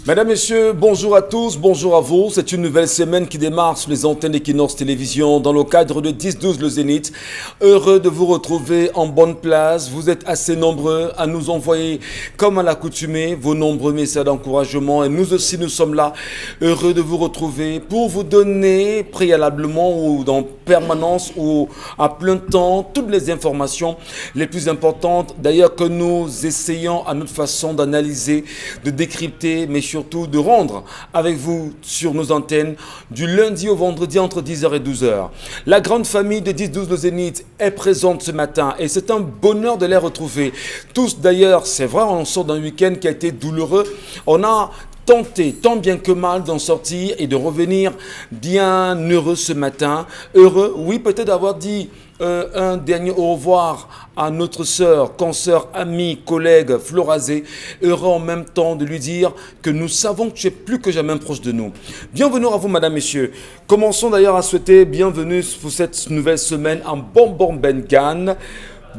Mesdames, Messieurs, bonjour à tous, bonjour à vous. C'est une nouvelle semaine qui démarre sur les antennes d'Equinox Télévision dans le cadre de 10-12 le Zénith. Heureux de vous retrouver en bonne place. Vous êtes assez nombreux à nous envoyer, comme à l'accoutumée, vos nombreux messages d'encouragement. Et nous aussi, nous sommes là, heureux de vous retrouver pour vous donner préalablement ou en permanence ou à plein temps toutes les informations les plus importantes. D'ailleurs, que nous essayons à notre façon d'analyser, de décrypter, mais surtout de rendre avec vous sur nos antennes du lundi au vendredi entre 10h et 12h. La grande famille de 10-12 le Zénith est présente ce matin et c'est un bonheur de les retrouver. Tous d'ailleurs, c'est vrai, on sort d'un week-end qui a été douloureux. On a tenté tant bien que mal d'en sortir et de revenir bien heureux ce matin. Heureux, oui, peut-être d'avoir dit un dernier au revoir à notre sœur, consoeur, amie, collègue Florazé. Heureux en même temps de lui dire que nous savons que tu es plus que jamais proche de nous. Bienvenue à vous, madame, messieurs. Commençons d'ailleurs à souhaiter bienvenue pour cette nouvelle semaine en Bonbon Bengan.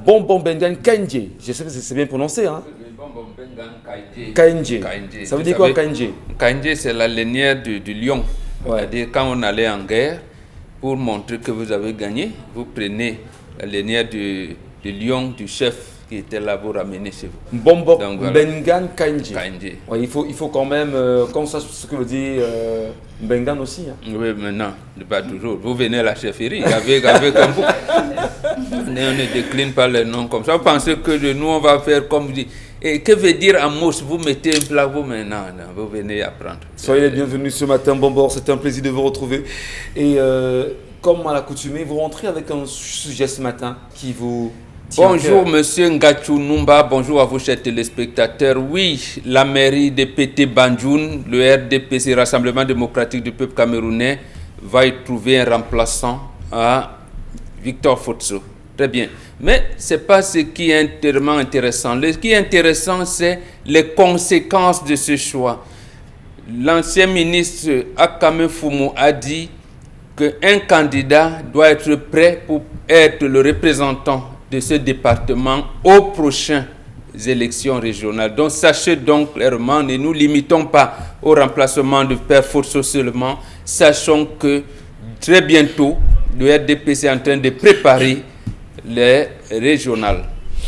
Bonbon Bengan Kaindje. Je sais que c'est bien prononcé, hein? Kaindje. Ça veut dire quoi, Kaindje? Kaindje, c'est la lanière du lion. Ouais. C'est-à-dire, quand on allait en guerre, pour montrer que vous avez gagné, vous prenez la lanière du lion du chef qui était là, vous ramenez chez vous. Bonbon Voilà. Bengan Kaindje. Kaindje. Ouais, il faut quand même qu'on sache ce que veut dire Bengan aussi. Hein. Oui, mais non, pas toujours. Vous venez à la chefferie avec un bout. On ne décline pas les noms comme ça. Vous pensez que de nous, on va faire comme vous dites. Et que veut dire Amos? Vous mettez un plat, vous maintenant, vous venez apprendre. Soyez les bienvenus ce matin, Bonbon. C'était un plaisir de vous retrouver. Et comme à l'accoutumée, vous rentrez avec un sujet ce matin qui vous tient Bonjour à cœur. Monsieur Ngachou Numba, bonjour à vous chers téléspectateurs. Oui, la mairie de Pété Bandjoun, le RDPC, Rassemblement démocratique du peuple camerounais, va y trouver un remplaçant à Victor Fotso. Très bien. Mais ce n'est pas ce qui est tellement intéressant. Ce qui est intéressant, c'est les conséquences de ce choix. L'ancien ministre Akame Fumu a dit qu'un candidat doit être prêt pour être le représentant de ce département aux prochaines élections régionales. Donc sachez donc clairement, ne nous limitons pas au remplacement de Père Fotso seulement. Sachons que très bientôt, le RDPC est en train de préparer les régionales.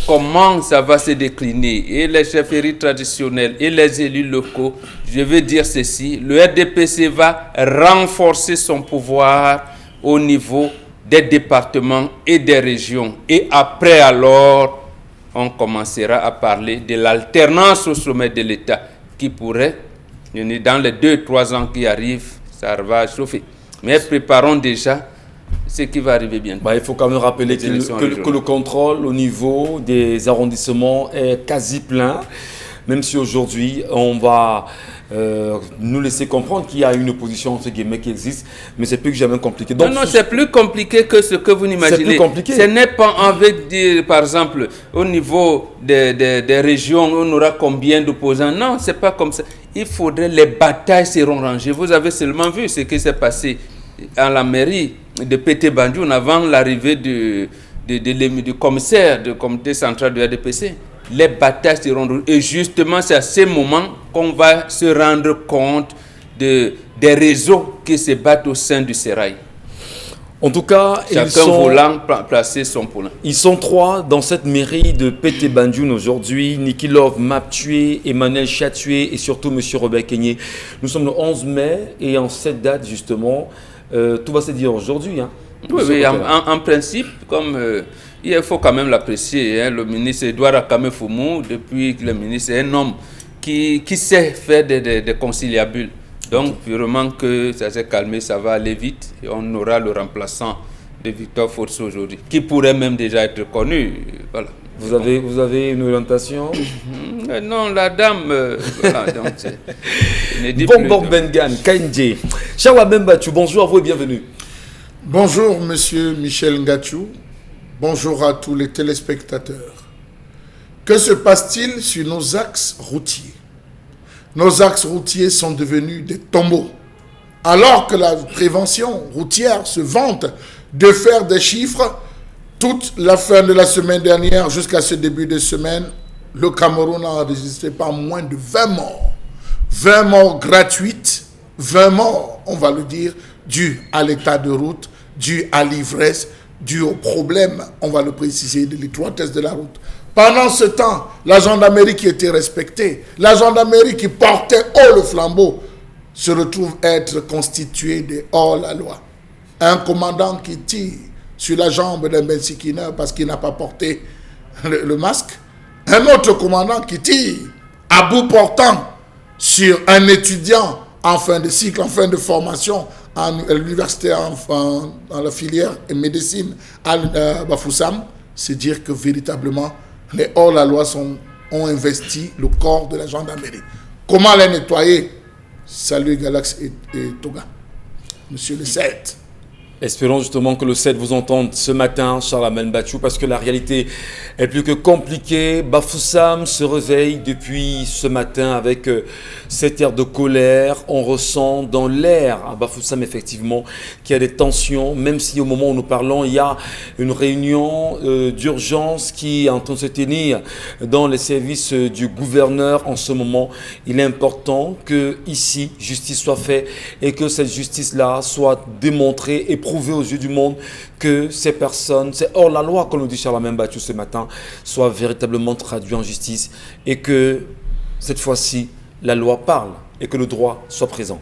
Comment ça va se décliner? Et les chefferies traditionnelles et les élus locaux, je veux dire ceci, le RDPC va renforcer son pouvoir au niveau des départements et des régions. Et après alors, on commencera à parler de l'alternance au sommet de l'État qui pourrait, dans les 2-3 ans qui arrivent, ça va chauffer. Mais préparons déjà ce qui va arriver bientôt. Il faut quand même rappeler que le contrôle au niveau des arrondissements est quasi plein, même si aujourd'hui on va nous laisser comprendre qu'il y a une opposition entre guillemets qui existe, mais c'est plus que jamais compliqué. Donc, non, c'est plus compliqué que ce que vous n'imaginez. C'est plus compliqué. Ce n'est pas avec dire, par exemple, au niveau des régions, on aura combien d'opposants. Non, c'est pas comme ça. Il faudrait, les batailles seront rangées. Vous avez seulement vu ce qui s'est passé à la mairie de Pété Bandjoun avant l'arrivée du commissaire du comité central du RDPC. Les batailles seront... Et justement, c'est à ce moment qu'on va se rendre compte des réseaux qui se battent au sein du sérail. En tout cas, chacun voulant placer son poulain. Ils sont 3 dans cette mairie de Pété Bandjoun aujourd'hui. Nikilov Maptué, Emmanuel Chattué et surtout M. Robert Kenyé. Nous sommes le 11 mai et en cette date justement, tout va se dire aujourd'hui. Hein, oui, en principe, comme il faut quand même l'apprécier, hein, le ministre Edouard Akame Fumu, depuis que le ministre est un homme qui sait faire des conciliabules. Donc, vraiment que ça s'est calmé, ça va aller vite et on aura le remplaçant de Victor Fotso aujourd'hui, qui pourrait même déjà être connu. Voilà. Vous avez une orientation? Non, la dame... voilà, donc Bonbon Bengan, Kaindje. Chawa Membachou, bonjour à vous et bienvenue. Bonjour, monsieur Michel Ngachou. Bonjour à tous les téléspectateurs. Que se passe-t-il sur nos axes routiers? Nos axes routiers sont devenus des tombeaux. Alors que la prévention routière se vante de faire des chiffres, toute la fin de la semaine dernière jusqu'à ce début de semaine, le Cameroun a enregistré pas moins de 20 morts. 20 morts gratuites, 20 morts, on va le dire, dues à l'état de route, dues à l'ivresse, dues au problème, on va le préciser, de l'étroitesse de la route. Pendant ce temps, la gendarmerie qui était respectée, la gendarmerie qui portait haut le flambeau, se retrouve être constituée de hors-la-loi. Un commandant qui tire sur la jambe d'un bensikineur parce qu'il n'a pas porté le masque. Un autre commandant qui tire à bout portant sur un étudiant en fin de cycle, en fin de formation à l'université, dans la filière de médecine à Bafoussam. C'est dire que véritablement, les hors-la-loi ont investi le corps de la gendarmerie. Comment les nettoyer? Salut Galax et Toga. Monsieur le 7. Espérons justement que le 7 vous entende ce matin, Charlemagne Batchou, parce que la réalité est plus que compliquée. Bafoussam se réveille depuis ce matin avec cet air de colère. On ressent dans l'air à Bafoussam effectivement qu'il y a des tensions, même si au moment où nous parlons, il y a une réunion d'urgence qui est en train de se tenir dans les services du gouverneur en ce moment. Il est important que ici, justice soit faite et que cette justice-là soit démontrée et prouver aux yeux du monde que ces personnes, c'est hors la loi, comme nous dit Charlemagne Batchou ce matin, soient véritablement traduits en justice et que cette fois-ci, la loi parle et que le droit soit présent.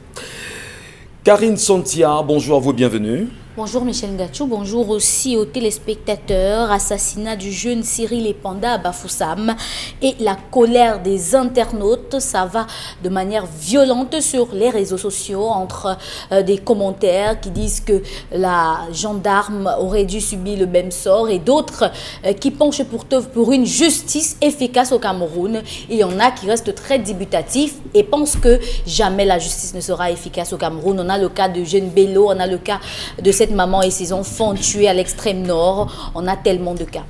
Karine Santia, bonjour à vous, bienvenue. Bonjour Michel Ngachou, bonjour aussi aux téléspectateurs. Assassinat du jeune Cyril Epanda à Bafoussam et la colère des internautes, ça va de manière violente sur les réseaux sociaux entre des commentaires qui disent que la gendarme aurait dû subir le même sort et d'autres qui penchent pour une justice efficace au Cameroun. Il y en a qui restent très dubitatifs et pensent que jamais la justice ne sera efficace au Cameroun. On a le cas de Jeune Bello, on a le cas de cette maman et ses enfants tués à l'extrême nord. On a tellement de cas.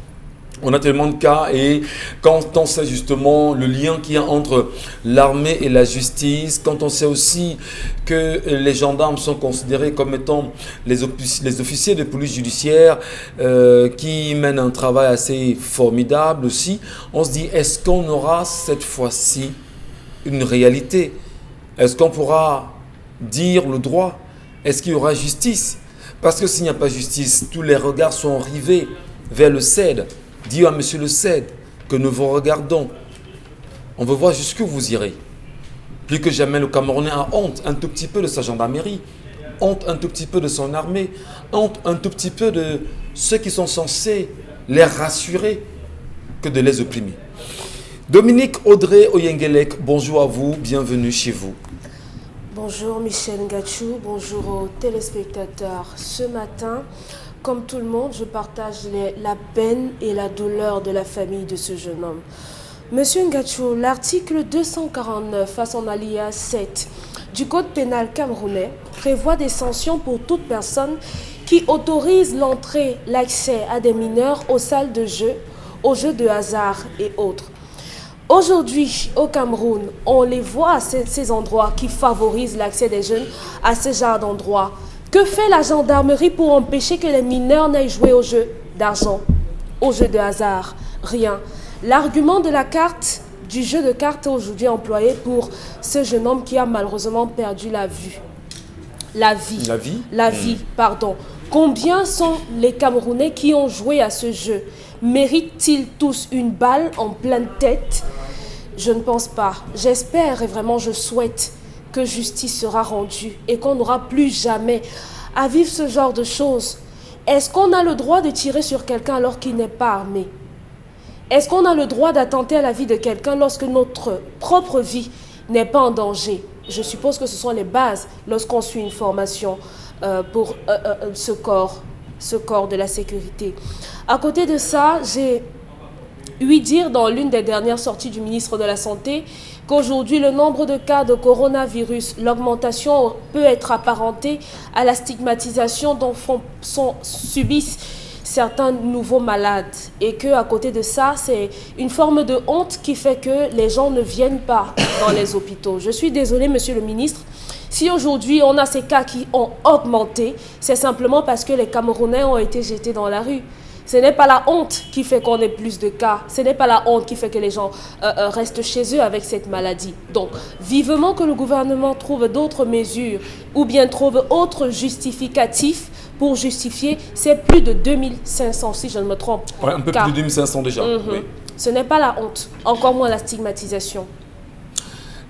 On a tellement de cas et quand on sait justement le lien qu'il y a entre l'armée et la justice, quand on sait aussi que les gendarmes sont considérés comme étant les officiers de police judiciaire qui mènent un travail assez formidable aussi, on se dit est-ce qu'on aura cette fois-ci une réalité? Est-ce qu'on pourra dire le droit? Est-ce qu'il y aura justice? Parce que s'il n'y a pas justice, tous les regards sont rivés vers le CED. Dis à monsieur le CED que nous vous regardons. On veut voir jusqu'où vous irez. Plus que jamais, le Camerounais a honte un tout petit peu de sa gendarmerie, honte un tout petit peu de son armée, honte un tout petit peu de ceux qui sont censés les rassurer que de les opprimer. Dominique Audrey Oyengelek, bonjour à vous, bienvenue chez vous. Bonjour Michel Ngachou, bonjour aux téléspectateurs. Ce matin, comme tout le monde, je partage la peine et la douleur de la famille de ce jeune homme. Monsieur Ngachou, l'article 249 à son alinéa 7 du Code pénal camerounais prévoit des sanctions pour toute personne qui autorise l'entrée, l'accès à des mineurs aux salles de jeu, aux jeux de hasard et autres. Aujourd'hui, au Cameroun, on les voit, ces endroits qui favorisent l'accès des jeunes à ce genre d'endroits. Que fait la gendarmerie pour empêcher que les mineurs n'aillent jouer aux jeux d'argent, aux jeux de hasard? Rien. L'argument de la carte, du jeu de cartes est aujourd'hui employé pour ce jeune homme qui a malheureusement perdu la vue. La vie, pardon. Combien sont les Camerounais qui ont joué à ce jeu? Méritent-ils tous une balle en pleine tête? Je ne pense pas. J'espère et vraiment je souhaite que justice sera rendue et qu'on n'aura plus jamais à vivre ce genre de choses. Est-ce qu'on a le droit de tirer sur quelqu'un alors qu'il n'est pas armé? Est-ce qu'on a le droit d'attenter à la vie de quelqu'un lorsque notre propre vie n'est pas en danger? Je suppose que ce sont les bases lorsqu'on suit une formation pour ce corps de la sécurité. À côté de ça, j'ai ouï dire dans l'une des dernières sorties du ministre de la Santé qu'aujourd'hui, le nombre de cas de coronavirus, l'augmentation peut être apparentée à la stigmatisation dont subissent certains nouveaux malades. Et qu'à côté de ça, c'est une forme de honte qui fait que les gens ne viennent pas dans les hôpitaux. Je suis désolée, monsieur le ministre. Si aujourd'hui on a ces cas qui ont augmenté, c'est simplement parce que les Camerounais ont été jetés dans la rue. Ce n'est pas la honte qui fait qu'on ait plus de cas. Ce n'est pas la honte qui fait que les gens restent chez eux avec cette maladie. Donc, vivement que le gouvernement trouve d'autres mesures ou bien trouve autres justificatifs pour justifier ces plus de 2500, si je ne me trompe. Ouais, un peu plus de 2500 déjà. Oui. Ce n'est pas la honte, encore moins la stigmatisation.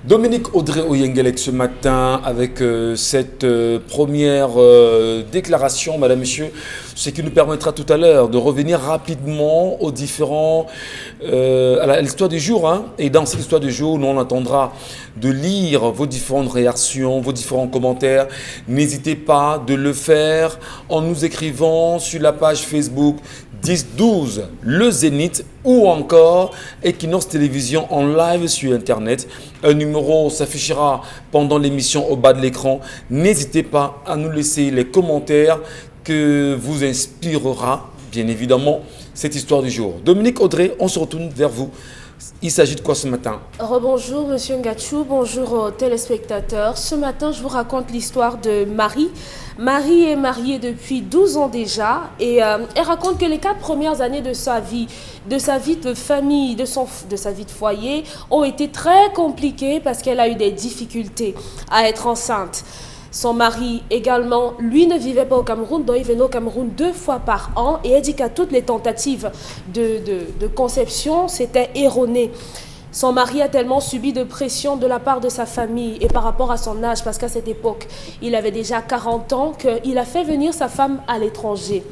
Dominique Audrey Oyengelek ce matin avec cette première déclaration, madame, monsieur, ce qui nous permettra tout à l'heure de revenir rapidement aux différents, à l'histoire du jour. Hein. Et dans cette histoire du jour, nous on attendra de lire vos différentes réactions, vos différents commentaires. N'hésitez pas de le faire en nous écrivant sur la page Facebook 10-12 Le Zénith ou encore Equinox Télévision en live sur Internet. Un numéro s'affichera pendant l'émission au bas de l'écran. N'hésitez pas à nous laisser les commentaires que vous inspirera, bien évidemment, cette histoire du jour. Dominique Audrey, on se retourne vers vous. Il s'agit de quoi ce matin? Rebonjour Monsieur Ngachou, bonjour aux téléspectateurs. Ce matin, je vous raconte l'histoire de Marie. Marie est mariée depuis 12 ans déjà et elle raconte que les 4 premières années de sa vie de famille, de sa vie de foyer ont été très compliquées parce qu'elle a eu des difficultés à être enceinte. Son mari également, lui ne vivait pas au Cameroun, donc il venait au Cameroun 2 fois par an et elle dit qu'à toutes les tentatives de conception, c'était erroné. Son mari a tellement subi de pression de la part de sa famille et par rapport à son âge, parce qu'à cette époque, il avait déjà 40 ans, qu'il a fait venir sa femme à l'étranger.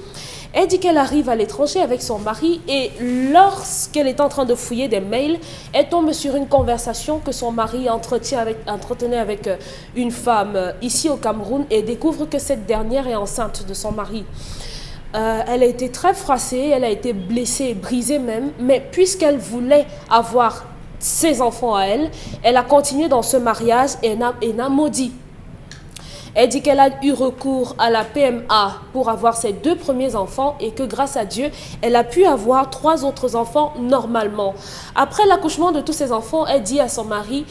Elle dit qu'elle arrive à l'étranger avec son mari et lorsqu'elle est en train de fouiller des mails, elle tombe sur une conversation que son mari entretenait avec une femme ici au Cameroun et découvre que cette dernière est enceinte de son mari. Elle a été très froissée, elle a été blessée, brisée même, mais puisqu'elle voulait avoir ses enfants à elle, elle a continué dans ce mariage et n'a maudit. Elle dit qu'elle a eu recours à la PMA pour avoir ses 2 premiers enfants et que grâce à Dieu, elle a pu avoir 3 autres enfants normalement. Après l'accouchement de tous ces enfants, elle dit à son mari,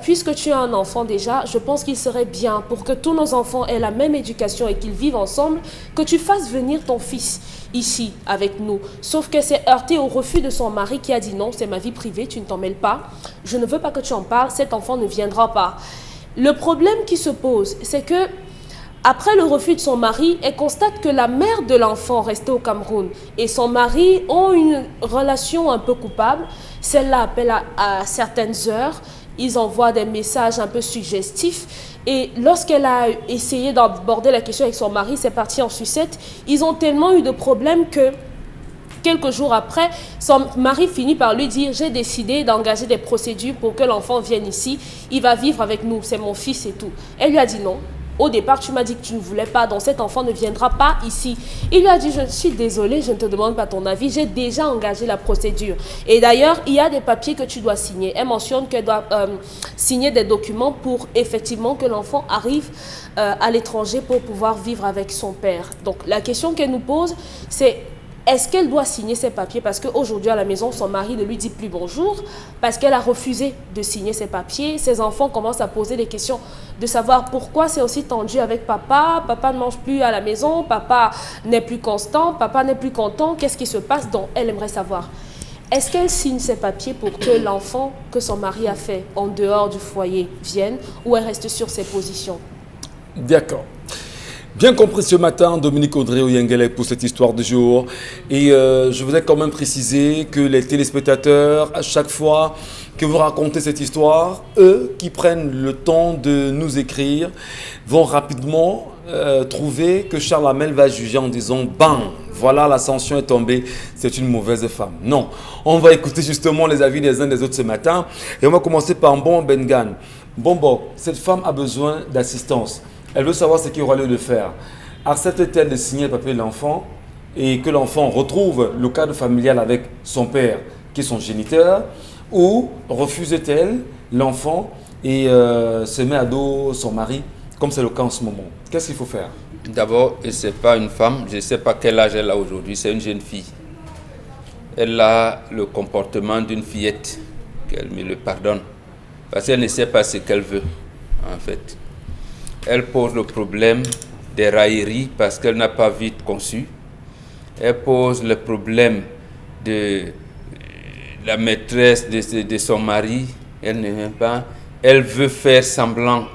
puisque tu as un enfant déjà, je pense qu'il serait bien pour que tous nos enfants aient la même éducation et qu'ils vivent ensemble, que tu fasses venir ton fils ici avec nous. Sauf que c'est heurté au refus de son mari qui a dit non, c'est ma vie privée, tu ne t'en mêles pas, je ne veux pas que tu en parles, cet enfant ne viendra pas. Le problème qui se pose, c'est que après le refus de son mari, elle constate que la mère de l'enfant restait au Cameroun et son mari ont une relation un peu coupable. Celle-là appelle à certaines heures, ils envoient des messages un peu suggestifs et lorsqu'elle a essayé d'aborder la question avec son mari, c'est parti en sucette. Ils ont tellement eu de problèmes que quelques jours après, son mari finit par lui dire « J'ai décidé d'engager des procédures pour que l'enfant vienne ici. Il va vivre avec nous, c'est mon fils et tout. » Elle lui a dit non. Au départ, tu m'as dit que tu ne voulais pas, donc cet enfant ne viendra pas ici. Il lui a dit « Je suis désolée, je ne te demande pas ton avis, j'ai déjà engagé la procédure. » Et d'ailleurs, il y a des papiers que tu dois signer. Elle mentionne qu'elle doit signer des documents pour effectivement que l'enfant arrive à l'étranger pour pouvoir vivre avec son père. Donc la question qu'elle nous pose, c'est est-ce qu'elle doit signer ces papiers parce qu'aujourd'hui à la maison, son mari ne lui dit plus bonjour parce qu'elle a refusé de signer ces papiers. Ses enfants commencent à poser des questions de savoir pourquoi c'est aussi tendu avec papa. Papa ne mange plus à la maison, papa n'est plus constant, papa n'est plus content. Qu'est-ce qui se passe? Donc elle aimerait savoir. Est-ce qu'elle signe ces papiers pour que l'enfant que son mari a fait en dehors du foyer vienne ou elle reste sur ses positions? D'accord. Bien compris ce matin, Dominique Audrey Oyengelek pour cette histoire du jour. Et je voudrais quand même préciser que les téléspectateurs, à chaque fois que vous racontez cette histoire, eux qui prennent le temps de nous écrire, vont rapidement trouver que Charles Hamel va juger en disant « Bam, voilà, la sanction est tombée, c'est une mauvaise femme ». Non, on va écouter justement les avis des uns des autres ce matin. Et on va commencer par Bon Bengan. Bon, cette femme a besoin d'assistance. Elle veut savoir ce qu'il aura lieu de faire. Accepte-t-elle de signer le papier de l'enfant et que l'enfant retrouve le cadre familial avec son père, qui est son géniteur, ou refuse-t-elle l'enfant et se met à dos son mari, comme c'est le cas en ce moment? Qu'est-ce qu'il faut faire? D'abord, ce n'est pas une femme, je ne sais pas quel âge elle a aujourd'hui, c'est une jeune fille. Elle a le comportement d'une fillette, qu'elle me le pardonne, parce qu'elle ne sait pas ce qu'elle veut, en fait. Elle pose le problème des railleries parce qu'elle n'a pas vite conçu. Elle pose le problème de la maîtresse de son mari. Elle n'aime pas. Elle veut faire semblant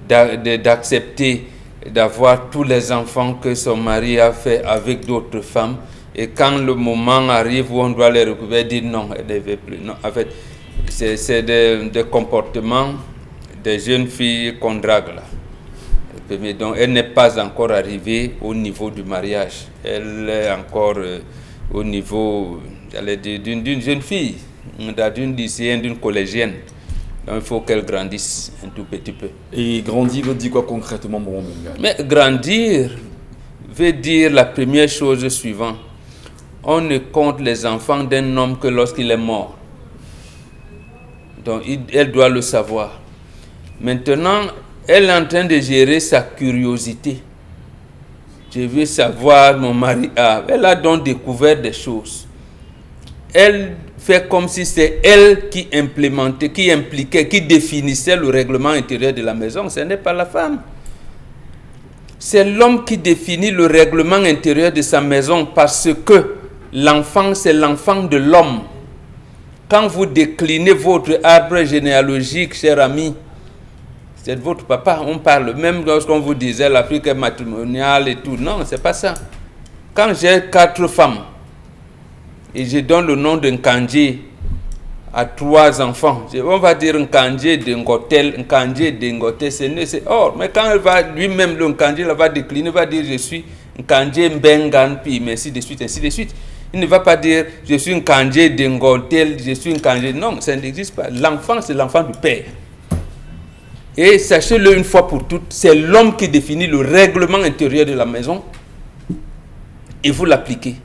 d'accepter d'avoir tous les enfants que son mari a fait avec d'autres femmes. Et quand le moment arrive où on doit les récupérer, elle dit non, elle ne veut plus. Non, en fait, c'est des comportements des jeunes filles qu'on drague là. Mais donc, elle n'est pas encore arrivée au niveau du mariage. Elle est encore au niveau d'une jeune fille, d'une lycéenne, d'une collégienne. Donc, il faut qu'elle grandisse un tout petit peu. Et grandir veut dire quoi concrètement, mon Bengan? Mais grandir veut dire la première chose suivante. On ne compte les enfants d'un homme que lorsqu'il est mort. Donc, elle doit le savoir. Maintenant, elle est en train de gérer sa curiosité. Je veux savoir, mon mari a. Elle a donc découvert des choses. Elle fait comme si c'est elle qui implémentait, qui impliquait, qui définissait le règlement intérieur de la maison. Ce n'est pas la femme. C'est l'homme qui définit le règlement intérieur de sa maison parce que l'enfant, c'est l'enfant de l'homme. Quand vous déclinez votre arbre généalogique, cher ami, c'est votre papa, on parle. Même lorsqu'on vous disait l'Afrique est matrimoniale et tout. Non, c'est pas ça. Quand j'ai 4 femmes et je donne le nom d'un Kandji à 3 enfants, on va dire un Kandji d'Ngotel, un Kandji d'Ngotel, c'est or. Mais quand elle va lui-même, le Kandji, va décliner, va dire je suis un Kandji Mbengan, puis ainsi de suite, ainsi de suite. Il ne va pas dire je suis un Kandji d'Ngotel, je suis un Kandji. Non, ça n'existe pas. L'enfant, c'est l'enfant du père. Et sachez-le une fois pour toutes, c'est l'homme qui définit le règlement intérieur de la maison et vous l'appliquez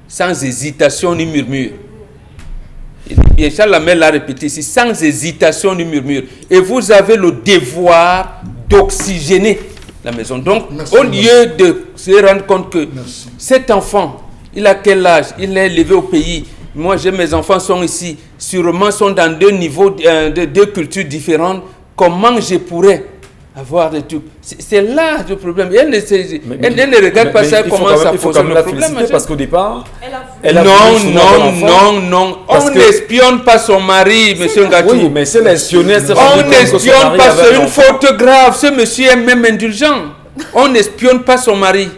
sans hésitation ni murmure. Et Charles Lamel l'a répété ici, sans hésitation ni murmure. Et vous avez le devoir d'oxygéner la maison. Donc, au lieu de se rendre compte que cet enfant, il a quel âge? Il est élevé au pays. Moi, mes enfants sont ici. Sûrement sont dans 2 niveaux, 2 cultures différentes. Comment je pourrais avoir des trucs? C'est là le problème. Elle ne regarde pas ça, comment ça pose le problème. Parce qu'au départ, non. On n'espionne pas son mari, monsieur Ngatou. Oui, mais c'est l'espionner. On n'espionne pas, c'est une faute grave. Ce monsieur est même indulgent. On n'espionne pas son mari.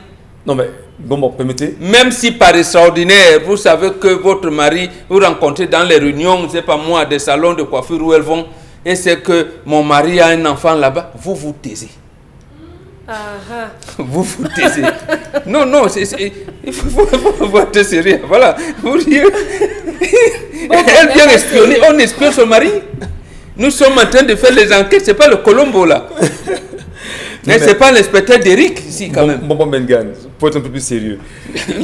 Non, mais bon, permettez. Même si par extraordinaire, vous savez que votre mari, vous rencontrez dans les réunions, c'est pas moi, des salons de coiffure où elles vont. Et c'est que mon mari a un enfant là-bas, vous vous taisez. Vous vous taisez. Non, il faut être sérieux. Voilà. Elle vient espionner, on espionne son mari. Nous sommes en train de faire les enquêtes, c'est pas le Colombo là. Mais c'est pas l'inspecteur d'Eric ici quand même. Bon, Bengan, pour être un peu plus sérieux. Il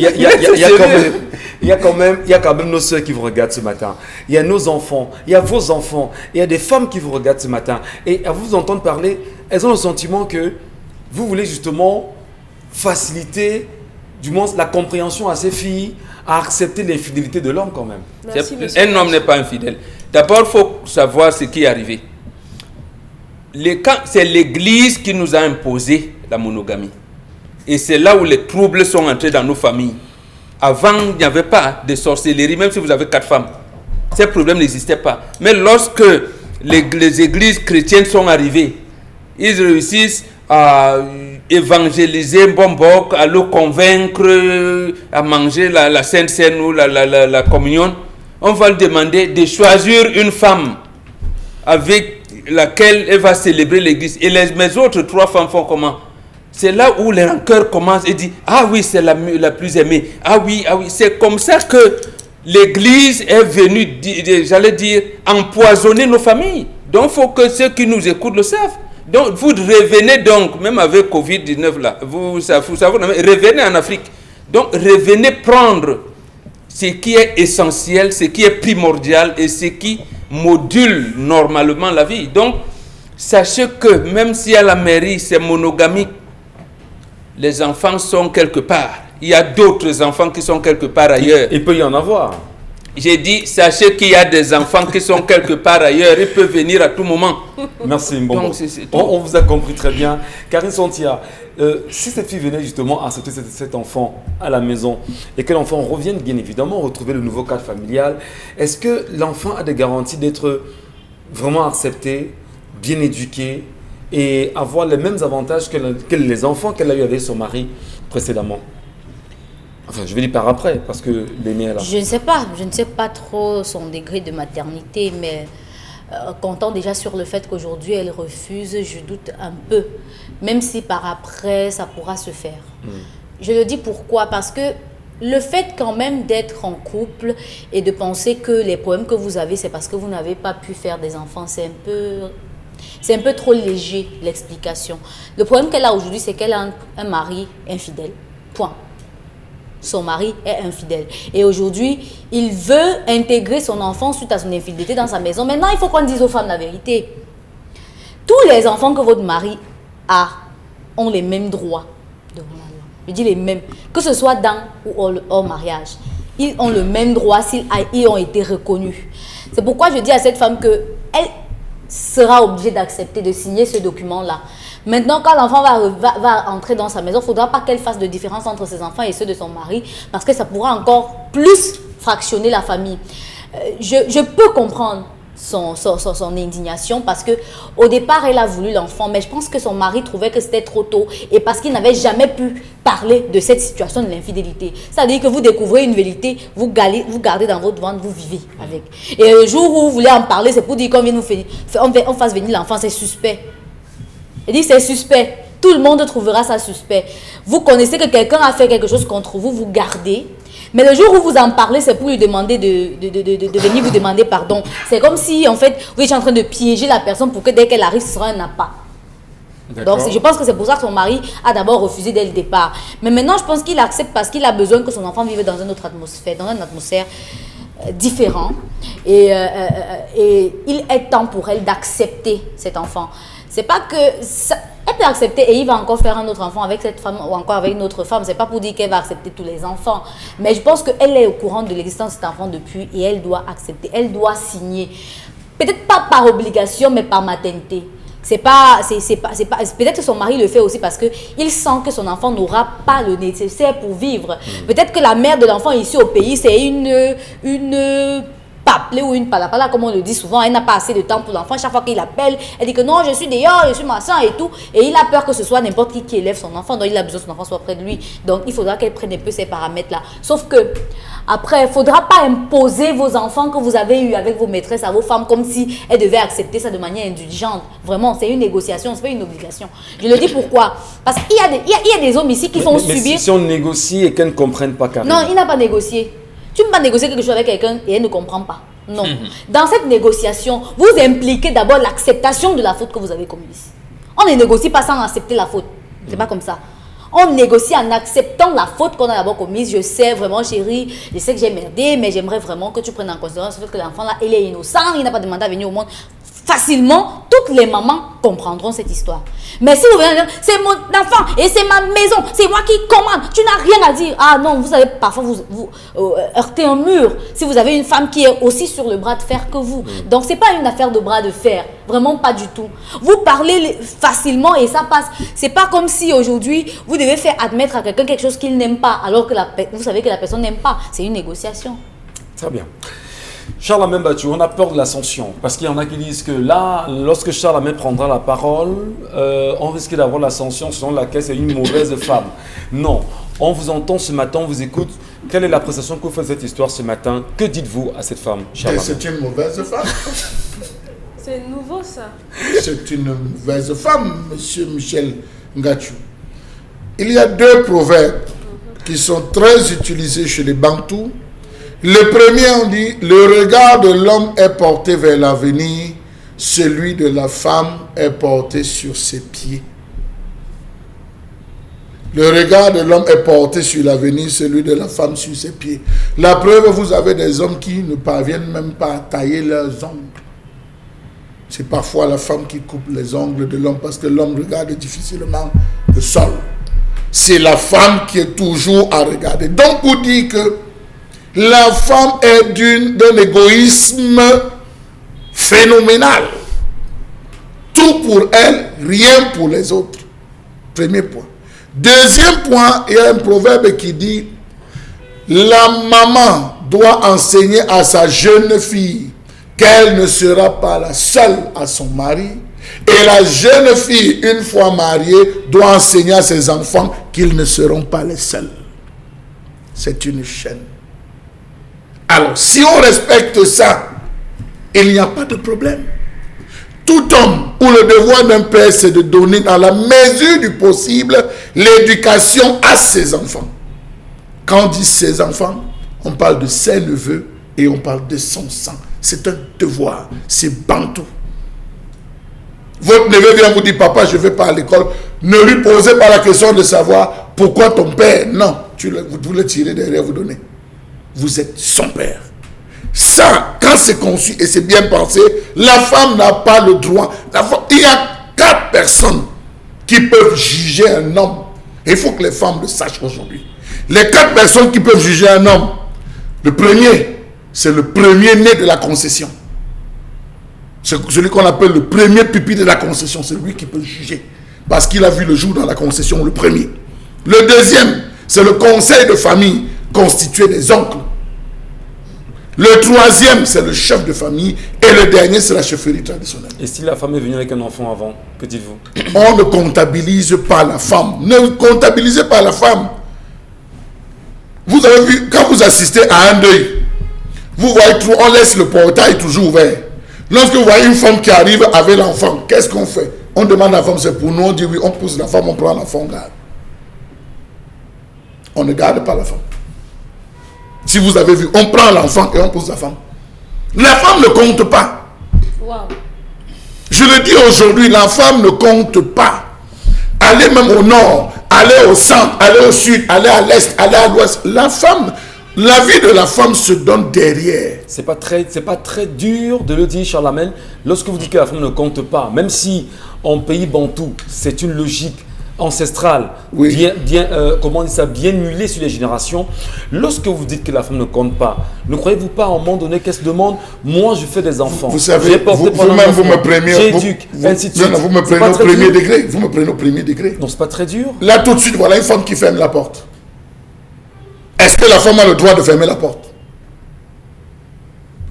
y a quand même nos soeurs qui vous regardent ce matin. Il y a nos enfants, il y a vos enfants, il y a des femmes qui vous regardent ce matin. Et à vous entendre parler, elles ont le sentiment que vous voulez justement faciliter, du moins, la compréhension à ces filles, à accepter l'infidélité de l'homme quand même. Un homme n'est pas infidèle. D'abord, il faut savoir ce qui est arrivé. C'est l'Église qui nous a imposé la monogamie. Et c'est là où les troubles sont entrés dans nos familles. Avant, il n'y avait pas de sorcellerie, même si vous avez 4 femmes. Ces problèmes n'existaient pas. Mais lorsque les églises chrétiennes sont arrivées, ils réussissent à évangéliser Mbombok, à le convaincre à manger la Sainte Seine ou la communion. On va lui demander de choisir une femme avec laquelle elle va célébrer l'église. Et mes autres 3 femmes font comment? C'est là où les rancœurs commencent et disent ah oui, c'est la plus aimée. Ah oui. C'est comme ça que l'église est venue, j'allais dire, empoisonner nos familles. Donc il faut que ceux qui nous écoutent le savent. Donc vous revenez donc, même avec Covid-19 là, vous savez, revenez en Afrique. Donc revenez prendre ce qui est essentiel, ce qui est primordial et ce qui module normalement la vie. Donc, sachez que même si à la mairie c'est monogamique, les enfants sont quelque part. Il y a d'autres enfants qui sont quelque part ailleurs. Il peut y en avoir. J'ai dit, sachez qu'il y a des enfants qui sont quelque part ailleurs, ils peuvent venir à tout moment. Merci Mbombo. Donc, on vous a compris très bien. Karine Santia, si cette fille venait justement accepter cet enfant à la maison et que l'enfant revienne bien évidemment retrouver le nouveau cadre familial, est-ce que l'enfant a des garanties d'être vraiment accepté, bien éduqué et avoir les mêmes avantages que les enfants qu'elle a eu avec son mari précédemment? Enfin, je vais dire par après, parce que l'aîné est là. Je ne sais pas trop son degré de maternité, mais comptant déjà sur le fait qu'aujourd'hui elle refuse, je doute un peu, même si par après ça pourra se faire. Je le dis pourquoi? Parce que le fait quand même d'être en couple et de penser que les problèmes que vous avez, c'est parce que vous n'avez pas pu faire des enfants, c'est un peu trop léger l'explication. Le problème qu'elle a aujourd'hui, c'est qu'elle a un mari infidèle. Point. Son mari est infidèle. Et aujourd'hui, il veut intégrer son enfant suite à son infidélité dans sa maison. Maintenant, il faut qu'on dise aux femmes la vérité. Tous les enfants que votre mari a ont les mêmes droits devant la loi. Je dis les mêmes. Que ce soit dans ou hors mariage. Ils ont le même droit s'ils ont été reconnus. C'est pourquoi je dis à cette femme qu'elle sera obligée d'accepter de signer ce document-là. Maintenant, quand l'enfant va entrer dans sa maison, il ne faudra pas qu'elle fasse de différence entre ses enfants et ceux de son mari, parce que ça pourra encore plus fractionner la famille. Je peux comprendre son indignation, parce qu'au départ, elle a voulu l'enfant, mais je pense que son mari trouvait que c'était trop tôt, et parce qu'il n'avait jamais pu parler de cette situation de l'infidélité. C'est-à-dire que vous découvrez une vérité, vous gardez dans votre ventre, vous vivez avec. Et le jour où vous voulez en parler, c'est pour dire qu'on fasse venir l'enfant, c'est suspect. Il dit c'est suspect. Tout le monde trouvera ça suspect. Vous connaissez que quelqu'un a fait quelque chose contre vous, vous gardez. Mais le jour où vous en parlez, c'est pour lui demander de venir vous demander pardon. C'est comme si, en fait, vous étiez en train de piéger la personne pour que dès qu'elle arrive, ce sera un appât. Donc, je pense que c'est pour ça que son mari a d'abord refusé dès le départ. Mais maintenant, je pense qu'il accepte parce qu'il a besoin que son enfant vive dans une autre atmosphère, dans une atmosphère différente. Et il est temps pour elle d'accepter cet enfant. C'est pas que elle peut accepter et il va encore faire un autre enfant avec cette femme ou encore avec une autre femme. C'est pas pour dire qu'elle va accepter tous les enfants. Mais je pense qu'elle est au courant de l'existence de cet enfant depuis et elle doit accepter. Elle doit signer. Peut-être pas par obligation, mais par maternité. Peut-être que son mari le fait aussi parce qu'il sent que son enfant n'aura pas le nécessaire pour vivre. Peut-être que la mère de l'enfant ici au pays, c'est une paplée ou une palapala, comme on le dit souvent. Elle n'a pas assez de temps pour l'enfant. Chaque fois qu'il appelle, elle dit que non, je suis dehors, je suis machin et tout. Et il a peur que ce soit n'importe qui élève son enfant. Donc il a besoin que son enfant soit près de lui. Donc il faudra qu'elle prenne un peu ces paramètres-là. Sauf que après, il ne faudra pas imposer vos enfants que vous avez eus avec vos maîtresses à vos femmes comme si elles devaient accepter ça de manière indulgente. Vraiment, c'est une négociation, ce n'est pas une obligation. Je le dis pourquoi? Parce qu'il y a des hommes ici qui font subir... Mais si on négocie et qu'elles ne comprennent pas carrément. Non, il n'a pas négocié. Tu ne peux pas négocier quelque chose avec quelqu'un et elle ne comprend pas. Non. Dans cette négociation, vous impliquez d'abord l'acceptation de la faute que vous avez commise. On ne négocie pas sans accepter la faute. C'est pas comme ça. On négocie en acceptant la faute qu'on a d'abord commise. Je sais vraiment, chérie, je sais que j'ai merdé, mais j'aimerais vraiment que tu prennes en considération le fait que l'enfant là, il est innocent, il n'a pas demandé à venir au monde. Facilement, toutes les mamans comprendront cette histoire. Mais si vous venez dire, c'est mon enfant et c'est ma maison, c'est moi qui commande, tu n'as rien à dire. Ah non, vous allez parfois vous heurter un mur si vous avez une femme qui est aussi sur le bras de fer que vous. Donc, ce n'est pas une affaire de bras de fer. Vraiment pas du tout. Vous parlez facilement et ça passe. Ce n'est pas comme si aujourd'hui, vous devez faire admettre à quelqu'un quelque chose qu'il n'aime pas alors que vous savez que la personne n'aime pas. C'est une négociation. Très bien. Charlemagne Batchou, on a peur de l'ascension parce qu'il y en a qui disent que là, lorsque Charlemagne prendra la parole, on risque d'avoir l'ascension selon laquelle c'est une mauvaise femme. Non, on vous entend ce matin, on vous écoute. Quelle est l'appréciation que vous faites de cette histoire ce matin? Que dites-vous à cette femme, Charlemagne? C'est une mauvaise femme. C'est nouveau ça. C'est une mauvaise femme, monsieur Michel Ngachou. Il y a deux proverbes qui sont très utilisés chez les Bantous. Le premier, on dit, le regard de l'homme est porté vers l'avenir, celui de la femme est porté sur ses pieds. Le regard de l'homme est porté sur l'avenir, celui de la femme sur ses pieds. La preuve, vous avez des hommes qui ne parviennent même pas à tailler leurs ongles. C'est parfois la femme qui coupe les ongles de l'homme parce que l'homme regarde difficilement le sol. C'est la femme qui est toujours à regarder. Donc, pour dire que La femme est d'un égoïsme phénoménal. Tout pour elle, rien pour les autres. Premier point. Deuxième point, il y a un proverbe qui dit, la maman doit enseigner à sa jeune fille qu'elle ne sera pas la seule à son mari. Et la jeune fille, une fois mariée, doit enseigner à ses enfants qu'ils ne seront pas les seuls. C'est une chaîne. Alors, si on respecte ça, il n'y a pas de problème. Tout homme ou le devoir d'un père, c'est de donner dans la mesure du possible l'éducation à ses enfants. Quand on dit ses enfants, on parle de ses neveux et on parle de son sang. C'est un devoir, c'est bantou. Votre neveu vient vous dire, papa, je ne vais pas à l'école. Ne lui posez pas la question de savoir pourquoi ton père. Non, vous le tirez derrière, vous donnez. Vous êtes son père. Ça, quand c'est conçu et c'est bien pensé, la femme n'a pas le droit. Il y a 4 personnes qui peuvent juger un homme. Et il faut que les femmes le sachent aujourd'hui. Les 4 personnes qui peuvent juger un homme, le premier, c'est le premier né de la concession. C'est celui qu'on appelle le premier pupille de la concession. C'est lui qui peut juger. Parce qu'il a vu le jour dans la concession, le premier. Le deuxième, c'est le conseil de famille constitué des oncles. Le troisième, c'est le chef de famille. Et le dernier, c'est la chefferie traditionnelle. Et si la femme est venue avec un enfant avant, que dites-vous? On ne comptabilise pas la femme. Ne comptabilisez pas la femme. Vous avez vu, quand vous assistez à un deuil, vous voyez, on laisse le portail toujours ouvert. Lorsque vous voyez une femme qui arrive avec l'enfant, qu'est-ce qu'on fait? On demande à la femme, c'est pour nous, on dit oui, on pousse la femme, on prend l'enfant, on garde. On ne garde pas la femme. Si vous avez vu, on prend l'enfant et on pousse la femme. La femme ne compte pas. Wow. Je le dis aujourd'hui, la femme ne compte pas. Allez même au nord, allez au centre, allez au sud, allez à l'est, allez à l'ouest. La femme, la vie de la femme se donne derrière. C'est pas très dur de le dire, Charles Hamel. Lorsque vous dites que la femme ne compte pas, même si en pays bantou, c'est une logique ancestrale, oui. Comment on dit ça, bien muelée sur les générations. Lorsque vous dites que la femme ne compte pas, ne croyez-vous pas à un moment donné qu'elle se demande, moi je fais des enfants, vous savez, vous-même vous me prenez, j'éduque, ainsi de suite. Vous me prenez au premier degré. Vous me prenez au premier degré. Donc c'est pas très dur. Là tout de suite, voilà une femme qui ferme la porte. Est-ce que la femme a le droit de fermer la porte?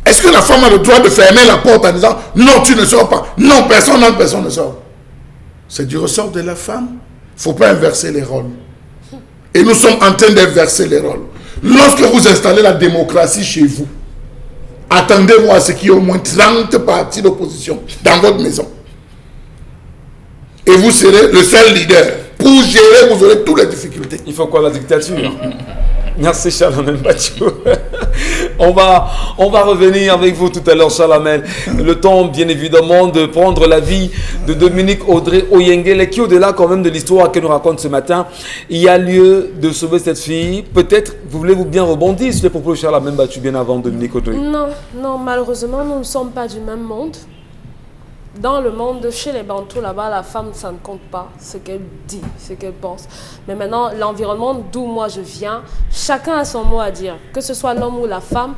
Est-ce que la femme a le droit de fermer la porte en disant non, tu ne sors pas? Non, personne ne sort. C'est du ressort de la femme. Il ne faut pas inverser les rôles. Et nous sommes en train d'inverser les rôles. Lorsque vous installez la démocratie chez vous, attendez-vous à ce qu'il y ait au moins 30 partis d'opposition dans votre maison. Et vous serez le seul leader. Pour gérer, vous aurez toutes les difficultés. Il faut quoi, la dictature? Merci Charles Hamel Bachou. On va revenir avec vous tout à l'heure, Charles Hamel. Le temps, bien évidemment, de prendre l'avis de Dominique Audrey Oyengele, qui, au-delà quand même de l'histoire qu'elle nous raconte ce matin, il y a lieu de sauver cette fille. Peut-être, voulez-vous bien rebondir sur les propos de Charles Hamel Bachou bien avant Dominique Audrey? Non, malheureusement, nous ne sommes pas du même monde. Dans le monde, chez les Bantous, là-bas, la femme, ça ne compte pas ce qu'elle dit, ce qu'elle pense. Mais maintenant, l'environnement d'où moi je viens, chacun a son mot à dire. Que ce soit l'homme ou la femme,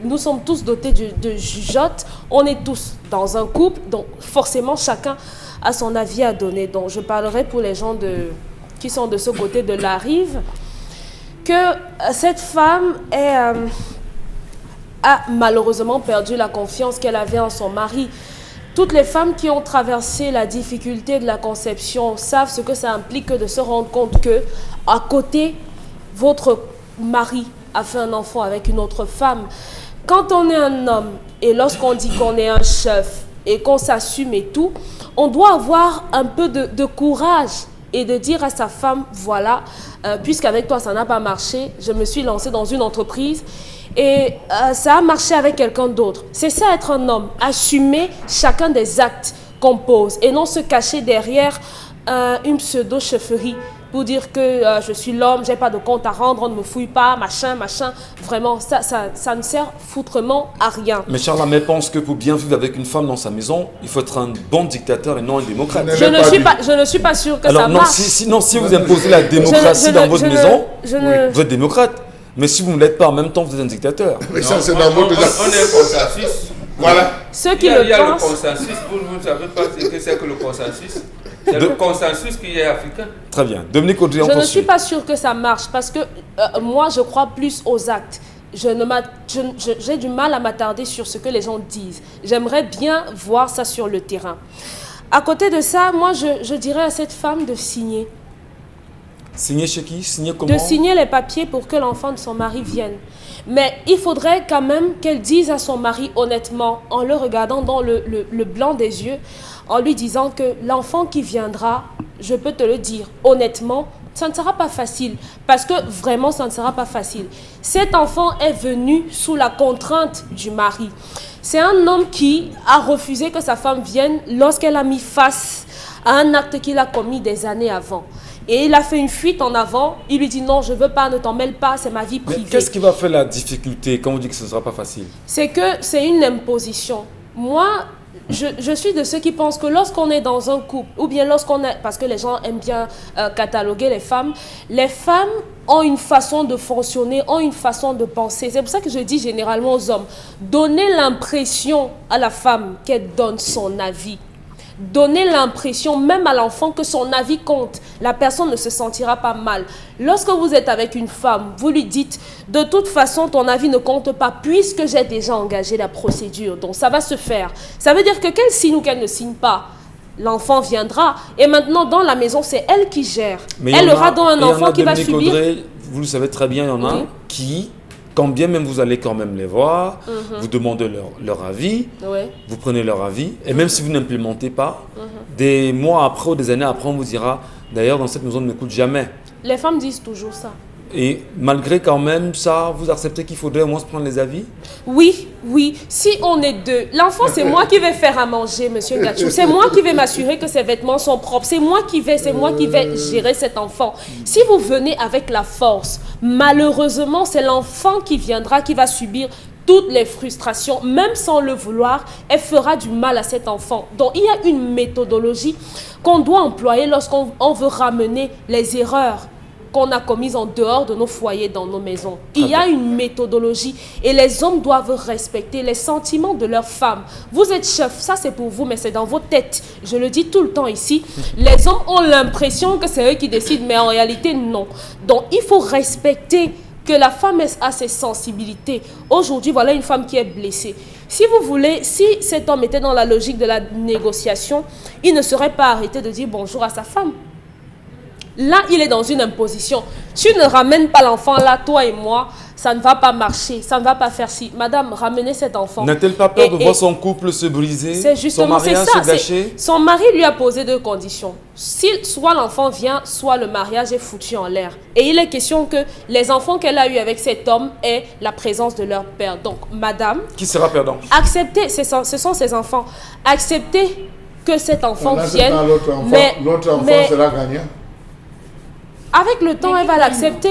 nous sommes tous dotés de jugeote. On est tous dans un couple, donc forcément, chacun a son avis à donner. Donc, je parlerai pour les gens qui sont de ce côté de la rive, que cette femme a malheureusement perdu la confiance qu'elle avait en son mari. Toutes les femmes qui ont traversé la difficulté de la conception savent ce que ça implique de se rendre compte que, à côté, votre mari a fait un enfant avec une autre femme. Quand on est un homme et lorsqu'on dit qu'on est un chef et qu'on s'assume et tout, on doit avoir un peu de courage et de dire à sa femme, voilà, puisqu'avec toi ça n'a pas marché, je me suis lancée dans une entreprise et ça a marché avec quelqu'un d'autre. C'est ça être un homme, assumer chacun des actes qu'on pose et non se cacher derrière une pseudo-chefferie pour dire que je suis l'homme, j'ai pas de compte à rendre, on ne me fouille pas, machin. Vraiment, ça ne sert foutrement à rien. Mais Charles Hamel pense que pour bien vivre avec une femme dans sa maison, il faut être un bon dictateur et non un démocrate. Je ne suis pas sûr que ça marche. Si vous imposez la démocratie dans votre maison, vous êtes démocrate. Mais si vous ne l'êtes pas en même temps, vous êtes un dictateur. Mais ça, c'est dans votre... On est un consensus. Voilà. Ceux qui Il y a le le pensent... consensus. Vous ne savez pas ce que c'est que le consensus. C'est le consensus qui est africain. Très bien. Dominique Audrey, on Je ne poursuit. suis pas sûre que ça marche parce que moi, je crois plus aux actes. J'ai du mal à m'attarder sur ce que les gens disent. J'aimerais bien voir ça sur le terrain. À côté de ça, moi, je dirais à cette femme de signer. Signer chez qui? Signer comment? De signer les papiers pour que l'enfant de son mari vienne. Mais il faudrait quand même qu'elle dise à son mari honnêtement, en le regardant dans le blanc des yeux, en lui disant que l'enfant qui viendra, je peux te le dire honnêtement, ça ne sera pas facile. Parce que vraiment, ça ne sera pas facile. Cet enfant est venu sous la contrainte du mari. C'est un homme qui a refusé que sa femme vienne lorsqu'elle a mis face à un acte qu'il a commis des années avant. Et il a fait une fuite en avant. Il lui dit non, je ne veux pas, ne t'en mêle pas, c'est ma vie Mais privée. qu'est-ce qui va faire la difficulté quand vous dites que ce ne sera pas facile? C'est que c'est une imposition. Moi, je suis de ceux qui pensent que lorsqu'on est dans un couple, ou bien lorsqu'on est, parce que les gens aiment bien cataloguer les femmes ont une façon de fonctionner, ont une façon de penser. C'est pour ça que je dis généralement aux hommes, donnez l'impression à la femme qu'elle donne son avis. Donnez l'impression, même à l'enfant, que son avis compte. La personne ne se sentira pas mal. Lorsque vous êtes avec une femme, vous lui dites, de toute façon, ton avis ne compte pas, puisque j'ai déjà engagé la procédure. Donc, ça va se faire. Ça veut dire que qu'elle signe ou qu'elle ne signe pas, l'enfant viendra. Et maintenant, dans la maison, c'est elle qui gère. Mais elle il y en aura a- donc un et il y en enfant a, qui va Dominique subir. Audrey, vous le savez très bien, il y en a Oui. qui, quand bien même vous allez quand même les voir, vous demandez leur avis, Ouais. vous prenez leur avis, et même si vous n'implémentez pas, des mois après ou des années après, on vous dira, d'ailleurs, dans cette maison, on ne m'écoute jamais. Les femmes disent toujours ça. Et malgré quand même ça, vous acceptez qu'il faudrait au moins se prendre les avis? Oui, oui. Si on est deux, l'enfant, c'est moi qui vais faire à manger, monsieur Gatchou. C'est moi qui vais m'assurer que ses vêtements sont propres. C'est moi qui vais gérer cet enfant. Si vous venez avec la force, malheureusement, c'est l'enfant qui viendra, qui va subir toutes les frustrations, même sans le vouloir, elle fera du mal à cet enfant. Donc, il y a une méthodologie qu'on doit employer lorsqu'on veut ramener les erreurs qu'on a commises en dehors de nos foyers, dans nos maisons. Il y a une méthodologie et les hommes doivent respecter les sentiments de leurs femmes. Vous êtes chef, ça c'est pour vous, mais c'est dans vos têtes. Je le dis tout le temps ici. Les hommes ont l'impression que c'est eux qui décident, mais en réalité, non. Donc, il faut respecter que la femme a ses sensibilités. Aujourd'hui, voilà une femme qui est blessée. Si vous voulez, si cet homme était dans la logique de la négociation, il ne serait pas arrêté de dire bonjour à sa femme. Là, il est dans une imposition. Tu ne ramènes pas l'enfant là, toi et moi, ça ne va pas marcher, ça ne va pas faire ci. Madame, ramenez cet enfant. N'a-t-elle pas peur de voir son couple se briser, c'est son justement c'est mariage ça. se gâcher? Son mari lui a posé deux conditions. Soit l'enfant vient, soit le mariage est foutu en l'air. Et il est question que les enfants qu'elle a eus avec cet homme aient la présence de leur père. Donc, madame, Qui sera perdant? acceptez, ce sont ses enfants. Acceptez que cet enfant Là, c'est vienne. pas l'autre enfant mais sera gagnant. avec le temps, elle va l'accepter.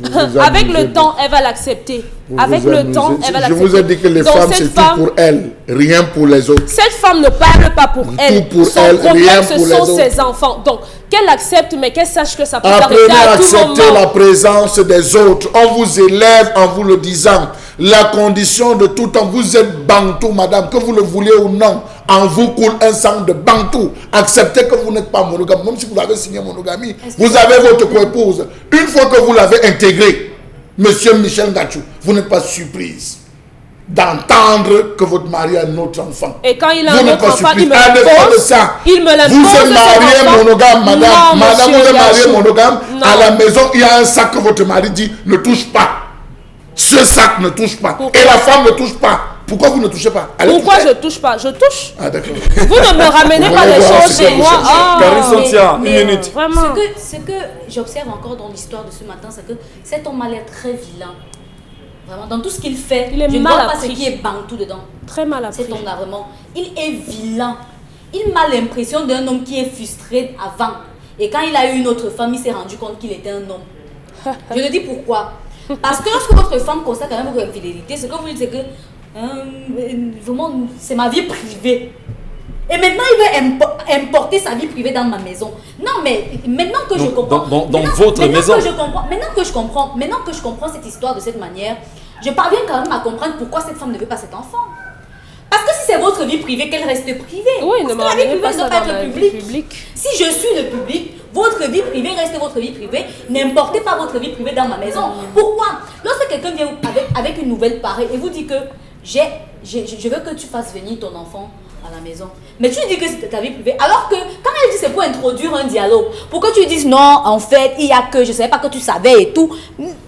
vous Avec amusez, le temps, elle va l'accepter. Vous Avec vous le amusez. temps, elle va Je l'accepter. vous ai dit que les Donc, femmes, cette c'est tout femme- pour elles, rien pour les autres. Cette femme ne parle pas pour elle. pour Son elle, problème, rien ce pour les sont autres. ses enfants. Donc, qu'elle accepte, mais qu'elle sache que ça peut Apprenez s'arrêter à à tout accepter moment. la présence des autres. On vous élève en vous le disant. La condition de tout temps, vous êtes bantou, madame, que vous le voulez ou non. En vous coule un sang de bantou. Acceptez que vous n'êtes pas monogame. Même si vous avez signé monogamie, vous avez votre co-épouse. Une fois que vous l'avez intégré, monsieur Michel Gatchou, vous n'êtes pas surprise d'entendre que votre mari a un autre enfant. Et quand il a Vous un n'êtes autre pas enfant, surprise. il me À défaut de l'impose. ça, Il me l'impose. vous êtes cet marié enfant. monogame, madame. Non, Madame, vous monsieur êtes marié Gachou. monogame. Non. À la maison, il y a un sac que votre mari dit ne touche pas. Ce sac ne touche pas. Pourquoi? Et la femme ne touche pas. Pourquoi vous ne touchez pas? Allez Pourquoi toucher. je touche pas? Je touche. Ah, d'accord. Vous ne me ramenez Vous pas allez les voir choses ce chez que moi. vous cherchez. Ah, Karine Santia, mais- une minute. vraiment. Ce que j'observe encore dans l'histoire de ce matin, c'est que cet homme a l'air très vilain. Vraiment, dans tout ce qu'il fait, Il est je ne mal vois pas ce appris. qui est bantou dedans. Très mal appris. Cet homme-là, vraiment, il est vilain. Il m'a l'impression d'un homme qui est frustré avant. Et quand il a eu une autre femme, il s'est rendu compte qu'il était un homme. Je le dis pourquoi. Parce que lorsque votre femme constate quand même votre infidélité, ce que vous dites, c'est que vraiment, c'est ma vie privée. Et maintenant, il veut importer sa vie privée dans ma maison. Non, mais maintenant que je comprends... Dans votre maison. Maintenant que je comprends cette histoire de cette manière, je parviens quand même à comprendre pourquoi cette femme ne veut pas cet enfant. Parce que si c'est votre vie privée, qu'elle reste privée. Oui, parce que la vie privée ne doit pas être publique. Si je suis le public, votre vie privée reste votre vie privée. N'importez pas votre vie privée dans ma maison. Pourquoi? Lorsque quelqu'un vient avec une nouvelle pareille et vous dit que je veux que tu fasses venir ton enfant à la maison. Mais tu dis que c'est ta vie privée. Alors que quand elle dit c'est pour introduire un dialogue, pour que tu dises non, en fait, il y a que je savais pas que tu savais et tout.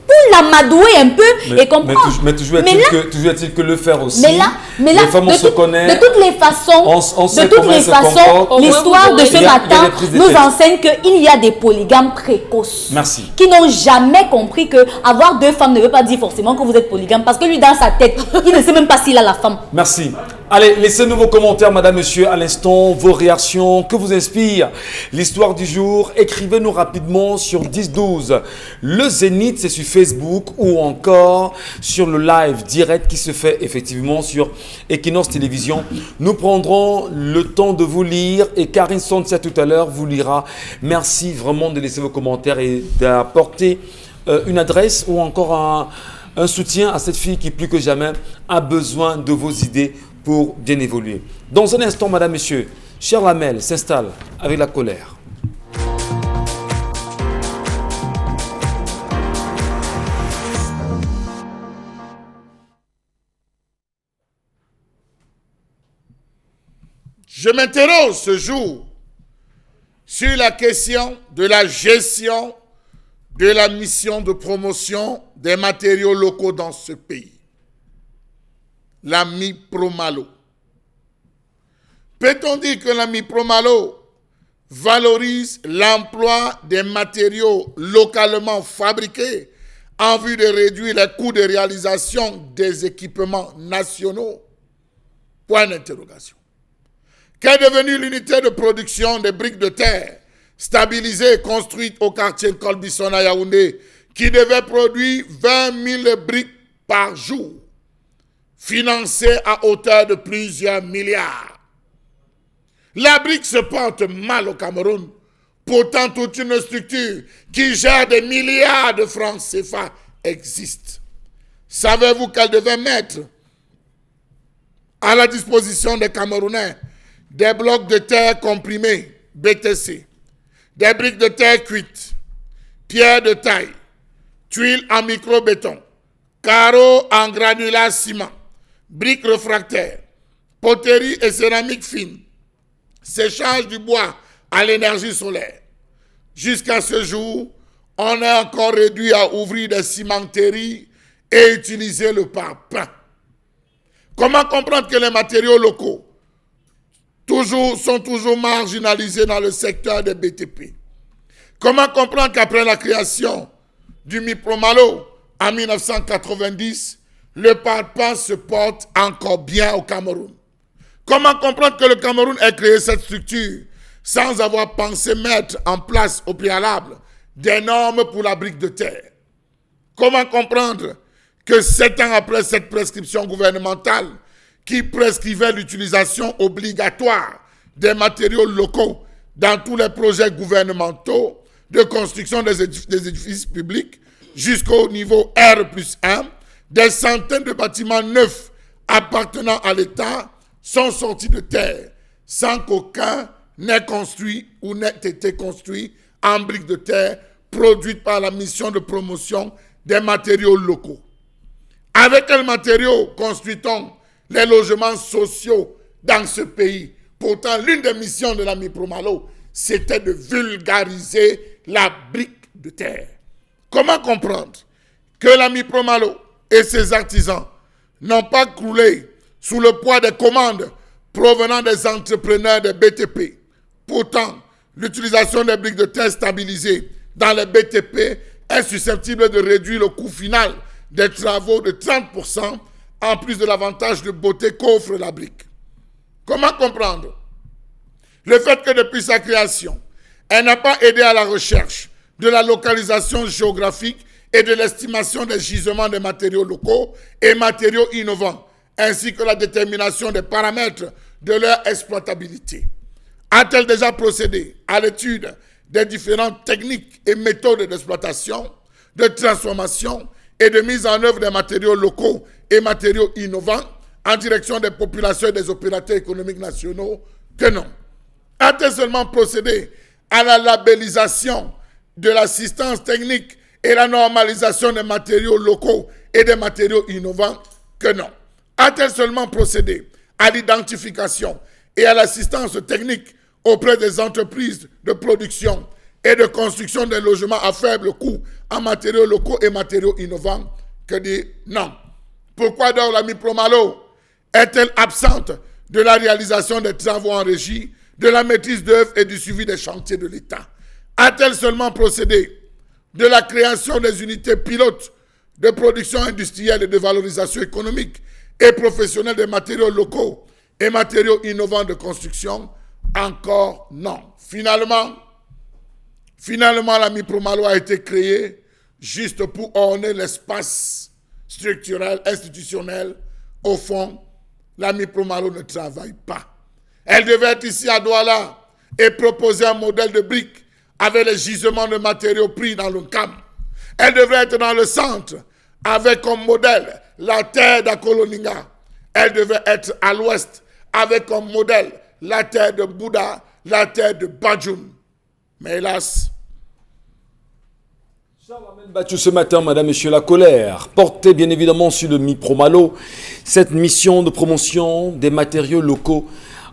Pour l'amadouer un peu et comprendre. Mais toujours est-il que le faire aussi. Mais là, les femmes, on se connaît. De toutes les façons, l'histoire de ce matin nous enseigne qu'il y a des polygames précoces. Merci. Qui n'ont jamais compris que avoir 2 femmes ne veut pas dire forcément que vous êtes polygame. Parce que lui, dans sa tête, il ne sait même pas s'il a la femme. Merci. Allez, laissez-nous vos commentaires, madame, monsieur, à l'instant, vos réactions, que vous inspire l'histoire du jour. Écrivez-nous rapidement sur 10-12. Le Zénith, c'est sur Facebook ou encore sur le live direct qui se fait effectivement sur Equinox Télévision. Nous prendrons le temps de vous lire et Karine Santia tout à l'heure vous lira. Merci vraiment de laisser vos commentaires et d'apporter une adresse ou encore un soutien à cette fille qui plus que jamais a besoin de vos idées pour bien évoluer. Dans un instant, madame, monsieur, Cher Lamel s'installe avec la colère. Je m'interroge ce jour sur la question de la gestion de la mission de promotion des matériaux locaux dans ce pays. La MIPROMALO. Peut-on dire que la MIPROMALO valorise l'emploi des matériaux localement fabriqués en vue de réduire les coûts de réalisation des équipements nationaux? Point d'interrogation. Qu'est devenue l'unité de production des briques de terre stabilisée et construite au quartier Colbison à Yaoundé qui devait produire 20 000 briques par jour, financée à hauteur de plusieurs milliards? La brique se porte mal au Cameroun. Pourtant, toute une structure qui gère des milliards de francs CFA existe. Savez-vous qu'elle devait mettre à la disposition des Camerounais des blocs de terre comprimés, BTC, des briques de terre cuites, pierres de taille, tuiles en micro-béton, carreaux en granulat ciment, briques réfractaires, poterie et céramique fine, séchage du bois à l'énergie solaire. Jusqu'à ce jour, on a encore réduit à ouvrir des cimenteries et utiliser le parpaing. Comment comprendre que les matériaux locaux sont toujours marginalisés dans le secteur des BTP? Comment comprendre qu'après la création du MIPROMALO en 1990, le parpaing se porte encore bien au Cameroun? Comment comprendre que le Cameroun ait créé cette structure sans avoir pensé mettre en place au préalable des normes pour la brique de terre? Comment comprendre que 7 ans après cette prescription gouvernementale qui prescrivait l'utilisation obligatoire des matériaux locaux dans tous les projets gouvernementaux de construction des édifices publics jusqu'au niveau R+1, des centaines de bâtiments neufs appartenant à l'État sont sortis de terre sans qu'aucun n'ait construit ou n'ait été construit en briques de terre produites par la mission de promotion des matériaux locaux. Avec quels matériaux construit-on les logements sociaux dans ce pays? Pourtant, l'une des missions de la MIPROMALO, c'était de vulgariser la brique de terre. Comment comprendre que la MIPROMALO et ses artisans n'ont pas croulé sous le poids des commandes provenant des entrepreneurs des BTP? Pourtant, l'utilisation des briques de terre stabilisées dans les BTP est susceptible de réduire le coût final des travaux de 30%, en plus de l'avantage de beauté qu'offre la brique. Comment comprendre le fait que depuis sa création, elle n'a pas aidé à la recherche de la localisation géographique et de l'estimation des gisements de matériaux locaux et matériaux innovants, ainsi que la détermination des paramètres de leur exploitabilité? A-t-elle déjà procédé à l'étude des différentes techniques et méthodes d'exploitation, de transformation et de mise en œuvre des matériaux locaux et matériaux innovants en direction des populations et des opérateurs économiques nationaux? Que non. A-t-elle seulement procédé à la labellisation de l'assistance technique et la normalisation des matériaux locaux et des matériaux innovants? Que non. A-t-elle seulement procédé à l'identification et à l'assistance technique auprès des entreprises de production et de construction des logements à faible coût en matériaux locaux et matériaux innovants? Que dire non. Pourquoi donc la Mipromalo est-elle absente de la réalisation des travaux en régie, de la maîtrise d'œuvre et du suivi des chantiers de l'État? A-t-elle seulement procédé de la création des unités pilotes de production industrielle et de valorisation économique et professionnelle des matériaux locaux et matériaux innovants de construction? Encore non. Finalement, la Mipromalo a été créée juste pour orner l'espace structurel, institutionnel. Au fond, la Mipromalo ne travaille pas. Elle devait être ici à Douala et proposer un modèle de briques avec les gisements de matériaux pris dans le camp. Elle devrait être dans le centre avec comme modèle la terre d'Akoloninga. Elle devait être à l'ouest avec comme modèle la terre de Bouddha, la terre de Banjoun. Mais hélas, Battu ce matin, madame, monsieur, la colère portée bien évidemment sur le Mipromalo. Cette mission de promotion des matériaux locaux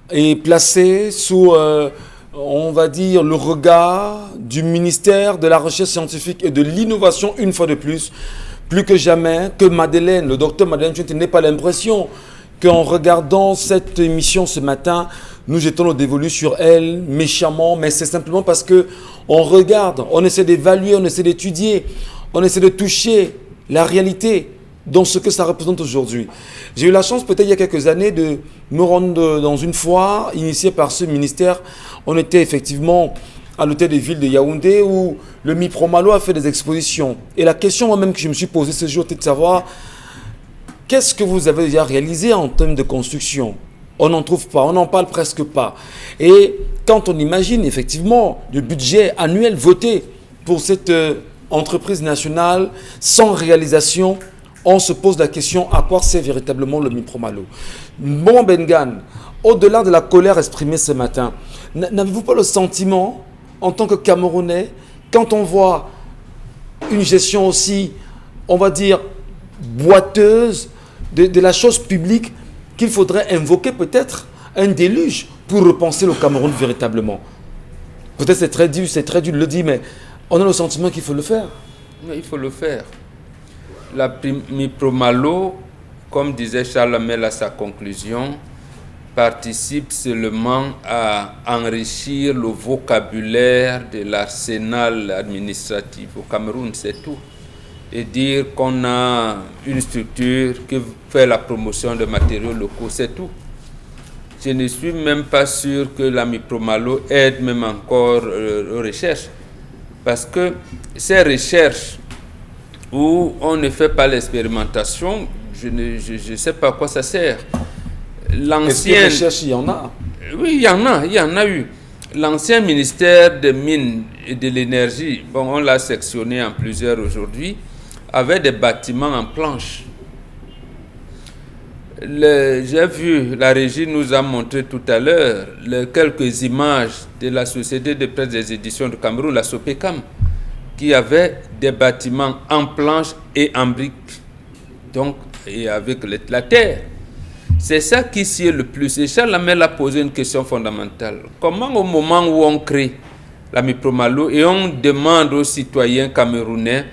est placée sous, on va dire, le regard du ministère de la Recherche scientifique et de l'innovation, une fois de plus que jamais, que Madeleine, le docteur Madeleine Chouette, n'ait pas l'impression qu'en regardant cette émission ce matin, nous jetons le dévolu sur elle méchamment, mais c'est simplement parce que on regarde, on essaie d'évaluer, on essaie d'étudier, on essaie de toucher la réalité dans ce que ça représente aujourd'hui. J'ai eu la chance peut-être il y a quelques années de me rendre dans une foire initiée par ce ministère. On était effectivement à l'hôtel de ville de Yaoundé où le Mipromalo a fait des expositions. Et la question moi-même que je me suis posée ce jour était de savoir qu'est-ce que vous avez déjà réalisé en termes de construction? On n'en trouve pas, on n'en parle presque pas. Et quand on imagine effectivement le budget annuel voté pour cette entreprise nationale sans réalisation, on se pose la question à quoi sert véritablement le Mipromalo. Bon Bengan, au-delà de la colère exprimée ce matin, n'avez-vous pas le sentiment, en tant que Camerounais, quand on voit une gestion aussi, on va dire, boiteuse de la chose publique, qu'il faudrait invoquer peut-être un déluge pour repenser le Cameroun véritablement? Peut-être c'est très dur de le dire, mais on a le sentiment qu'il faut le faire. Il faut le faire. La Mipromalo, comme disait Charles Hamel à sa conclusion, participe seulement à enrichir le vocabulaire de l'arsenal administratif au Cameroun, c'est tout. Et dire qu'on a une structure qui fait la promotion de matériaux locaux, c'est tout. Je ne suis même pas sûr que la Mipromalo aide même encore aux recherches. Parce que ces recherches où on ne fait pas l'expérimentation, je ne sais pas à quoi ça sert. Est-ce que recherche, il y en a? Oui, il y en a eu. L'ancien ministère des Mines et de l'Énergie, bon, on l'a sectionné en plusieurs aujourd'hui, avait des bâtiments en planche. J'ai vu, la régie nous a montré tout à l'heure quelques images de la Société de presse des éditions du Cameroun, la SOPECAM, qui avait des bâtiments en planche et en briques, donc, et avec la terre. C'est ça qui sied le plus. Et Charles Hamel a posé une question fondamentale. Comment au moment où on crée la Mipromalo et on demande aux citoyens camerounais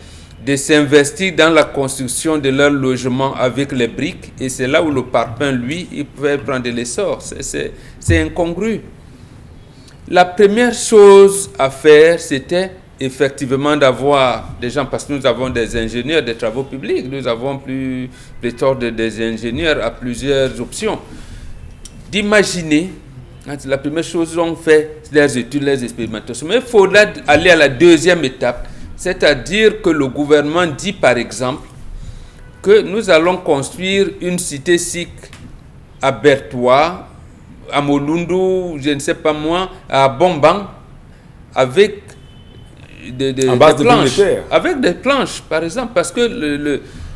de s'investir dans la construction de leur logement avec les briques, et c'est là où le parpaing, lui, il pouvait prendre l'essor. C'est incongru. La première chose à faire, c'était effectivement d'avoir des gens, parce que nous avons des ingénieurs des travaux publics, nous avons pléthore des ingénieurs à plusieurs options, d'imaginer, la première chose on fait, les études, les expérimentations, mais il faudra aller à la deuxième étape, c'est-à-dire que le gouvernement dit par exemple que nous allons construire une cité SIC à Bertois à Molundu, je ne sais pas moi, à Bombang, avec des planches. Avec des planches, par exemple, parce que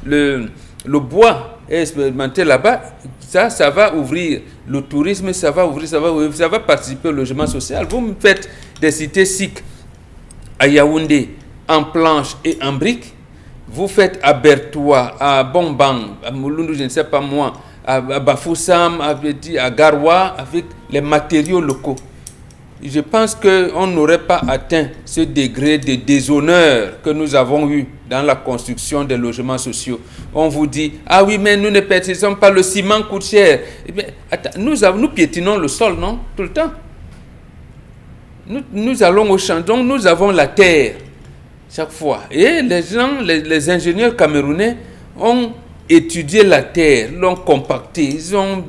le bois est expérimenté là-bas, ça va ouvrir le tourisme, ça va participer au logement social. Vous me faites des cités SIC à Yaoundé en planches et en briques, vous faites à Bertoua, à Bombang, à Molundu, je ne sais pas moi, à Bafoussam, à Garoua, avec les matériaux locaux. Je pense qu'on n'aurait pas atteint ce degré de déshonneur que nous avons eu dans la construction des logements sociaux. On vous dit, ah oui, mais nous ne maîtrisons pas, le ciment coûte cher. Eh bien, nous piétinons le sol, non? Tout le temps. Nous allons au champ, donc nous avons la terre chaque fois. Et les gens, les ingénieurs camerounais ont étudié la terre, l'ont compactée, ils ont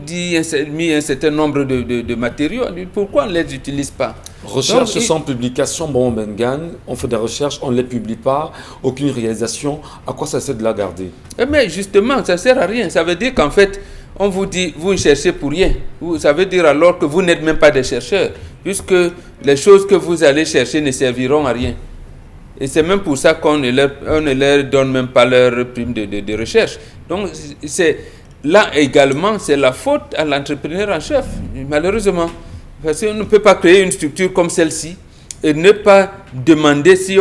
mis un certain nombre de matériaux. Pourquoi on ne les utilise pas? Recherche donc, sans publication, bon Bengan, on fait des recherches, on ne les publie pas, aucune réalisation. À quoi ça sert de la garder? Mais justement, ça ne sert à rien. Ça veut dire qu'en fait, on vous dit, vous ne cherchez pour rien. Ça veut dire alors que vous n'êtes même pas des chercheurs, puisque les choses que vous allez chercher ne serviront à rien. Et c'est même pour ça qu'on ne leur donne même pas leur prime de recherche. Donc, là également, c'est la faute à l'entrepreneur en chef, malheureusement. Parce qu'on ne peut pas créer une structure comme celle-ci et ne pas demander si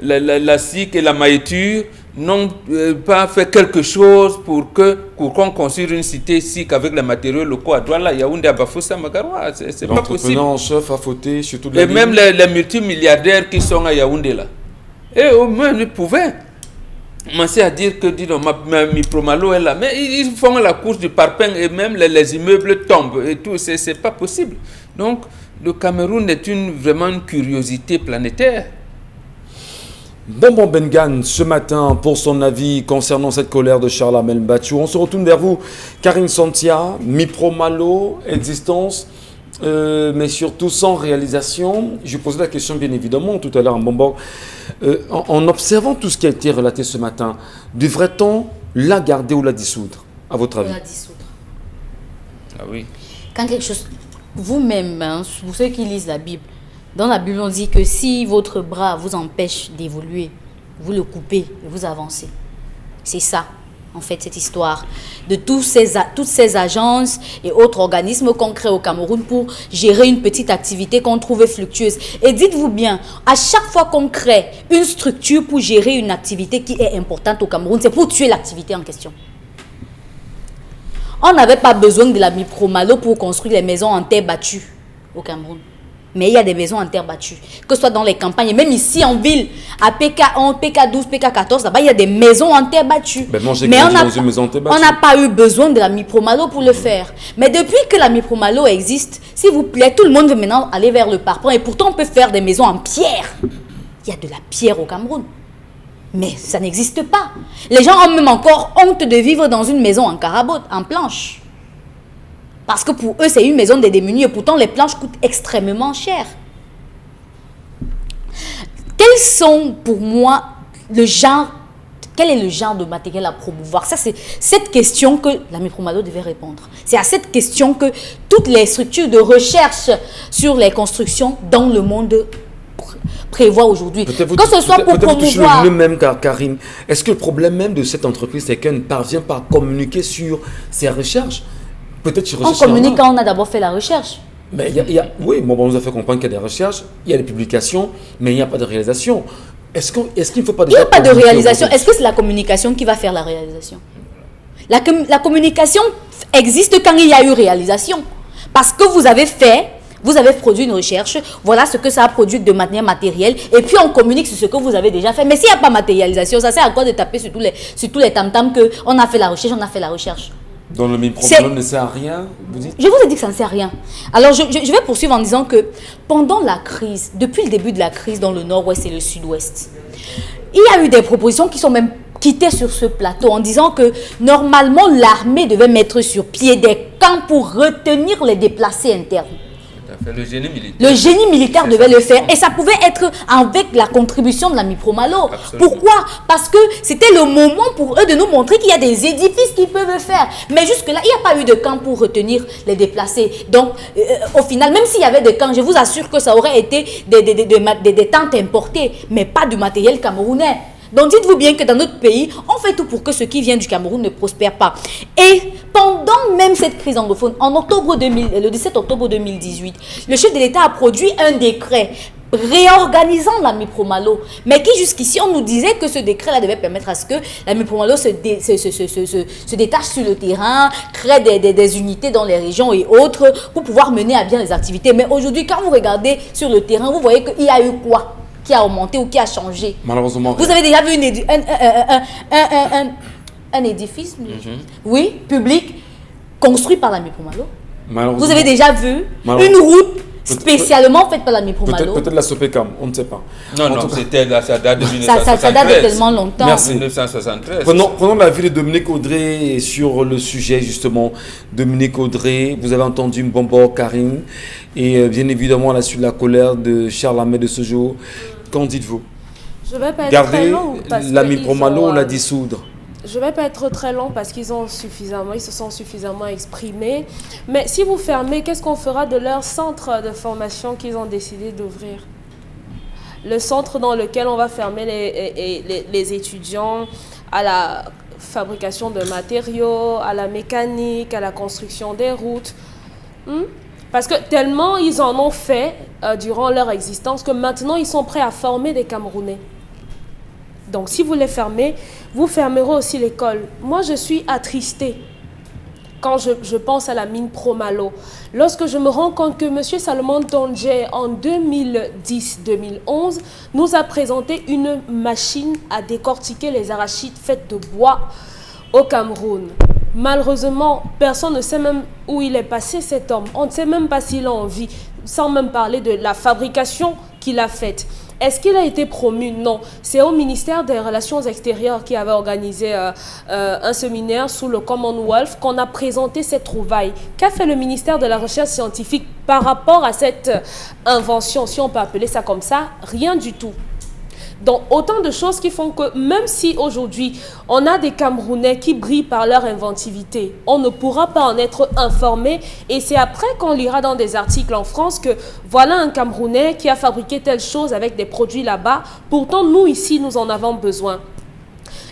la SIC et la maïture n'ont pas fait quelque chose pour qu'on construise une cité SIC avec les matériaux locaux à Douala, Yaoundé, à Bafoussam, à Garoua. C'est pas possible. L'entrepreneur en chef a fauté sur toute la ligne. Et même les multimilliardaires qui sont à Yaoundé là. Et au moins ils pouvaient commencer à dire que ma Mipromalo est là. Mais ils font la course du parpaing et même les immeubles tombent et tout. C'est pas possible. Donc le Cameroun est vraiment une curiosité planétaire. Bon Bengan, ce matin, pour son avis concernant cette colère de Charles Amel Batchou, on se retourne vers vous. Karine Santia, Mipromalo, existence, mais surtout sans réalisation. Je posais la question bien évidemment tout à l'heure en Bombang. En observant tout ce qui a été relaté ce matin, devrait-on la garder ou la dissoudre, à votre avis? La dissoudre. Ah oui. Quand quelque chose, vous-même, hein, vous ceux qui lisent la Bible, dans la Bible, on dit que si votre bras vous empêche d'évoluer, vous le coupez et vous avancez. C'est ça, en fait, cette histoire de toutes ces agences et autres organismes qu'on crée au Cameroun pour gérer une petite activité qu'on trouvait fluctueuse. Et dites-vous bien, à chaque fois qu'on crée une structure pour gérer une activité qui est importante au Cameroun, c'est pour tuer l'activité en question. On n'avait pas besoin de la Mipromalo pour construire les maisons en terre battue au Cameroun. Mais il y a des maisons en terre battue, que ce soit dans les campagnes, et même ici en ville, à PK11, PK12, PK14, là-bas, il y a des maisons en terre battue. Mais on n'a pas eu besoin de la Mipromalo pour le faire. Mais depuis que la Mipromalo existe, s'il vous plaît, tout le monde veut maintenant aller vers le parpaing. Et pourtant, on peut faire des maisons en pierre. Il y a de la pierre au Cameroun. Mais ça n'existe pas. Les gens ont même encore honte de vivre dans une maison en carabote, en planche. Parce que pour eux, c'est une maison des démunis et pourtant les planches coûtent extrêmement cher. Quels sont pour moi quel est le genre de matériel à promouvoir? Ça, c'est cette question que la Mipromalo devait répondre. C'est à cette question que toutes les structures de recherche sur les constructions dans le monde prévoient aujourd'hui. Que ce soit pour promouvoir... le même, Karine. Est-ce que le problème même de cette entreprise, c'est qu'elle ne parvient pas à communiquer sur ses recherches? On communique quand on a d'abord fait la recherche. Mais oui, on nous a fait comprendre qu'il y a des recherches, il y a des publications, mais il n'y a pas de réalisation. Est-ce qu'il ne faut pas déjà... Il n'y a pas de réalisation. Est-ce que c'est la communication qui va faire la réalisation? La communication existe quand il y a eu réalisation. Parce que vous avez produit une recherche, voilà ce que ça a produit de manière matérielle, et puis on communique sur ce que vous avez déjà fait. Mais s'il n'y a pas de matérialisation, ça sert à quoi de taper sur tous les tam-tams qu'on a fait la recherche? Donc le Mipromalo ne sert à rien, vous dites? Je vous ai dit que ça ne sert à rien. Alors je vais poursuivre en disant que pendant la crise, depuis le début de la crise dans le nord-ouest et le sud-ouest, il y a eu des propositions qui sont même quittées sur ce plateau en disant que normalement l'armée devait mettre sur pied des camps pour retenir les déplacés internes. Le génie militaire. Le génie militaire C'est devait ça. le faire. Et ça pouvait être avec la contribution de l'ami Promalo. Absolument. Pourquoi? Parce que c'était le moment pour eux de nous montrer qu'il y a des édifices qu'ils peuvent faire. Mais jusque-là, il n'y a pas eu de camp pour retenir les déplacés. Donc, au final, même s'il y avait des camps, je vous assure que ça aurait été des tentes importées, mais pas du matériel camerounais. Donc dites-vous bien que dans notre pays, on fait tout pour que ceux qui viennent du Cameroun ne prospèrent pas. Et pendant même cette crise anglophone, le 17 octobre 2018, le chef de l'État a produit un décret réorganisant l'ami Promalo, mais qui jusqu'ici on nous disait que ce décret-là devait permettre à ce que l'ami Promalo se détache sur le terrain, crée des unités dans les régions et autres pour pouvoir mener à bien les activités. Mais aujourd'hui, quand vous regardez sur le terrain, vous voyez qu'il y a eu quoi qui a augmenté ou qui a changé? Malheureusement. Vous avez déjà vu un édifice, oui, public, construit par l'ami Promalo? Malheureusement. Vous avez déjà vu Malheureusement. une route spécialement faite par l'ami Promalo? Peut-être la Sopecam, on ne sait pas. Non, c'était là, ça date de 1973. Ça date de tellement longtemps. Merci. 1973. Prenons l'avis de Dominique Audrey sur le sujet, justement. Dominique Audrey, vous avez entendu Mbombo Karine et bien évidemment à la suite de la colère de Charles Ahmed de ce jour. Qu'en dites-vous? Je vais pas être très Garder long parce l'ami qu'ils Promalo ont, ou la dissoudre? Je ne vais pas être très long parce qu'ils se sont suffisamment exprimés. Mais si vous fermez, qu'est-ce qu'on fera de leur centre de formation qu'ils ont décidé d'ouvrir? Le centre dans lequel on va fermer les étudiants à la fabrication de matériaux, à la mécanique, à la construction des routes. Parce que tellement ils en ont fait durant leur existence que maintenant ils sont prêts à former des Camerounais. Donc si vous les fermez, vous fermerez aussi l'école. Moi je suis attristée quand je pense à la mine Promalo. Lorsque je me rends compte que M. Salomon Tondje en 2010-2011 nous a présenté une machine à décortiquer les arachides faites de bois au Cameroun. Malheureusement, personne ne sait même où il est passé cet homme. On ne sait même pas s'il a envie, sans même parler de la fabrication qu'il a faite. Est-ce qu'il a été promu? Non. C'est au ministère des Relations extérieures qui avait organisé un séminaire sous le Commonwealth qu'on a présenté cette trouvaille. Qu'a fait le ministère de la Recherche scientifique par rapport à cette invention, si on peut appeler ça comme ça? Rien du tout. Donc, autant de choses qui font que même si aujourd'hui, on a des Camerounais qui brillent par leur inventivité, on ne pourra pas en être informé. Et c'est après qu'on lira dans des articles en France que voilà un Camerounais qui a fabriqué telle chose avec des produits là-bas. Pourtant, nous, ici, nous en avons besoin.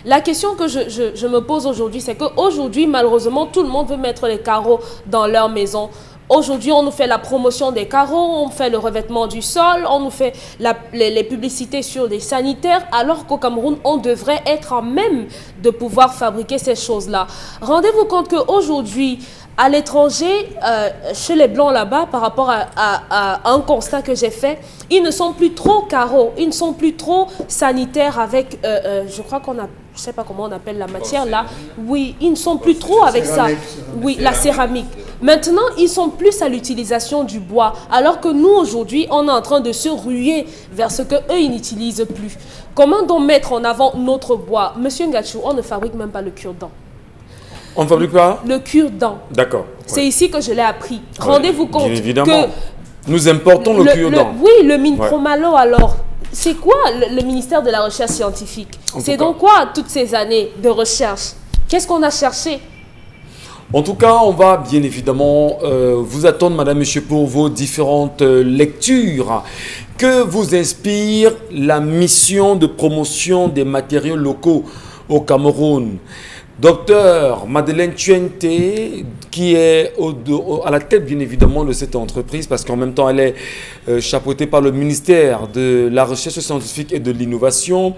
La question que je me pose aujourd'hui, c'est qu'aujourd'hui, malheureusement, tout le monde veut mettre les carreaux dans leur maison. Aujourd'hui, on nous fait la promotion des carreaux, on fait le revêtement du sol, on nous fait les publicités sur les sanitaires, alors qu'au Cameroun, on devrait être en même de pouvoir fabriquer ces choses-là. Rendez-vous compte qu'aujourd'hui, à l'étranger, chez les Blancs là-bas, par rapport à un constat que j'ai fait, ils ne sont plus trop carreaux, ils ne sont plus trop sanitaires avec, je crois qu'on a... Je ne sais pas comment on appelle la matière là. Oui, ils ne sont plus trop avec ça. Oui, la céramique. Maintenant, ils sont plus à l'utilisation du bois. Alors que nous, aujourd'hui, on est en train de se ruer vers ce qu'eux, ils n'utilisent plus. Comment donc mettre en avant notre bois? Monsieur Ngachou, on ne fabrique même pas le cure-dent. On ne fabrique pas? Le cure-dent. D'accord. C'est ici que je l'ai appris. Rendez-vous compte bien évidemment. que... Nous importons le cure-dent. Oui, le mine Promalo alors. C'est quoi le ministère de la Recherche scientifique? C'est donc quoi toutes ces années de recherche? Qu'est-ce qu'on a cherché? En tout cas, on va bien évidemment vous attendre, madame, monsieur, pour vos différentes lectures. Que vous inspire la mission de promotion des matériaux locaux au Cameroun? Docteur Madeleine Tuente, qui est à la tête bien évidemment de cette entreprise, parce qu'en même temps elle est chapeautée par le ministère de la Recherche scientifique et de l'Innovation,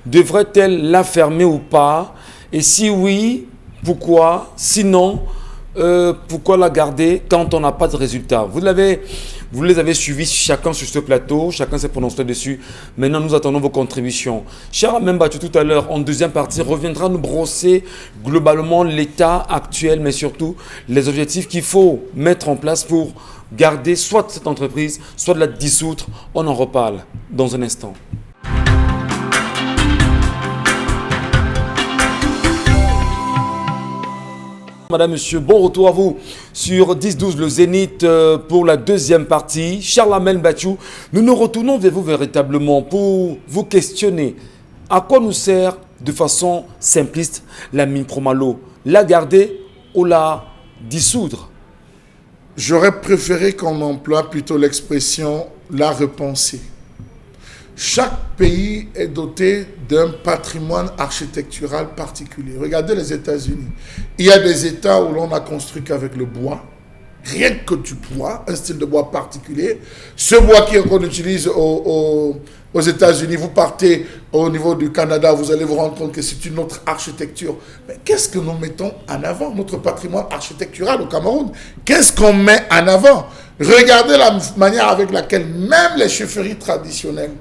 devrait-elle la fermer ou pas? Et si oui, pourquoi? Sinon, pourquoi la garder quand on n'a pas de résultat? Vous les avez suivis chacun sur ce plateau, chacun s'est prononcé dessus. Maintenant, nous attendons vos contributions. Charles Membatou, tout à l'heure, en deuxième partie, reviendra nous brosser globalement l'état actuel, mais surtout les objectifs qu'il faut mettre en place pour garder soit cette entreprise, soit de la dissoudre. On en reparle dans un instant. madame, monsieur, bon retour à vous sur 10-12 le Zénith pour la deuxième partie. Charles-Amel Bachou, nous nous retournons vers vous véritablement pour vous questionner. À quoi nous sert de façon simpliste la mine Promalo? La garder ou la dissoudre? J'aurais préféré qu'on emploie plutôt l'expression la repenser. Chaque pays est doté d'un patrimoine architectural particulier. Regardez les États-Unis. Il y a des États où l'on a construit qu'avec le bois, rien que du bois, un style de bois particulier. Ce bois qu'on utilise aux États-Unis, vous partez au niveau du Canada, vous allez vous rendre compte que c'est une autre architecture. Mais qu'est-ce que nous mettons en avant? Notre patrimoine architectural au Cameroun, qu'est-ce qu'on met en avant? Regardez la manière avec laquelle même les chefferies traditionnelles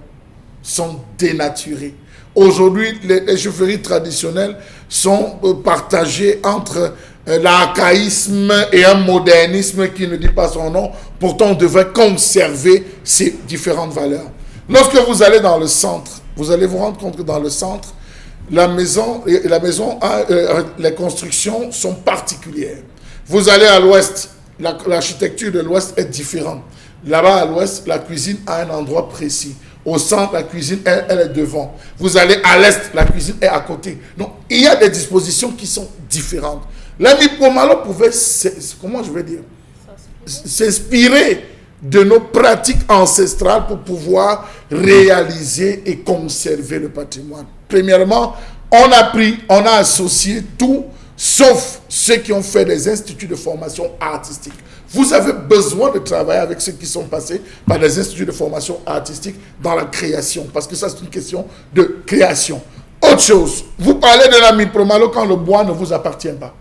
sont dénaturées. Aujourd'hui, les chefferies traditionnelles sont partagées entre l'archaïsme et un modernisme qui ne dit pas son nom. Pourtant, on devrait conserver ces différentes valeurs. Lorsque vous allez dans le centre, vous allez vous rendre compte que dans le centre, les constructions sont particulières. Vous allez à l'ouest, l'architecture de l'ouest est différente. Là-bas à l'ouest, la cuisine a un endroit précis. Au centre, la cuisine, elle est devant. Vous allez à l'est, la cuisine est à côté. Donc, il y a des dispositions qui sont différentes. L'ami Promalo pouvait, s'inspirer de nos pratiques ancestrales pour pouvoir réaliser et conserver le patrimoine. Premièrement, on a associé tout, sauf ceux qui ont fait des instituts de formation artistique. Vous avez besoin de travailler avec ceux qui sont passés par des instituts de formation artistique dans la création, parce que ça, c'est une question de création. Autre chose, vous parlez de l'ami Promalo quand le bois ne vous appartient pas.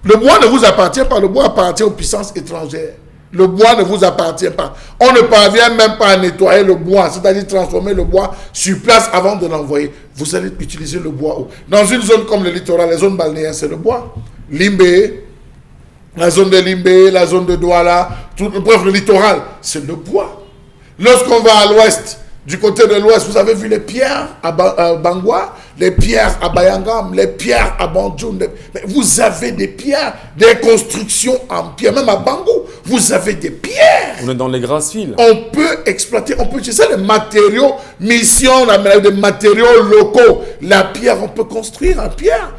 Le bois ne vous appartient pas, le bois appartient aux puissances étrangères. Le bois ne vous appartient pas. On ne parvient même pas à nettoyer le bois, c'est-à-dire transformer le bois sur place avant de l'envoyer. Vous allez utiliser le bois où? Dans une zone comme le littoral, les zones balnéaires, c'est le bois. Limbé, la zone de Limbé, la zone de Douala, bref, le littoral, c'est le bois. Lorsqu'on va à l'ouest, du côté de l'ouest, vous avez vu les pierres à Bangwa, les pierres à Bayangam, les pierres à Bandjoun. Vous avez des pierres, des constructions en pierre, même à Bangou, vous avez des pierres. On est dans les grasses files. On peut exploiter, on peut utiliser les matériaux, des matériaux locaux. La pierre, on peut construire en pierre.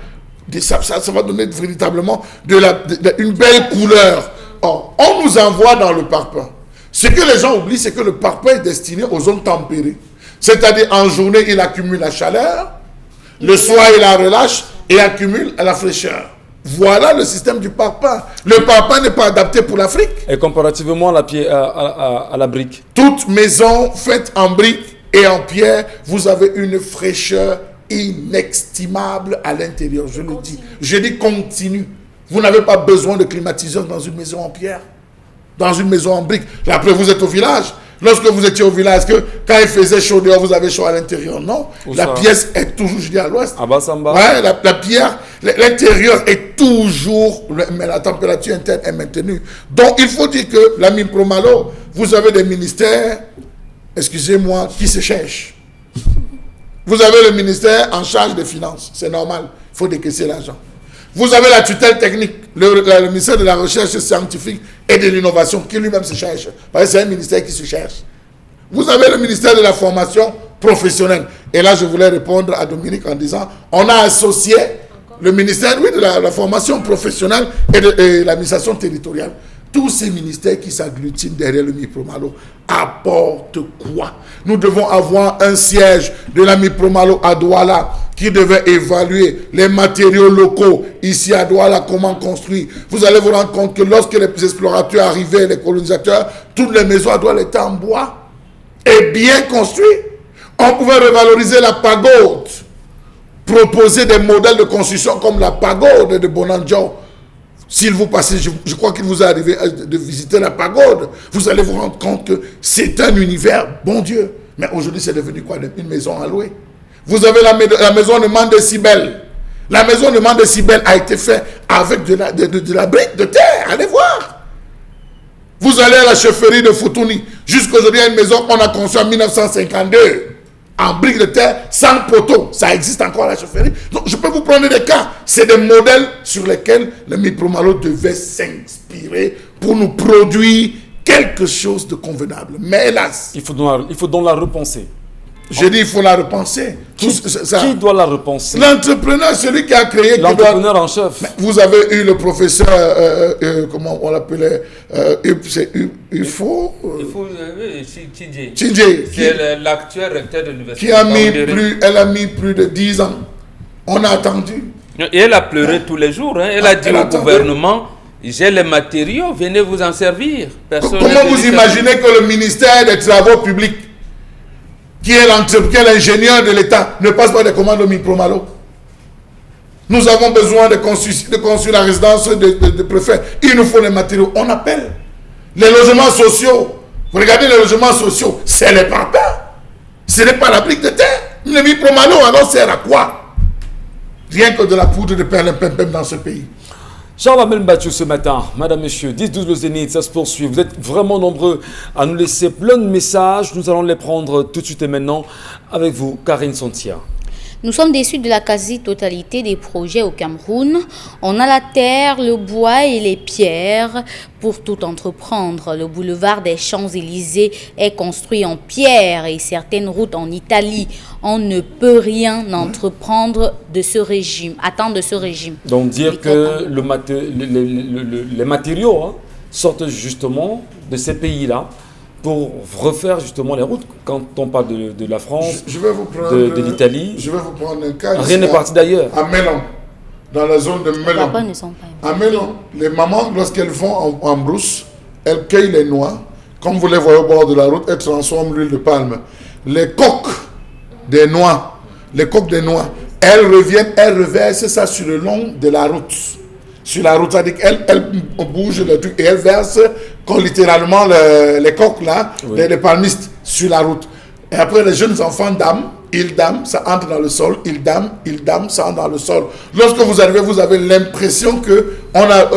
Ça va donner véritablement une belle couleur. Or, on nous envoie dans le parpaing. Ce que les gens oublient, c'est que le parpaing est destiné aux zones tempérées. C'est-à-dire, en journée, il accumule la chaleur, le soir, il la relâche et accumule la fraîcheur. Voilà le système du parpaing. Le parpaing n'est pas adapté pour l'Afrique. Et comparativement à la brique? Toute maison faite en brique et en pierre, vous avez une fraîcheur inestimable à l'intérieur. Je le dis. Je dis continue. Vous n'avez pas besoin de climatiseur dans une maison en pierre. Dans une maison en brique. Là, après, vous êtes au village. Lorsque vous étiez au village, est-ce que quand il faisait chaud dehors, vous avez chaud à l'intérieur? Non. La pièce est toujours, je dis, à l'ouest. À Bassamba. Ouais, la pierre, l'intérieur est toujours, mais la température interne est maintenue. Donc, il faut dire que l'ami Promalo, vous avez des ministères, excusez-moi, qui se cherchent. Vous avez le ministère en charge des finances. C'est normal. Il faut décaisser l'argent. Vous avez la tutelle technique, le ministère de la recherche scientifique et de l'innovation qui lui-même se cherche. Parce que c'est un ministère qui se cherche. Vous avez le ministère de la formation professionnelle. Et là, je voulais répondre à Dominique en disant, on a associé le ministère de la formation professionnelle et de l'administration territoriale. Tous ces ministères qui s'agglutinent derrière le Promalo apportent quoi? Nous devons avoir un siège de l'ami Promalo à Douala qui devait évaluer les matériaux locaux ici à Douala, comment construire. Vous allez vous rendre compte que lorsque les explorateurs arrivaient, les colonisateurs, toutes les maisons à Douala étaient en bois et bien construites. On pouvait revaloriser la pagode, proposer des modèles de construction comme la pagode de Bonanjo. S'il vous passez, je crois qu'il vous est arrivé de visiter la pagode, vous allez vous rendre compte que c'est un univers, bon Dieu. Mais aujourd'hui, c'est devenu quoi? Une maison à louer. Vous avez la maison de Mandé-Sibel. La maison de Mandé-Sibel a été faite avec de la brique de terre. Allez voir. Vous allez à la chefferie de Foutouni. Jusqu'aujourd'hui, il y a une maison qu'on a construite en 1952. en briques de terre, sans poteau. Ça existe encore à la chaufferie. Donc, je peux vous prendre des cas. C'est des modèles sur lesquels le Mipromalo devait s'inspirer pour nous produire quelque chose de convenable. Mais hélas, Il faut donc la repenser. j'ai dit il faut la repenser. Qui doit la repenser? L'entrepreneur, celui qui a créé... L'entrepreneur en chef. Vous avez eu le professeur, comment on l'appelait, UFO Tchindjé, C'est l'actuel recteur de l'université. elle a mis plus de 10 ans. On a attendu. Et elle a pleuré tous les jours. Hein. Elle a dit au gouvernement, j'ai les matériaux, venez vous en servir. Comment vous imaginez que le ministère des Travaux publics, qui est l'ingénieur de l'État, ne passe pas des commandes au Mipromalo? Nous avons besoin de construire la résidence de préfet. Il nous faut les matériaux. On appelle. Les logements sociaux. Vous regardez les logements sociaux, c'est les parpaings. Ce n'est pas la brique de terre. Le Mipromalo, alors, sert à quoi? Rien que de la poudre de perlimpinpin dans ce pays. Charles-Amel Mbathiou ce matin, madame, monsieur, 10-12 le Zénith, ça se poursuit. Vous êtes vraiment nombreux à nous laisser plein de messages. Nous allons les prendre tout de suite et maintenant avec vous, Karine Sontia. Nous sommes déçus de la quasi-totalité des projets au Cameroun. On a la terre, le bois et les pierres pour tout entreprendre. Le boulevard des Champs-Élysées est construit en pierre et certaines routes en Italie. On ne peut rien entreprendre de ce régime, attendre de ce régime. Donc dire que les matériaux sortent justement de ces pays-là pour refaire justement les routes. Quand on parle de la France, je vais vous prendre, de l'Italie, je vais vous prendre un cas. Rien n'est parti d'ailleurs. À Melon, dans la zone de Melon. Les papas ne sont pas à Melon, les mamans, lorsqu'elles vont en brousse, elles cueillent les noix. Comme vous les voyez au bord de la route, elles transforment l'huile de palme. Les coques des noix, elles reviennent, elles reversent ça sur le long de la route. Sur la route, c'est-à-dire qu'elle bouge le truc et elle verse comme littéralement les coques là, oui, les palmistes sur la route. Et après, les jeunes enfants dament, ils dament, ça entre dans le sol, ils dament, ça entre dans le sol. Lorsque vous arrivez, vous avez l'impression que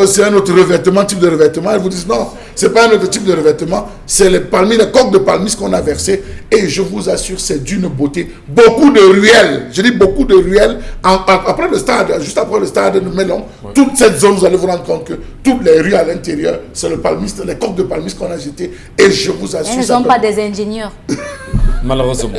c'est un autre revêtement, type de revêtement. Ils vous disent non, c'est pas un autre type de revêtement, c'est les coques de palmistes qu'on a versées. Et je vous assure, c'est d'une beauté. Beaucoup de ruelles, je dis beaucoup de ruelles. Après le stade, juste après le stade de Melon, oui, toute cette zone, vous allez vous rendre compte que toutes les rues à l'intérieur, c'est le palmiste, les coques de palmistes qu'on a jetées. Et je vous assure... Elles ne sont pas des ingénieurs. Malheureusement.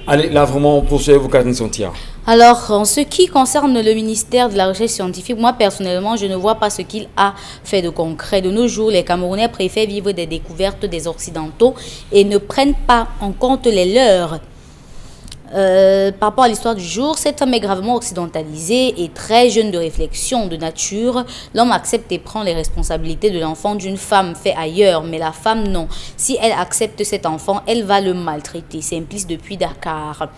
Allez, là, vraiment, poursuivez-vous, Karine Sontia. Alors, en ce qui concerne le ministère de la Recherche scientifique, moi, personnellement, je ne vois pas ce qu'il a fait de concret. De nos jours, les Camerounais préfèrent vivre des découvertes des Occidentaux et ne prennent pas en compte les leurs. Par rapport à l'histoire du jour, cette femme est gravement occidentalisée et très jeune de réflexion de nature. L'homme accepte et prend les responsabilités de l'enfant d'une femme fait ailleurs, mais la femme non. Si elle accepte cet enfant, elle va le maltraiter. C'est implice depuis Dakar.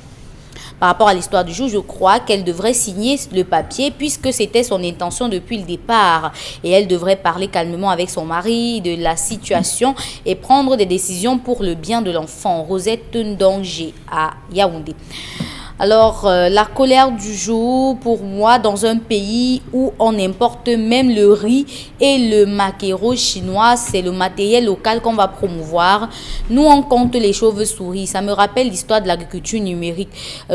Par rapport à l'histoire du jour, je crois qu'elle devrait signer le papier puisque c'était son intention depuis le départ. Et elle devrait parler calmement avec son mari de la situation et prendre des décisions pour le bien de l'enfant. Rosette Ndongé à Yaoundé. Alors, la colère du jour, pour moi, dans un pays où on importe même le riz et le maquereau chinois, c'est le matériel local qu'on va promouvoir. Nous, on compte les chauves-souris. Ça me rappelle l'histoire de l'agriculture numérique.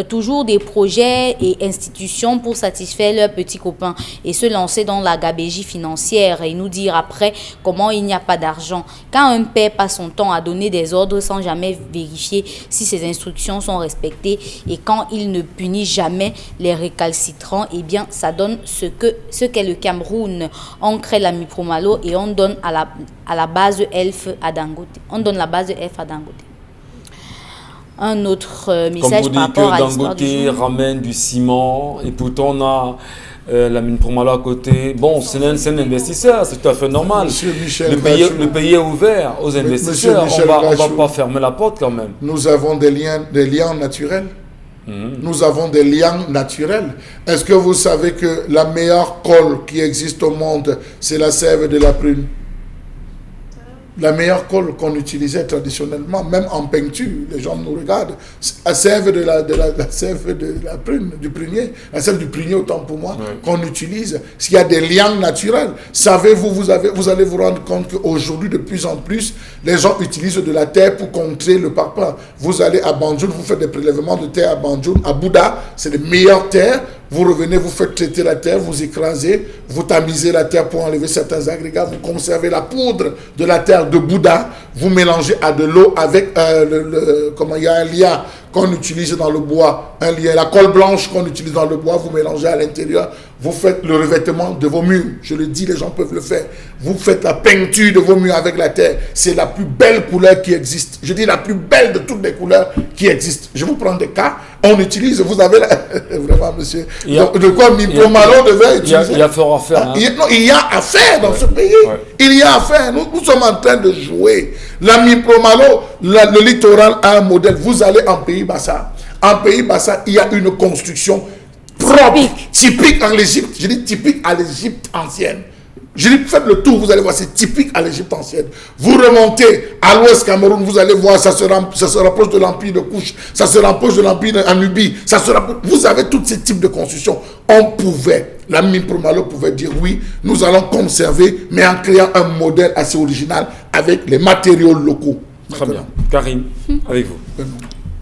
Toujours des projets et institutions pour satisfaire leurs petits copains et se lancer dans la gabégie financière et nous dire après comment il n'y a pas d'argent. Quand un père passe son temps à donner des ordres sans jamais vérifier si ses instructions sont respectées et quand il ne punit jamais les récalcitrants, eh bien, ça donne ce qu'est le Cameroun. On crée la Mipromalo et on donne à la base elfe à Dangote. On donne la base elfe à Dangote. Un autre message par rapport à l'histoire du jour. Dangote ramène du ciment et pourtant on a la Mipromalo à côté. Bon, c'est un investisseur, c'est tout à fait normal. Le pays est ouvert aux investisseurs. On ne va pas fermer la porte quand même. Nous avons des liens naturels. Nous avons des liens naturels. Est-ce que vous savez que la meilleure colle qui existe au monde, c'est la sève de la prune? La meilleure colle qu'on utilisait traditionnellement, même en peinture, les gens nous regardent, la sève de la sève de la prune, du prunier, la sève du prunier autant pour moi, qu'on utilise. S'il y a des lianes naturelles, savez-vous, vous allez vous rendre compte qu'aujourd'hui, de plus en plus, les gens utilisent de la terre pour contrer le parpaing. Vous allez à Banjul, vous faites des prélèvements de terre à Banjul, à Bouddha, c'est les meilleures terres. Vous revenez, vous faites traiter la terre, vous écrasez, vous tamisez la terre pour enlever certains agrégats, vous conservez la poudre de la terre de Bouddha, vous mélangez à de l'eau avec comment il y a un lien qu'on utilise dans le bois, un lien, la colle blanche qu'on utilise dans le bois, vous mélangez à l'intérieur, vous faites le revêtement de vos murs, je le dis, les gens peuvent le faire, vous faites la peinture de vos murs avec la terre, c'est la plus belle couleur qui existe, je dis la plus belle de toutes les couleurs qui existent. Je vous prends des cas, on utilise, vous avez vraiment monsieur, de quoi Mipro Malo devait utiliser. Il y a fort à faire. Hein. Il y a à faire dans ce pays, il y a à faire, nous sommes en train de jouer. La Mipro Malo, le littoral a un modèle, vous allez en Pays-Bassa, il y a une construction propre, typique en l'Égypte, je dis typique à l'Égypte ancienne. Je dis, faites le tour, vous allez voir, c'est typique à l'Égypte ancienne. Vous remontez à l'ouest Cameroun, vous allez voir, ça se rapproche de l'empire de Couche, ça se rapproche de l'empire d'Anubie, vous avez tous ces types de constructions. La Mipro Malo pouvait dire oui, nous allons conserver, mais en créant un modèle assez original avec les matériaux locaux. Très bien. Karine, avec vous.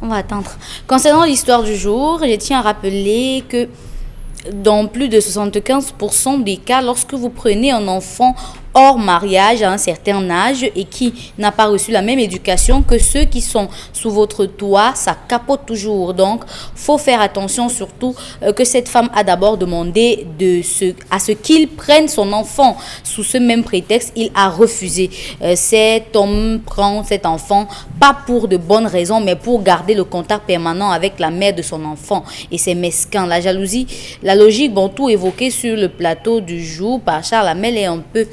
On va attendre. Concernant l'histoire du jour, je tiens à rappeler que dans plus de 75% des cas, lorsque vous prenez un enfant hors mariage à un certain âge et qui n'a pas reçu la même éducation que ceux qui sont sous votre toit, ça capote toujours. Donc, faut faire attention surtout que cette femme a d'abord demandé à ce qu'il prenne son enfant. Sous ce même prétexte, il a refusé. Cet homme prend cet enfant pas pour de bonnes raisons, mais pour garder le contact permanent avec la mère de son enfant. Et c'est mesquin. La jalousie, la logique, bon, tout évoqué sur le plateau du jour par Charles Hamel est un peu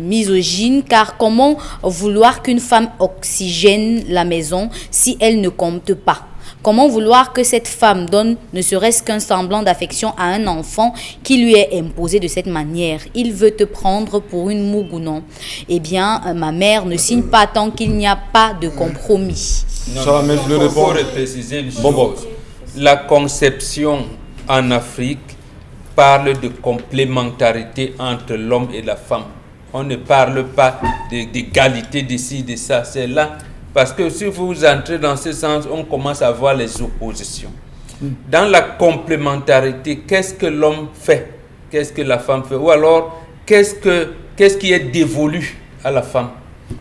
misogyne, car comment vouloir qu'une femme oxygène la maison si elle ne compte pas? Comment vouloir que cette femme donne ne serait-ce qu'un semblant d'affection à un enfant qui lui est imposé de cette manière? Il veut te prendre pour une mougou, non? Eh bien, ma mère ne signe pas tant qu'il n'y a pas de compromis. Non, il faut préciser une chose. La conception en Afrique parle de complémentarité entre l'homme et la femme. On ne parle pas d'égalité d'ici, de ça, c'est là. Parce que si vous entrez dans ce sens, on commence à voir les oppositions. Dans la complémentarité, qu'est-ce que l'homme fait? Qu'est-ce que la femme fait? Ou alors, qu'est-ce qui est dévolu à la femme?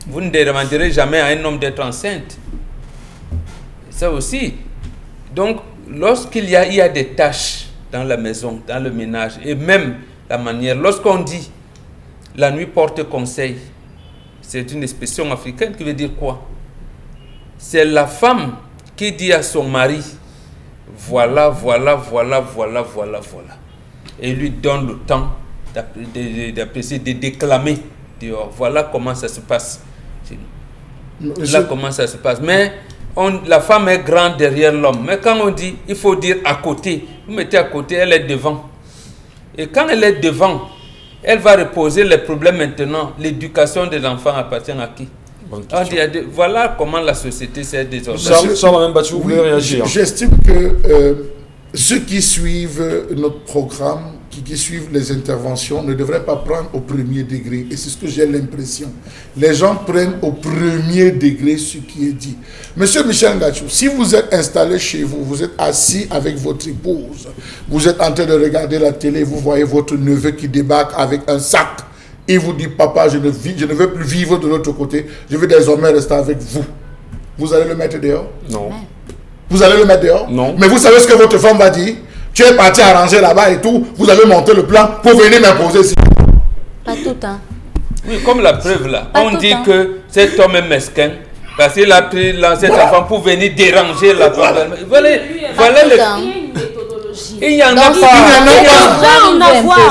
Vous ne demanderez jamais à un homme d'être enceinte. Ça aussi. Donc, lorsqu'il y a des tâches dans la maison, dans le ménage, et même la manière, lorsqu'on dit la nuit porte conseil, c'est une expression africaine qui veut dire quoi? C'est la femme qui dit à son mari, voilà, et lui donne le temps d'apprécier, de déclamer dehors. Voilà comment ça se passe. Là, comment ça se passe. Mais la femme est grande derrière l'homme. Mais quand on dit, il faut dire à côté, vous mettez à côté, elle est devant. Et quand elle est devant, elle va reposer les problèmes maintenant. L'éducation des enfants appartient à qui? On dit, voilà comment la société s'est désormais. Vous voulez réagir? J'estime que ceux qui suivent notre programme, qui suivent les interventions, ne devraient pas prendre au premier degré. Et c'est ce que j'ai l'impression. Les gens prennent au premier degré ce qui est dit. Monsieur Michel Ngachou, si vous êtes installé chez vous, vous êtes assis avec votre épouse, vous êtes en train de regarder la télé, vous voyez votre neveu qui débarque avec un sac. Il vous dit, papa, je ne veux plus vivre de l'autre côté, je veux désormais rester avec vous. Vous allez le mettre dehors? Non. Vous allez le mettre dehors? Non. Mais vous savez ce que votre femme va dire? Tu es parti arranger là-bas et tout, vous avez monté le plan pour venir m'imposer ici. Pas tout, hein. Oui, comme la preuve là. Pas On tout dit temps. que cet homme est mesquin parce qu'il a pris cet enfant pour venir déranger la femme. Voilà il y en a Donc, pas.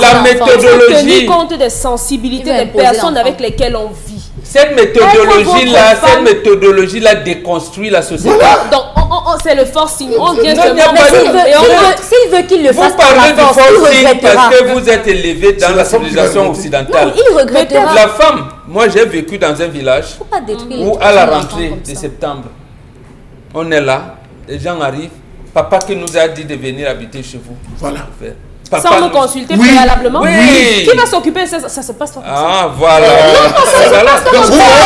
La méthodologie. Tenir compte des sensibilités des personnes avec lesquelles on vit. Cette méthodologie-là déconstruit la société. Donc, c'est le forcing. On vient Non, il n'y a seulement... pas S'il veut qu'il le fasse Vous par parlez la du force, il forcing regrettera. parce que vous êtes élevé dans la civilisation occidentale. Il regrettera. La femme, Moi, j'ai vécu dans un village Faut pas détruire où, les à la enfants rentrée comme de ça. septembre, on est là, les gens arrivent. Papa qui nous a dit de venir habiter chez vous. Voilà. Papa Sans me nous- consulter Oui. préalablement. Oui. Qui va s'occuper? Ça se passe pas comme ça. Ah, voilà. Voilà. Donc,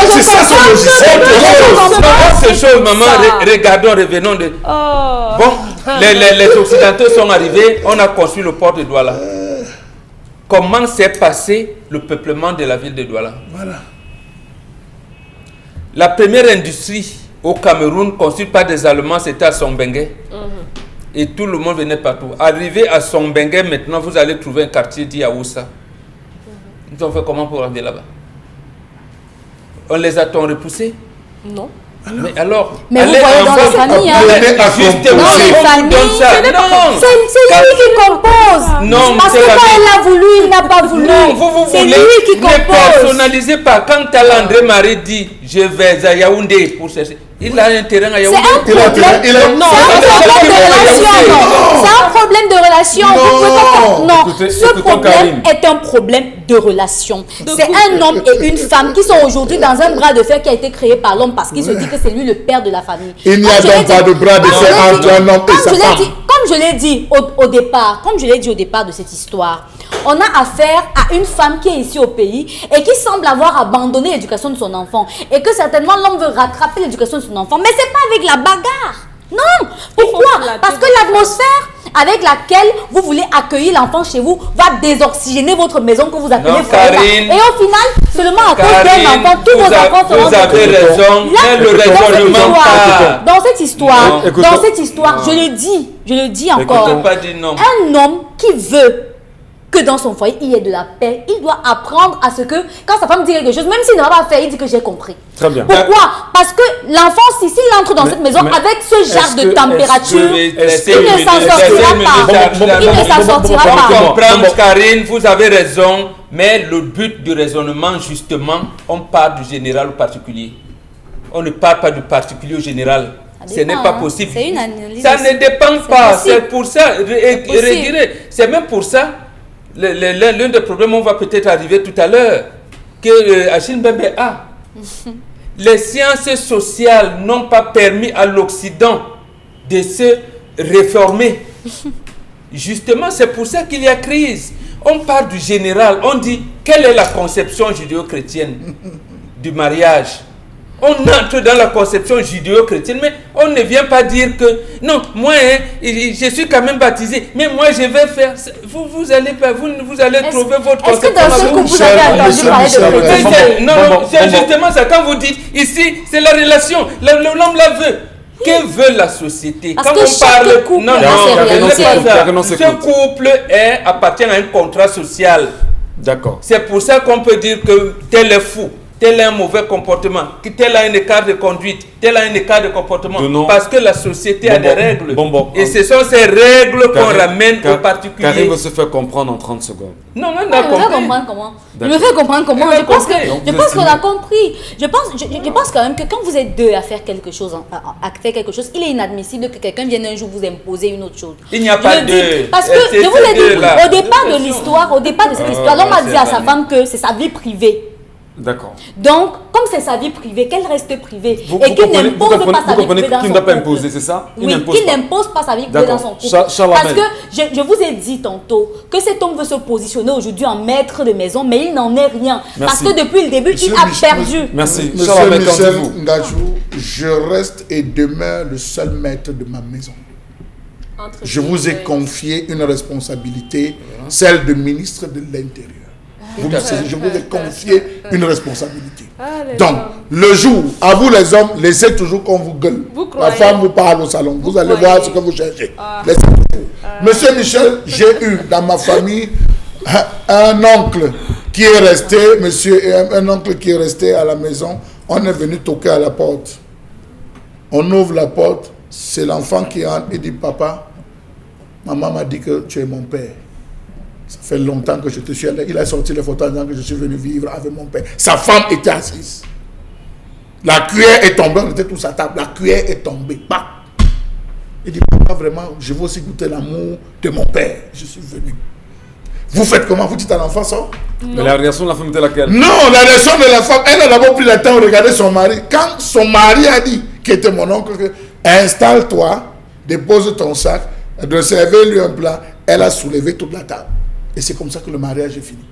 C'est ça son logiciel. autre chose, maman, Ça. regardons, revenons de... Oh. Bon, les Occidentaux sont arrivés, on a construit le port de Douala. Comment s'est passé le peuplement de la ville de Douala? Voilà. La première industrie au Cameroun, construite par des Allemands, c'était à Sombengue. Et tout le monde venait partout. Arrivé à Sombengue, maintenant, vous allez trouver un quartier dit Aoussa. Ils ont fait comment pour arriver là-bas? On les a-t-on repoussés? Non. Mais alors, Mais vous allez voyez dans enfin- les familles, hein. Apprenez à Justement, Dans les on vous familles, donne ça. Non. C'est lui qui compose. Non, Parce que monsieur quand Rabi. elle a voulu, il n'a pas voulu. Non, vous C'est voulez, lui qui ne compose. personnalisez pas. Quand André Marie dit je vais à Yaoundé pour chercher, il a un terrain à C'est Yaoundé. un Il a problème. il a- Non, C'est un problème de relation, non. C'est un problème de relation. Vous pouvez pas faire- Non, Écoutez, ce écoutons problème Karim. est un problème de relation. C'est un homme et une femme qui sont aujourd'hui dans un bras de fer qui a été créé par l'homme parce qu'il se dit que c'est lui le père de la famille. Il n'y a Comme je l'ai donc pas dit- de bras de comme je fer l'ai entre dit- un homme et comme sa je l'ai femme. dit- Comme je l'ai dit au départ, de cette histoire, on a affaire à une femme qui est ici au pays et qui semble avoir abandonné l'éducation de son enfant et que certainement l'homme veut rattraper l'éducation de son enfant. Mais c'est pas avec la bagarre. Non. Pourquoi? flatter Parce que votre l'atmosphère avec laquelle vous voulez accueillir l'enfant chez vous va désoxygéner votre maison que vous appelez Non, foyer. Karine. Et au final, seulement à cause Karine, d'un enfant, tous vos enfants seront vous avez détruits. raison, mais le raisonnement part. Dans cette histoire, Non, écoutons. dans cette histoire, je le dis encore. On n'a pas dit non. Un homme qui veut que dans son foyer il y ait de la paix, il doit apprendre à ce que quand sa femme dit quelque chose, même s'il ne va pas faire, il dit que j'ai compris. Très bien. Pourquoi? Parce que l'enfant, s'il entre dans Mais- cette maison mais avec ce genre est-ce de que- température, est-ce que- il ne s'en sortira pas. Il ne s'en sortira On pas. comprend, Karine, vous avez raison, mais le but du raisonnement, justement, on part du général au particulier. On ne part pas du particulier au général. Ça Ce n'est dépend, pas hein. possible. C'est une analyse Ça aussi. ne dépend C'est pas. possible. C'est pour ça. possible. C'est même pour ça. L'un des problèmes, on va peut-être arriver tout à l'heure, que Achille Mbembe a. Les sciences sociales n'ont pas permis à l'Occident de se réformer. Justement, c'est pour ça qu'il y a crise. On part du général, on dit quelle est la conception judéo-chrétienne du mariage. On entre dans la conception judéo-chrétienne, mais on ne vient pas dire que non, moi, hein, je suis quand même baptisé, mais moi je vais faire. Vous allez trouver votre Est-ce que conception. dans ce avec que vous. vous avez entendu Monsieur parler Michel, de Mais chrétien? non, Bon, c'est bon. justement ça. Quand vous dites ici, c'est la relation. L'homme la veut. Que veut la société? Parce Quand que on chaque parle, couple non, a non, ses ce n'est réalités. pas ça. Chacun Ce s'écoute. couple appartient à un contrat social. D'accord. C'est pour ça qu'on peut dire que tel est fou, tel a un mauvais comportement, que tel a un écart de conduite, tel a un écart de comportement. Donnons- Parce que la société a Bon, des bon, règles. bon. Et ce sont ces règles qu'on Karim- ramène Car- aux particuliers. Karim veut se faire comprendre en 30 secondes. Non, on Je a me fais compris. comprendre comment. Je me D'accord. fais comprendre comment. Elle a Je pense compris. que Donc, je vous pense qu'on a estimez- compris. Je pense quand même que quand vous êtes deux à faire quelque chose, à faire quelque chose, il est inadmissible que quelqu'un vienne un jour vous imposer une autre chose. Il n'y a Je pas le dis de- parce que c'est je vous ces l'ai dit deux-là. au départ de Attention. l'histoire, au départ de cette Ah, histoire, l'homme a c'est dit à sa banni. femme que c'est sa vie privée. D'accord. Donc, comme c'est sa vie privée, qu'elle reste privée Vous et qu'il comprenez- n'impose vous comprenez- pas sa vous vie comprenez privée dans qu'il son ne doit pas couple. imposer, c'est ça? Il Oui, n'impose qu'il pas. n'impose pas sa vie privée dans D'accord. son couple. Charles Parce Lamel. que je vous ai dit tantôt que cet homme veut se positionner aujourd'hui en maître de maison, mais il n'en est rien. Merci. Parce que depuis le début, Monsieur il a Michel- perdu. Merci. Monsieur Charles Lamel, Michel qu'en dites-vous? Ngachou, je reste et demeure le seul maître de ma maison. Entre Je vous ai guillemets. confié une responsabilité, celle de ministre de l'Intérieur. Vous me saisissez, je vous ai confié une responsabilité. Ah, les Donc, hommes. le jour, à vous les hommes, laissez toujours qu'on vous gueule. Vous La croyez? femme vous parle au salon. Vous allez croyez? voir ce que vous cherchez. Laissez toujours. Monsieur Michel, j'ai eu dans ma famille un oncle qui est resté, un oncle qui est resté à la maison. On est venu toquer à la porte. On ouvre la porte, c'est l'enfant qui entre et dit, papa, maman m'a dit que tu es mon père. Ça fait longtemps que je te suis allé. Il a sorti les photos en disant que je suis venu vivre avec mon père. Sa femme était assise. La cuillère est tombée, on était tous à table. La cuillère est tombée. Bah. Il dit, papa, vraiment, je veux aussi goûter l'amour de mon père. Je suis venu. Vous faites comment? Vous dites à l'enfant ça? Mais la réaction de la femme était laquelle? Non, la réaction de la femme, elle a d'abord pris le temps de regarder son mari. Quand son mari a dit, qui était mon oncle, que installe-toi, dépose ton sac, de servir lui un plat, elle a soulevé toute la table. Et c'est comme ça que le mariage est fini.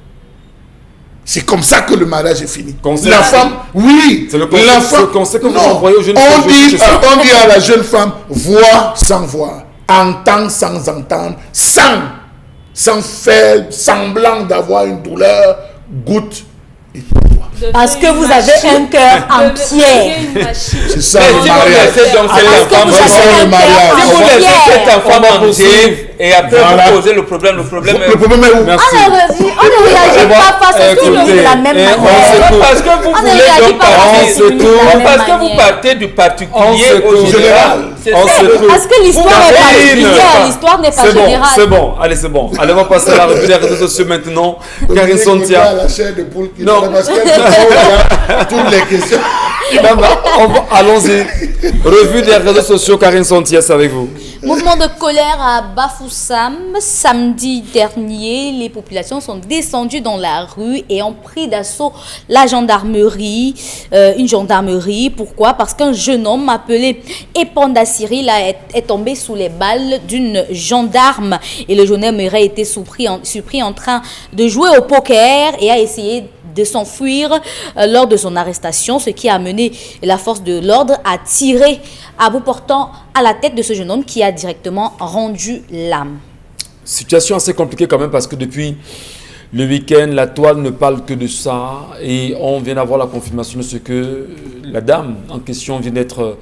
C'est comme ça que le mariage est fini. Conseil. La femme, oui, C'est le conseil, la c'est femme, le conseil que vous non, envoyez aux jeunes on filles, dit, c'est ça. on dit à la jeune femme, vois sans voir, entends sans entendre, sans faire semblant d'avoir une douleur, goûte et toi. Parce que vous avez un cœur en pierre. C'est ça Mais le si vous mariage. laissez donc Parce cet que enfant vous c'est ça, avez le un mariage. cœur si en vous laissez cet pierre. enfant mentir et après Voilà. vous posez le problème Le est... problème est où? Merci. On ne réagit pas face à tout le monde de la même Écoutez, manière. Parce que vous On ne voulez réagit donc pas partir- face à tout le monde de la même parce que vous manière. partez du On particulier se au trouve général. C'est On ça. se trouve. Parce que l'histoire n'est pas Karine. particulière, l'histoire n'est pas C'est bon, générale. c'est bon. Allez, c'est bon. Allez, on va passer à la revue des réseaux sociaux maintenant. Karine Vous Sontia. à la chair de poule qui Non. parce qu'elle regarde toutes les questions. Non, mais allons-y. Revue des réseaux sociaux, Karine Sontia, c'est avec vous. Mouvement de colère à Bafoussam. Samedi dernier, les populations sont descendues dans la rue et ont pris d'assaut la gendarmerie, une gendarmerie. Pourquoi? Parce qu'un jeune homme appelé Epanda Cyril est tombé sous les balles d'une gendarme et le jeune homme aurait été surpris en train de jouer au poker et a essayé de s'enfuir lors de son arrestation, ce qui a amené la force de l'ordre à tirer à bout portant à la tête de ce jeune homme qui a directement rendu l'âme. Situation assez compliquée quand même parce que depuis le week-end, la toile ne parle que de ça et on vient d'avoir la confirmation de ce que la dame en question vient d'être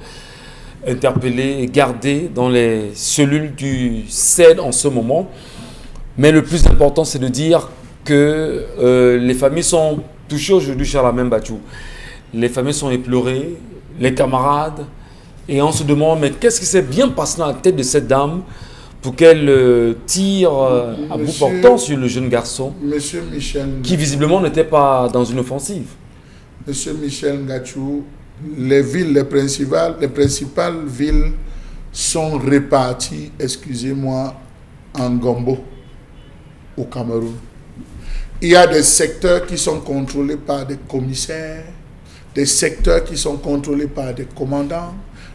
interpellée et gardée dans les cellules du CED en ce moment. Mais le plus important, c'est de dire que les familles sont touchées aujourd'hui, Charlamagne Bachou. Les familles sont éplorées, les camarades, et on se demande, mais qu'est-ce qui s'est bien passé dans la tête de cette dame pour qu'elle tire à bout portant sur le jeune garçon Monsieur Michel, qui visiblement n'était pas dans une offensive. Monsieur Michel Ngachou, les principales villes sont réparties, excusez-moi, en gombo au Cameroun. Il y a des secteurs qui sont contrôlés par des commissaires, des secteurs qui sont contrôlés par des commandants,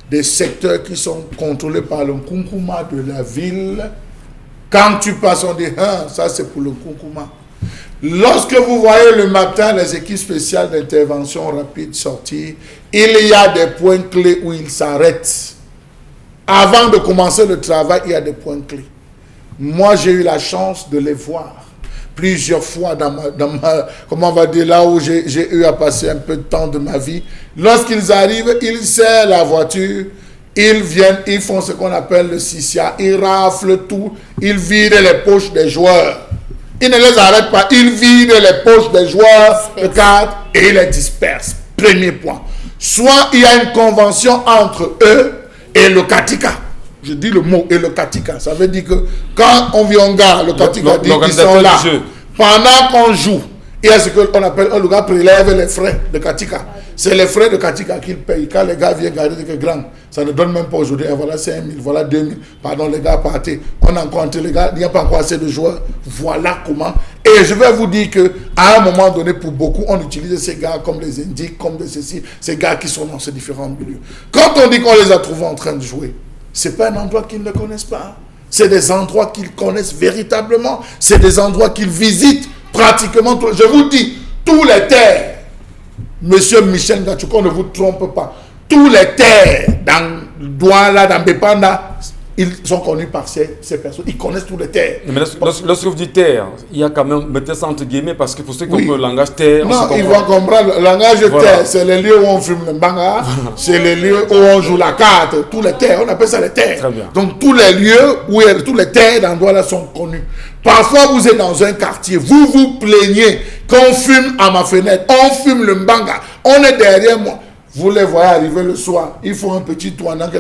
des secteurs qui sont contrôlés par le Kunkuma de la ville. Quand tu passes, on dit, ah, ça c'est pour le Kunkuma. Lorsque vous voyez le matin les équipes spéciales d'intervention rapide sortir, il y a des points clés où ils s'arrêtent. Avant de commencer le travail, il y a des points clés. Moi, j'ai eu la chance de les voir plusieurs fois dans ma comment on va dire, là où j'ai eu à passer un peu de temps de ma vie. Lorsqu'ils arrivent, ils serrent la voiture, ils viennent, ils font ce qu'on appelle le sissia, ils raflent tout, ils vident les poches des joueurs. Ils ne les arrêtent pas, ils vident les poches des joueurs de cartes et ils les dispersent. Premier point. Soit il y a une convention entre eux et le Katika. Je dis le mot et le Katika. Ça veut dire que quand on vient en gare, le Katika dit qu'ils sont là. Pendant qu'on joue, il y a ce qu'on appelle, le gars prélève les frais de Katika. C'est les frais de Katika qu'il paye. Quand les gars viennent garder que grand, ça ne donne même pas aujourd'hui. Voilà 5 000, voilà 2 000. Pardon, les gars, partez. On a rencontré les gars, il n'y a pas encore assez de joueurs. Voilà comment. Et je vais vous dire qu'à un moment donné, pour beaucoup, on utilise ces gars comme les indiques, comme des ceci, ces gars qui sont dans ces différents milieux. Quand on dit qu'on les a trouvés en train de jouer, ce n'est pas un endroit qu'ils ne connaissent pas. C'est des endroits qu'ils connaissent véritablement. C'est des endroits qu'ils visitent pratiquement. Je vous dis, tous les terres, Monsieur Michel Ngachou, qu'on ne vous trompe pas, tous les terres dans Douala, dans Bepanda, ils sont connus par ces personnes. Ils connaissent tous les terres. Mais lorsque vous dites terre, il y a quand même, mettez ça entre guillemets, parce que pour ceux qui ont le langage terre, non, ils vont comprendre. Le langage terre, c'est les lieux où on fume le mbanga, c'est les lieux où on joue la carte, tous les terres, on appelle ça les terres. Très bien. Donc tous les lieux où il y a, tous les terres d'endroits là sont connus. Parfois vous êtes dans un quartier, vous vous plaignez qu'on fume à ma fenêtre, on fume le mbanga, on est derrière moi. Vous les voyez arriver le soir, ils font un petit tour que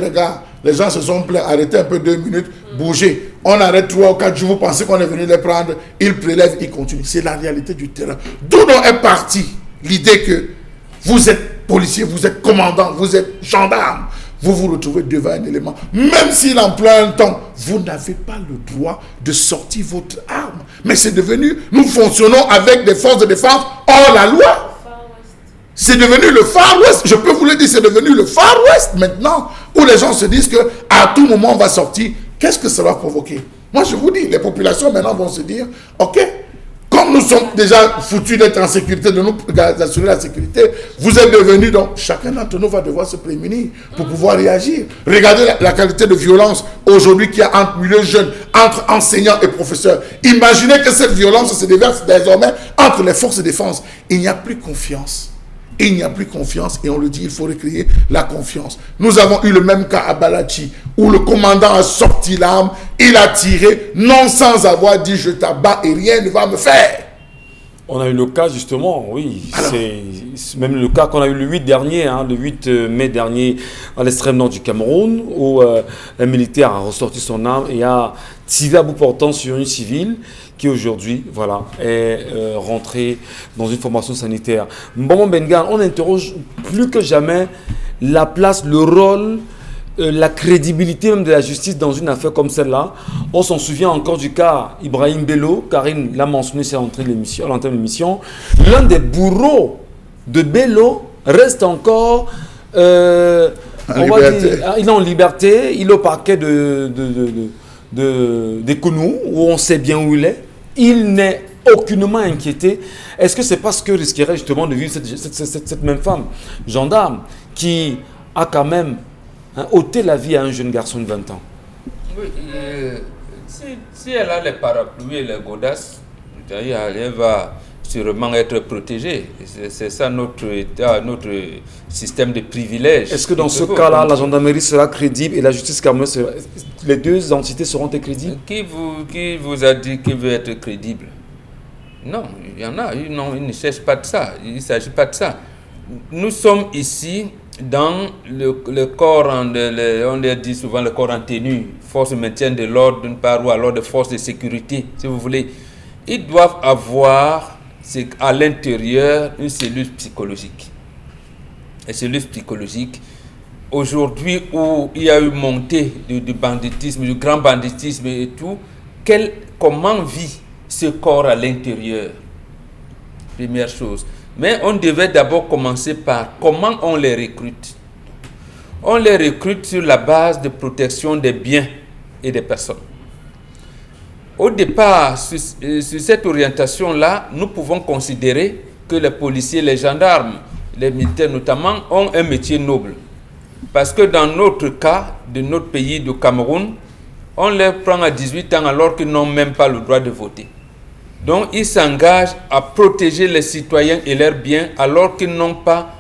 les gens se sont plaints, arrêtez un peu 2 minutes, bougez. On arrête 3 ou 4 jours, vous pensez qu'on est venu les prendre, ils prélèvent, ils continuent. C'est la réalité du terrain. D'où donc est partie l'idée que vous êtes policier, vous êtes commandant, vous êtes gendarme, vous vous retrouvez devant un élément, même s'il emploie un temps, vous n'avez pas le droit de sortir votre arme. Mais c'est devenu, nous fonctionnons avec des forces de défense hors la loi. C'est devenu le Far West, je peux vous le dire, c'est devenu le Far West maintenant, où les gens se disent qu'à tout moment on va sortir. Qu'est-ce que ça va provoquer? Moi je vous dis, les populations maintenant vont se dire, ok, comme nous sommes déjà foutus d'être en sécurité, de nous assurer la sécurité, vous êtes devenus, donc chacun d'entre nous va devoir se prémunir pour pouvoir réagir. Regardez la qualité de violence aujourd'hui qu'il y a entre milieu jeunes, entre enseignants et professeurs. Imaginez que cette violence se déverse désormais entre les forces de défense. Il n'y a plus confiance. Il n'y a plus confiance et on le dit, il faut recréer la confiance. Nous avons eu le même cas à Balachi où le commandant a sorti l'arme, il a tiré, non sans avoir dit je t'abats et rien ne va me faire. On a eu le cas justement, oui, c'est même le cas qu'on a eu le 8 dernier, le 8 mai dernier à l'extrême nord du Cameroun où un militaire a ressorti son arme et a tiré à bout portant sur une civile qui aujourd'hui est rentrée dans une formation sanitaire. Mbongo Mbenga, on interroge plus que jamais la place, le rôle, la crédibilité même de la justice dans une affaire comme celle-là. On s'en souvient encore du cas Ibrahim Bello, Karine l'a mentionné à l'entrée de l'émission. L'un des bourreaux de Bello reste encore il est en liberté, il est au parquet de Kounou, où on sait bien où il est. Il n'est aucunement inquiété. Est-ce que c'est parce que risquerait justement de vivre cette même femme, gendarme, qui a quand même ôté la vie à un jeune garçon de 20 ans? Oui, si elle a les parapluies et les godasses, elle va sûrement être protégée. C'est ça notre État, notre système de privilèges. Est-ce que dans ce cas-là, la gendarmerie sera crédible et la justice camerounaise, les deux entités seront crédibles? Qui vous a dit qu'il veut être crédible? Non, il y en a. Non, ils ne cherchent pas de ça. Il ne s'agit pas de ça. Nous sommes ici dans le corps, on le dit souvent, le corps en tenue, force de maintien de l'ordre d'une part, ou alors de force de sécurité, si vous voulez. Ils doivent avoir à l'intérieur une cellule psychologique. Et cellule psychologique, aujourd'hui où il y a eu montée du banditisme, du grand banditisme et tout, comment vit ce corps à l'intérieur? Première chose. Mais on devait d'abord commencer par comment on les recrute. On les recrute sur la base de protection des biens et des personnes. Au départ, sur cette orientation-là, nous pouvons considérer que les policiers, les gendarmes, les militaires notamment, ont un métier noble. Parce que dans notre cas, de notre pays, du Cameroun, on les prend à 18 ans alors qu'ils n'ont même pas le droit de voter. Donc, ils s'engagent à protéger les citoyens et leurs biens alors qu'ils n'ont pas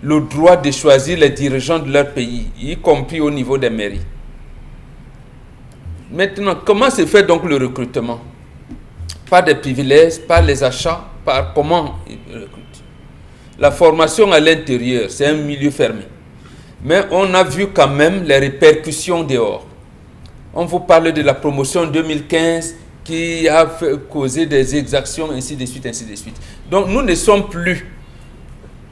le droit de choisir les dirigeants de leur pays, y compris au niveau des mairies. Maintenant, comment se fait donc le recrutement? Pas de privilèges, pas les achats, par comment ils recrutent. La formation à l'intérieur, c'est un milieu fermé. Mais on a vu quand même les répercussions dehors. On vous parle de la promotion 2015 qui a causé des exactions, ainsi de suite, ainsi de suite. Donc nous ne sommes plus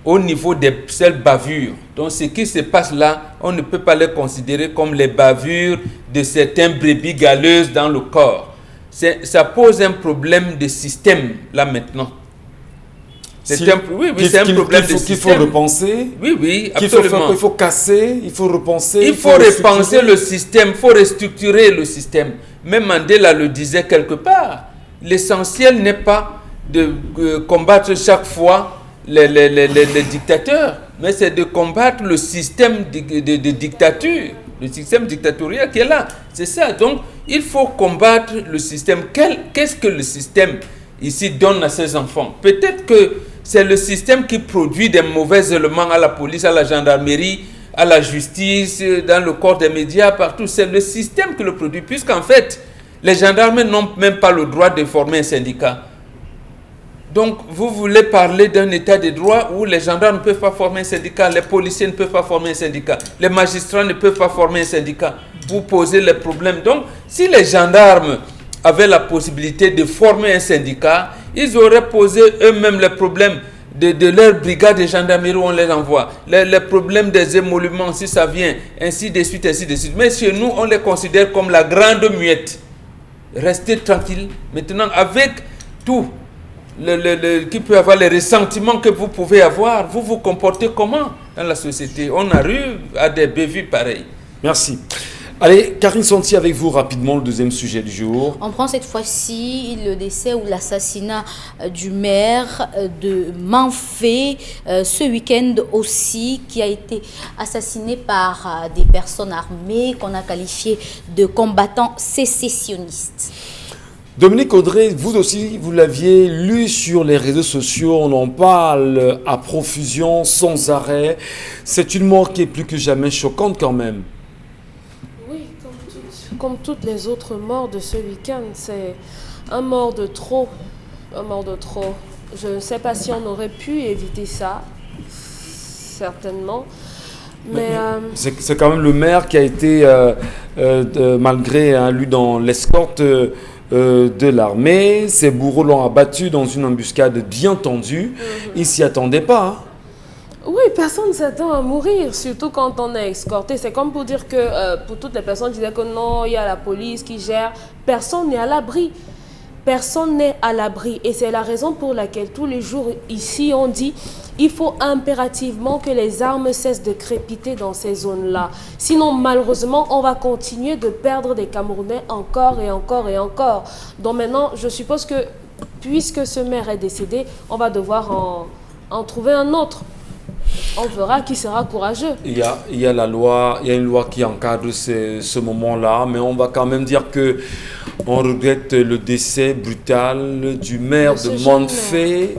au niveau des seules bavures. Donc ce qui se passe là, on ne peut pas les considérer comme les bavures de certains brebis galeuses dans le corps. Ça pose un problème de système là maintenant. C'est un problème de système. Qu'il faut repenser. Oui, absolument. Il faut casser, il faut repenser. Il faut repenser le système, il faut restructurer le système. Même Mandela le disait quelque part. L'essentiel n'est pas de combattre chaque fois les dictateurs, mais c'est de combattre le système de dictature, le système dictatorial qui est là. C'est ça. Donc, il faut combattre le système. Qu'est-ce que le système ici donne à ses enfants? Peut-être que c'est le système qui produit des mauvais éléments à la police, à la gendarmerie, à la justice, dans le corps des médias, partout. C'est le système qui le produit, puisqu'en fait, les gendarmes n'ont même pas le droit de former un syndicat. Donc, vous voulez parler d'un état de droit où les gendarmes ne peuvent pas former un syndicat, les policiers ne peuvent pas former un syndicat, les magistrats ne peuvent pas former un syndicat. Vous posez les problèmes. Donc, si les gendarmes avaient la possibilité de former un syndicat, ils auraient posé eux-mêmes les problèmes de leur brigade de gendarmerie où on les envoie. Les problèmes des émoluments, si ça vient, ainsi de suite, ainsi de suite. Mais chez nous, on les considère comme la grande muette. Restez tranquille. Maintenant, avec tout qui peut avoir les ressentiments que vous pouvez avoir, vous vous comportez comment dans la société? On arrive à des bévues pareilles. Merci. Allez, Karine Santi, avec vous rapidement le deuxième sujet du jour. On prend cette fois-ci le décès ou l'assassinat du maire de Manfé ce week-end aussi, qui a été assassiné par des personnes armées qu'on a qualifiées de combattants sécessionnistes. Dominique Audrey, vous aussi, vous l'aviez lu sur les réseaux sociaux, on en parle à profusion, sans arrêt. C'est une mort qui est plus que jamais choquante quand même. Comme toutes les autres morts de ce week-end, c'est un mort de trop. Un mort de trop. Je ne sais pas si on aurait pu éviter ça, certainement. Mais c'est quand même le maire qui a été, malgré lui dans l'escorte de l'armée, ses bourreaux l'ont abattu dans une embuscade bien tendue. Il ne s'y attendait pas. Hein. Oui, personne ne s'attend à mourir, surtout quand on est escorté. C'est comme pour dire que pour toutes les personnes qui disaient que non, il y a la police qui gère. Personne n'est à l'abri. Personne n'est à l'abri. Et c'est la raison pour laquelle tous les jours ici, on dit il faut impérativement que les armes cessent de crépiter dans ces zones-là. Sinon, malheureusement, on va continuer de perdre des Camerounais encore et encore et encore. Donc maintenant, je suppose que puisque ce maire est décédé, on va devoir en trouver un autre. On verra qui sera courageux. Il y a la loi, il y a une loi qui encadre ce moment-là, mais on va quand même dire que on regrette le décès brutal du maire de Manfé,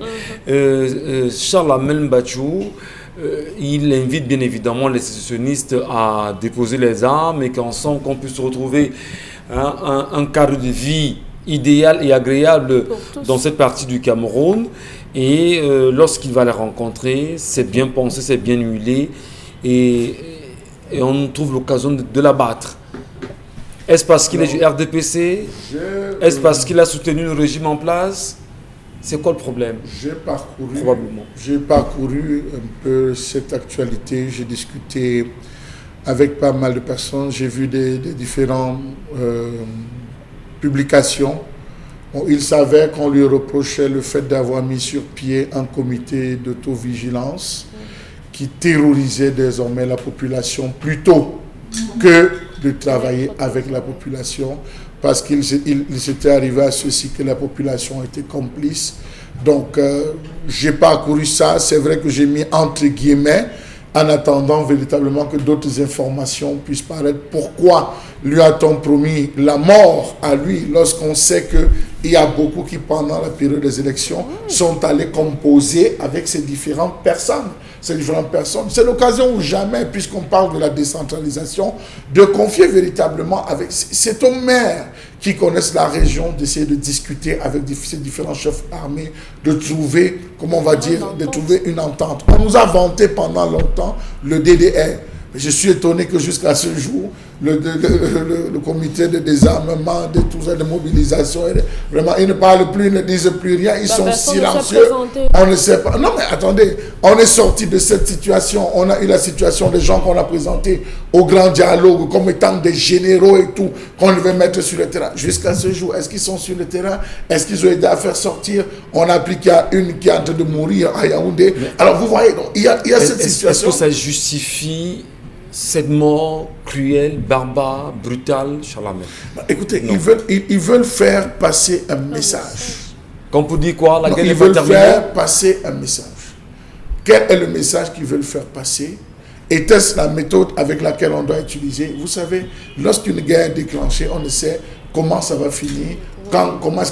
Charles Amel Bachou. Il invite bien évidemment les sécessionnistes à déposer les armes et qu'ensemble qu'on puisse retrouver un cadre de vie idéal et agréable dans cette partie du Cameroun. Et lorsqu'il va les rencontrer, c'est bien pensé, c'est bien huilé et on trouve l'occasion de l'abattre. Est-ce parce qu'il est du RDPC? Est-ce parce qu'il a soutenu le régime en place? C'est quoi le problème? J'ai parcouru un peu cette actualité, j'ai discuté avec pas mal de personnes, j'ai vu des différentes publications. Bon, il savait qu'on lui reprochait le fait d'avoir mis sur pied un comité d'autovigilance qui terrorisait désormais la population plutôt que de travailler avec la population, parce qu'il s'était arrivé à ceci que la population était complice. Donc, j'ai parcouru ça. C'est vrai que j'ai mis entre guillemets en attendant véritablement que d'autres informations puissent paraître. Pourquoi lui a-t-on promis la mort à lui lorsqu'on sait qu'il y a beaucoup qui, pendant la période des élections, sont allés composer avec ces différentes personnes. C'est l'occasion ou jamais, puisqu'on parle de la décentralisation, de confier véritablement avec... C'est aux maires qui connaissent la région d'essayer de discuter avec ces différents chefs armés, de trouver, comment on va dire, de trouver une entente. On nous a vanté pendant longtemps le DDR. Je suis étonné que jusqu'à ce jour, le comité de désarmement, de tout ça, de mobilisation, vraiment, ils ne parlent plus, ils ne disent plus rien, ils sont silencieux. On ne sait pas. Non mais attendez, on est sorti de cette situation, on a eu la situation des gens qu'on a présentés au grand dialogue comme étant des généraux et tout, qu'on devait mettre sur le terrain. Jusqu'à ce jour, est-ce qu'ils sont sur le terrain? Est-ce qu'ils ont aidé à faire sortir? On a appris qu'il y a une qui est en train de mourir à Yaoundé. Alors vous voyez, donc, il y a cette situation. Est-ce que ça justifie cette mort cruelle, barbare, brutale, Charlamé? Écoutez, ils veulent faire passer un message. Comme pour dire quoi? La guerre Ils veulent faire passer un message. Quel est le message qu'ils veulent faire passer? Était-ce la méthode avec laquelle on doit utiliser? Vous savez, lorsqu'une guerre est déclenchée, on ne sait comment ça va finir, comment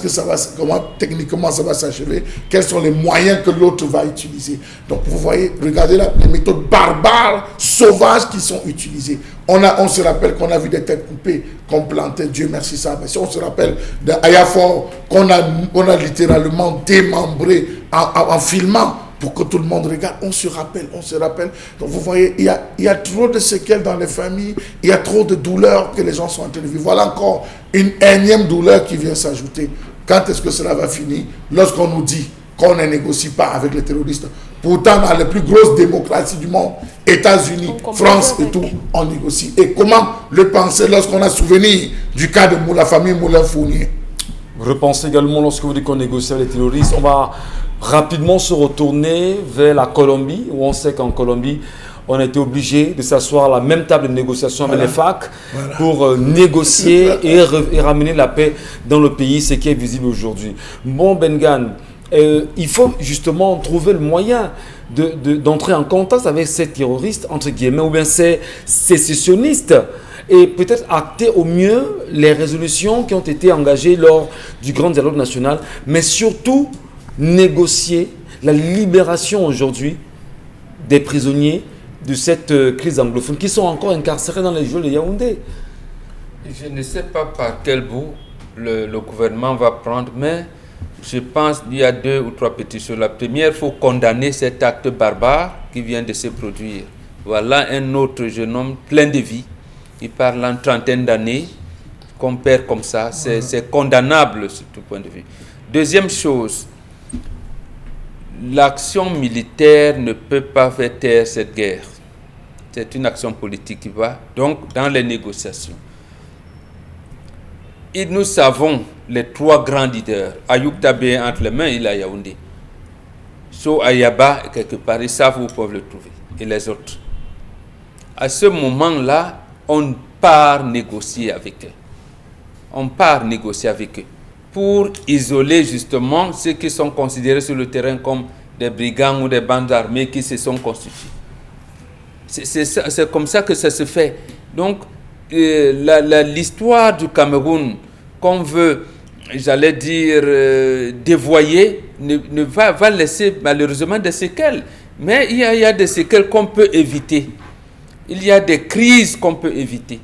techniquement ça va s'achever, quels sont les moyens que l'autre va utiliser. Donc vous voyez, regardez les méthodes barbares, sauvages qui sont utilisées. On se rappelle qu'on a vu des têtes coupées qu'on plantait, Dieu merci ça. Mais si on se rappelle d'Ayafor qu'on a littéralement démembré en filmant pour que tout le monde regarde, on se rappelle. Donc vous voyez, il y a trop de séquelles dans les familles, il y a trop de douleurs que les gens sont en train de vivre. Voilà encore une énième douleur qui vient s'ajouter. Quand est-ce que cela va finir? Lorsqu'on nous dit qu'on ne négocie pas avec les terroristes. Pourtant, dans les plus grosses démocraties du monde, États-Unis, France et tout, on négocie. Et comment le penser lorsqu'on a souvenir du cas de la famille Moulin-Fournier? Repensez également lorsque vous dites qu'on négocie avec les terroristes. On va rapidement se retourner vers la Colombie, où on sait qu'en Colombie, on a été obligé de s'asseoir à la même table de négociation avec les FARC pour négocier et ramener la paix dans le pays, ce qui est visible aujourd'hui. Bon, Bengan, il faut justement trouver le moyen d'entrer en contact avec ces terroristes, entre guillemets, ou bien ces sécessionnistes, et peut-être acter au mieux les résolutions qui ont été engagées lors du grand dialogue national, mais surtout négocier la libération aujourd'hui des prisonniers de cette crise anglophone qui sont encore incarcérés dans les geôles de Yaoundé. Je ne sais pas par quel bout le gouvernement va prendre, mais je pense qu'il y a 2 ou 3 petites choses. La première, il faut condamner cet acte barbare qui vient de se produire. Voilà un autre jeune homme plein de vie. Il parle en 30aine d'années, qu'on perd comme ça. C'est condamnable sur tout point de vue. Deuxième chose, l'action militaire ne peut pas faire taire cette guerre. C'est une action politique qui va donc dans les négociations. Et nous savons les 3 grands leaders. Ayoub Tabé entre les mains, il a Yaoundé. So Ayaba, quelque part, ils savent où ils peuvent le trouver. Et les autres. À ce moment-là, on part négocier avec eux. On part négocier avec eux pour isoler justement ceux qui sont considérés sur le terrain comme des brigands ou des bandes armées qui se sont constitués. C'est comme ça que ça se fait. Donc, l'histoire du Cameroun qu'on veut, j'allais dire, dévoyer, va laisser malheureusement des séquelles. Mais il y a des séquelles qu'on peut éviter. Il y a des crises qu'on peut éviter.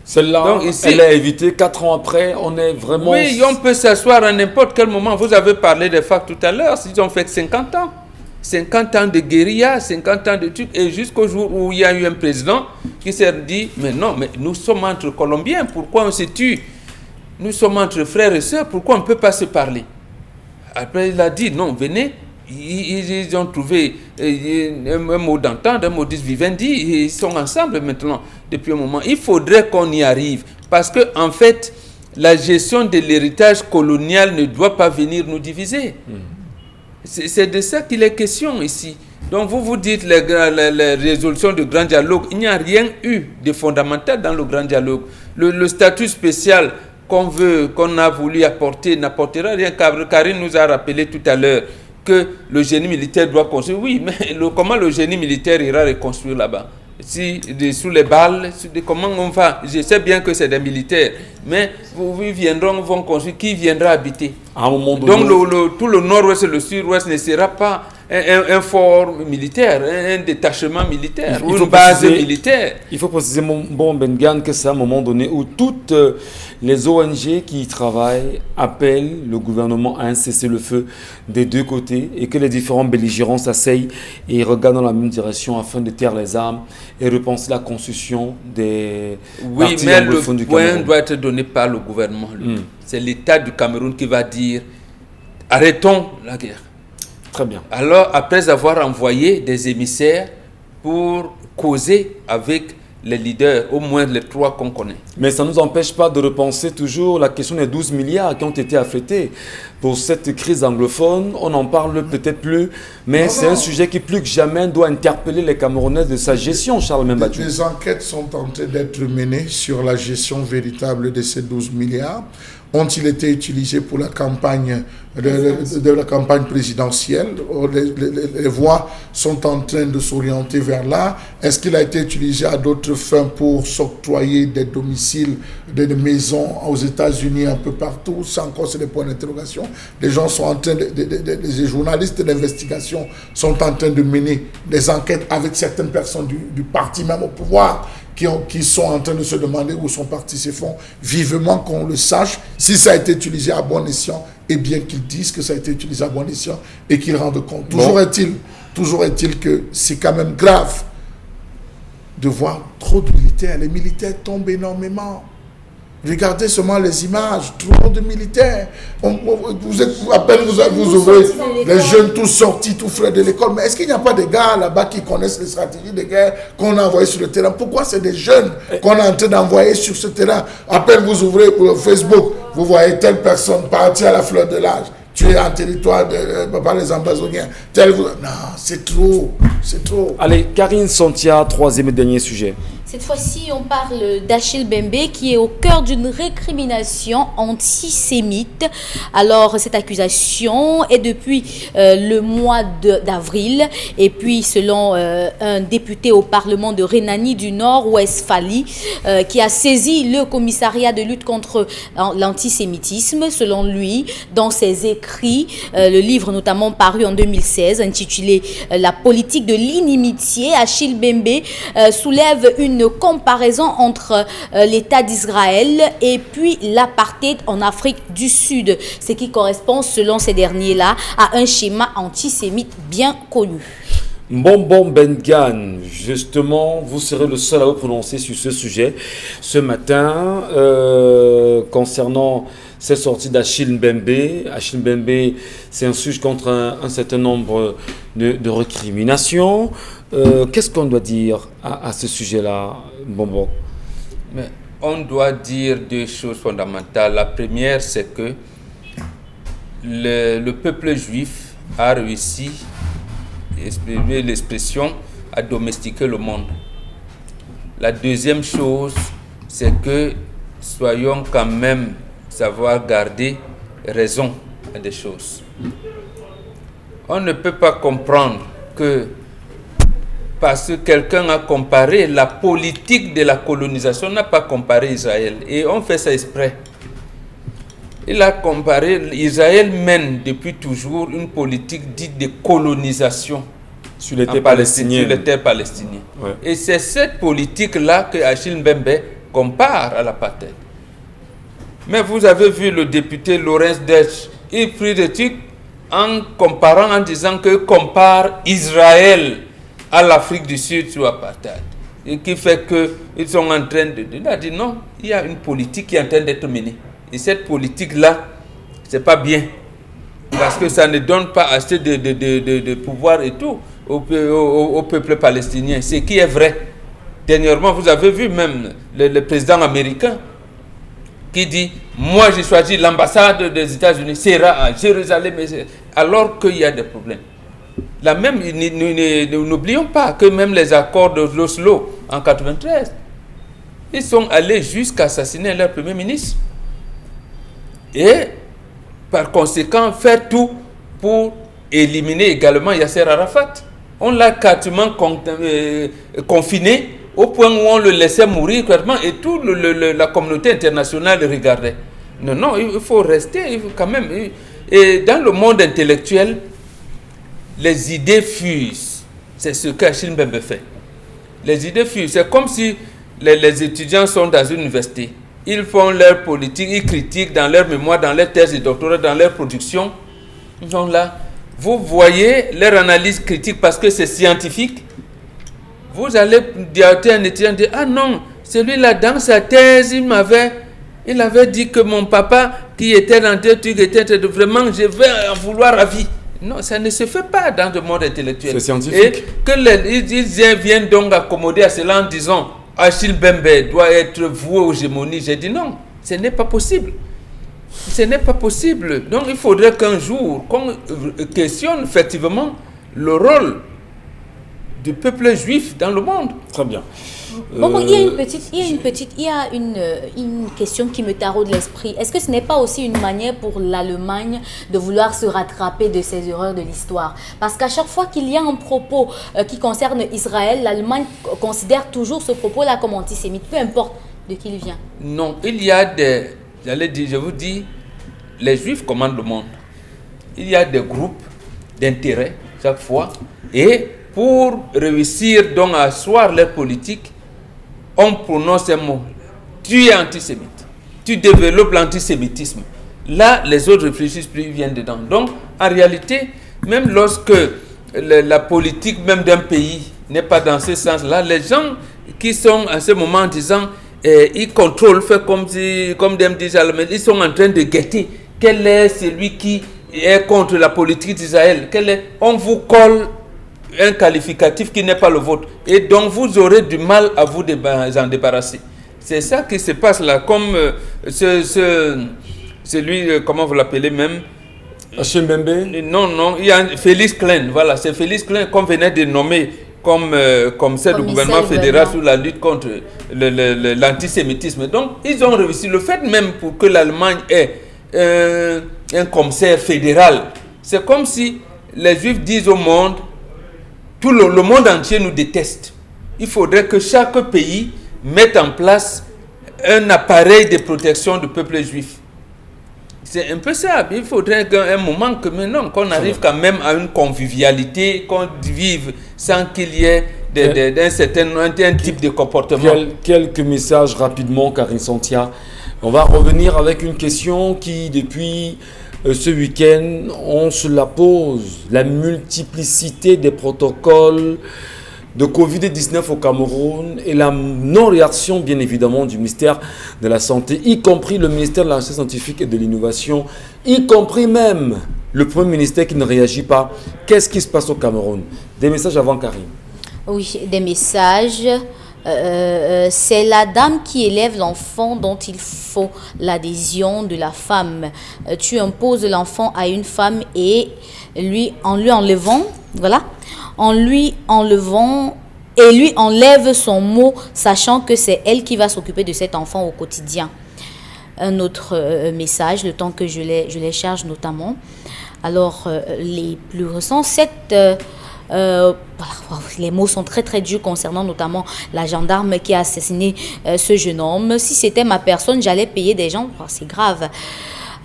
Celle-là, elle est évitée 4 ans après, on est vraiment... Oui, on peut s'asseoir à n'importe quel moment. Vous avez parlé des FARC tout à l'heure, ils ont fait 50 ans. 50 ans de guérilla, 50 ans de trucs, et jusqu'au jour où il y a eu un président qui s'est dit, mais non, mais nous sommes entre Colombiens, pourquoi on se tue? Nous sommes entre frères et sœurs, pourquoi on ne peut pas se parler? Après, il a dit, non, venez, ils ont trouvé un mot d'entente, un modus vivendi, et ils sont ensemble maintenant, depuis un moment. Il faudrait qu'on y arrive, parce que en fait, la gestion de l'héritage colonial ne doit pas venir nous diviser. C'est de ça qu'il est question ici. Donc vous dites les résolutions du grand dialogue, il n'y a rien eu de fondamental dans le grand dialogue. Le statut spécial qu'on a voulu apporter n'apportera rien. Karine nous a rappelé tout à l'heure que le génie militaire doit construire. Oui, mais comment le génie militaire ira reconstruire là-bas? Sous les balles, comment on va? Je sais bien que c'est des militaires, mais ils viendront, vont construire. Qui viendra habiter? À un moment donné. Donc tout le nord-ouest et le sud-ouest ne sera pas un fort militaire, un détachement militaire, ou une base militaire. Il faut préciser, bon Bengan, que c'est à un moment donné où toutes les ONG qui y travaillent appellent le gouvernement à un cessez-le-feu des 2 côtés et que les différents belligérants s'asseyent et regardent dans la même direction afin de taire les armes et repenser la construction des partis anglophones du Cameroun. Oui, mais le point doit être donné par le gouvernement. C'est l'État du Cameroun qui va dire arrêtons la guerre. Très bien. Alors, après avoir envoyé des émissaires pour causer avec les leaders, au moins les 3 qu'on connaît. Mais ça ne nous empêche pas de repenser toujours la question des 12 milliards qui ont été affectés pour cette crise anglophone. On n'en parle peut-être plus, mais c'est un sujet qui plus que jamais doit interpeller les Camerounais de sa gestion, Charles Membatou. Des enquêtes sont en train d'être menées sur la gestion véritable de ces 12 milliards. Ont-ils été utilisés pour la campagne de la campagne présidentielle? Les voix sont en train de s'orienter vers là. Est-ce qu'il a été utilisé à d'autres fins pour s'octroyer des domiciles, des maisons aux États-Unis, un peu partout? Ça encore, c'est des points d'interrogation. Les gens sont en train les journalistes d'investigation sont en train de mener des enquêtes avec certaines personnes du parti même au pouvoir qui sont en train de se demander où sont partis ces fonds. Vivement qu'on le sache, si ça a été utilisé à bon escient, et bien qu'ils disent que ça a été utilisé à bon escient et qu'ils rendent compte. Toujours est-il que c'est quand même grave de voir trop de militaires. Les militaires tombent énormément. Regardez seulement les images, trop de militaires. À peine vous ouvrez, les jeunes tous sortis, tout frais de l'école. Mais est-ce qu'il n'y a pas des gars là-bas qui connaissent les stratégies de guerre qu'on a envoyées sur le terrain? Pourquoi c'est des jeunes qu'on est en train d'envoyer sur ce terrain? À peine vous ouvrez Facebook, vous voyez telle personne partir à la fleur de l'âge. Tu es en territoire par les Amazoniens. Non, c'est trop. C'est trop. Allez, Karine Santia, troisième et dernier sujet. Cette fois-ci, on parle d'Achille Mbembe qui est au cœur d'une récrimination antisémite. Alors, cette accusation est depuis le mois d'avril. Et puis, selon un député au Parlement de Rhénanie du Nord-Westphalie qui a saisi le commissariat de lutte contre l'antisémitisme, selon lui, dans ses écrits, le livre notamment paru en 2016, intitulé « La politique de l'inimitié », Achille Mbembe soulève une comparaison entre l'État d'Israël et puis l'apartheid en Afrique du Sud, ce qui correspond, selon ces derniers-là, à un schéma antisémite bien connu. Mbombo Mbengan, justement, vous serez le seul à vous prononcer sur ce sujet ce matin concernant cette sortie d'Achille Mbembe. Achille Mbembe s'insurge contre un certain nombre de récriminations. Qu'est-ce qu'on doit dire à ce sujet-là, Mbombo? Mais on doit dire deux choses fondamentales. La première, c'est que le peuple juif a réussi, exprimer l'expression, à domestiquer le monde. La deuxième chose, c'est que soyons quand même savoir garder raison à des choses. On ne peut pas comprendre que parce que quelqu'un a comparé la politique de la colonisation, on n'a pas comparé Israël, et on fait ça exprès. Il a comparé, Israël mène depuis toujours une politique dite de colonisation sur les terres palestiniennes. Sur les terres palestiniennes. Ouais. Et c'est cette politique-là que Achille Mbembe compare à l'apartheid. Mais vous avez vu le député Lawrence Dech, il prit des trucs en comparant, en disant que compare Israël à l'Afrique du Sud sur l'apartheid. Et qui fait qu'ils sont en train de... Il a dit non, il y a une politique qui est en train d'être menée. Et cette politique-là, c'est pas bien. Parce que ça ne donne pas assez de pouvoir et tout au peuple palestinien. Ce qui est vrai. Dernièrement, vous avez vu même le président américain qui dit « Moi, j'ai choisi l'ambassade des États-Unis, sera à Jérusalem, alors qu'il y a des problèmes. » Là même, n'oublions pas que même les accords de l'Oslo en 1993, ils sont allés jusqu'à assassiner leur premier ministre. Et par conséquent, faire tout pour éliminer également Yasser Arafat. On l'a quasiment confiné au point où on le laissait mourir et toute la communauté internationale le regardait. Non, il faut rester, il faut quand même. Et dans le monde intellectuel, les idées fusent. C'est ce qu'Achille Mbembe fait. Les idées fusent. C'est comme si les étudiants sont dans une université. Ils font leur politique, ils critiquent dans leur mémoire, dans leurs thèses de doctorat, dans leur production. Ils sont là. Vous voyez leur analyse critique parce que c'est scientifique. Vous allez dire à un étudiant, dire, ah non, celui-là dans sa thèse, il avait dit que mon papa qui était dans tel truc était vraiment, je vais en vouloir à vie. Non, ça ne se fait pas dans le monde intellectuel. C'est scientifique. Et que ils viennent donc accommoder à cela en disant Achille Mbembe doit être voué aux gémonies. J'ai dit non, ce n'est pas possible. Ce n'est pas possible. Donc il faudrait qu'un jour, qu'on questionne effectivement le rôle du peuple juif dans le monde. Très bien. Bon, il y a une question qui me taraude l'esprit. Est-ce que ce n'est pas aussi une manière pour l'Allemagne de vouloir se rattraper de ses erreurs de l'histoire? Parce qu'à chaque fois qu'il y a un propos qui concerne Israël, l'Allemagne considère toujours ce propos-là comme antisémite, peu importe de qui il vient. Non, il y a des... je vous dis, les Juifs commandent le monde. Il y a des groupes d'intérêt chaque fois. Et pour réussir donc à asseoir leur politique, on prononce un mot. Tu es antisémite. Tu développes l'antisémitisme. Là, les autres réfléchissent plus, ils viennent dedans. Donc, en réalité, même lorsque la politique même d'un pays n'est pas dans ce sens-là, les gens qui sont à ce moment en disant Et ils contrôlent, fait comme Dem disait, ils sont en train de guetter quel est celui qui est contre la politique d'Israël. On vous colle un qualificatif qui n'est pas le vôtre. Et donc vous aurez du mal à vous en débarrasser. C'est ça qui se passe là, comme celui, comment vous l'appelez même, Chimbembe? Non, il y a Félix Klein, voilà, c'est Félix Klein qu'on venait de nommer comme commissaire du gouvernement fédéral sur la lutte contre l'antisémitisme. Donc, ils ont réussi. Le fait même pour que l'Allemagne ait un commissaire fédéral, c'est comme si les Juifs disent au monde, le monde entier nous déteste. Il faudrait que chaque pays mette en place un appareil de protection du peuple juif. C'est un peu ça. Il faudrait qu'un moment qu'on arrive quand même à une convivialité, qu'on vive sans qu'il y ait un type de comportement. Quelques messages rapidement, Karine Santia. On va revenir avec une question qui, depuis ce week-end, on se la pose. La multiplicité des protocoles de Covid-19 au Cameroun et la non-réaction, bien évidemment, du ministère de la Santé, y compris le ministère de la Recherche scientifique et de l'Innovation, y compris même le Premier ministère qui ne réagit pas. Qu'est-ce qui se passe au Cameroun? Des messages avant, Karine. Oui, des messages. C'est la dame qui élève l'enfant dont il faut l'adhésion de la femme. Tu imposes l'enfant à une femme et en lui enlevant et lui enlève son mot, sachant que c'est elle qui va s'occuper de cet enfant au quotidien. Un autre message, le temps que je les charge notamment. Alors, les plus récents, les mots sont très très durs concernant notamment la gendarme qui a assassiné ce jeune homme. Si c'était ma personne, j'allais payer des gens, c'est grave.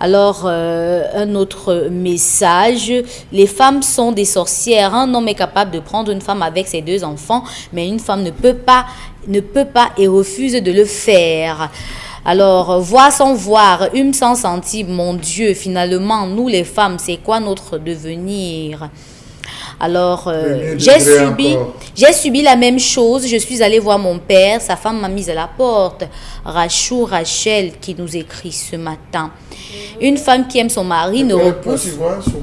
Alors, un autre message, les femmes sont des sorcières. Un homme est capable de prendre une femme avec ses 2 enfants, mais une femme ne peut pas et refuse de le faire. Alors, voir sans voir, sans sentir, mon Dieu, finalement, nous les femmes, c'est quoi notre devenir? Alors, j'ai subi la même chose. Je suis allée voir mon père. Sa femme m'a mise à la porte. Rachel qui nous écrit ce matin. Une femme qui aime son mari ne repousse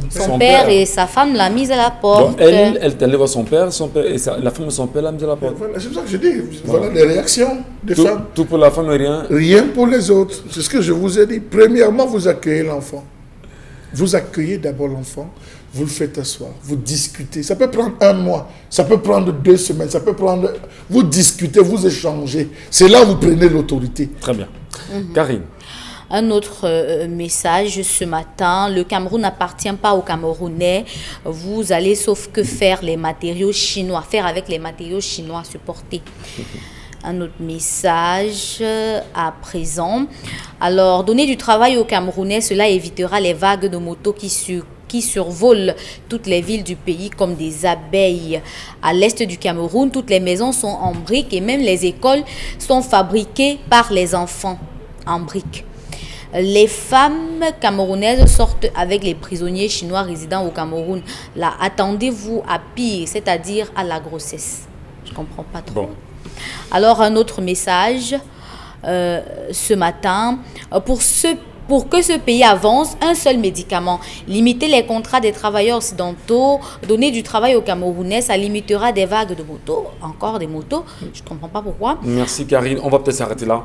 son père et sa femme l'a mise à la porte. Donc, elle est allée voir son père et la femme de son père l'a mise à la porte. Voilà, c'est ça que je dis. Voilà les réactions des femmes. Tout pour la femme et rien. Rien pour les autres. C'est ce que je vous ai dit. Premièrement, vous accueillez l'enfant. Vous accueillez d'abord l'enfant. Vous le faites asseoir, vous discutez. Ça peut prendre 1 mois, ça peut prendre 2 semaines, ça peut prendre... Vous discutez, vous échangez. C'est là que vous prenez l'autorité. Très bien. Karine. Un autre message ce matin, le Cameroun n'appartient pas aux Camerounais. Vous allez sauf que faire avec les matériaux chinois supportés. Un autre message à présent. Alors, donner du travail aux Camerounais, cela évitera les vagues de motos qui survolent toutes les villes du pays comme des abeilles. À l'est du Cameroun, toutes les maisons sont en briques et même les écoles sont fabriquées par les enfants en briques. Les femmes camerounaises sortent avec les prisonniers chinois résidant au Cameroun. Là, attendez-vous à pire, c'est-à-dire à la grossesse. Je ne comprends pas trop. Bon. Alors, un autre message ce matin. Pour que ce pays avance, un seul médicament. Limiter les contrats des travailleurs occidentaux, donner du travail aux Camerounais, ça limitera des vagues de motos, encore des motos. Je ne comprends pas pourquoi. Merci Karine, on va peut-être s'arrêter là.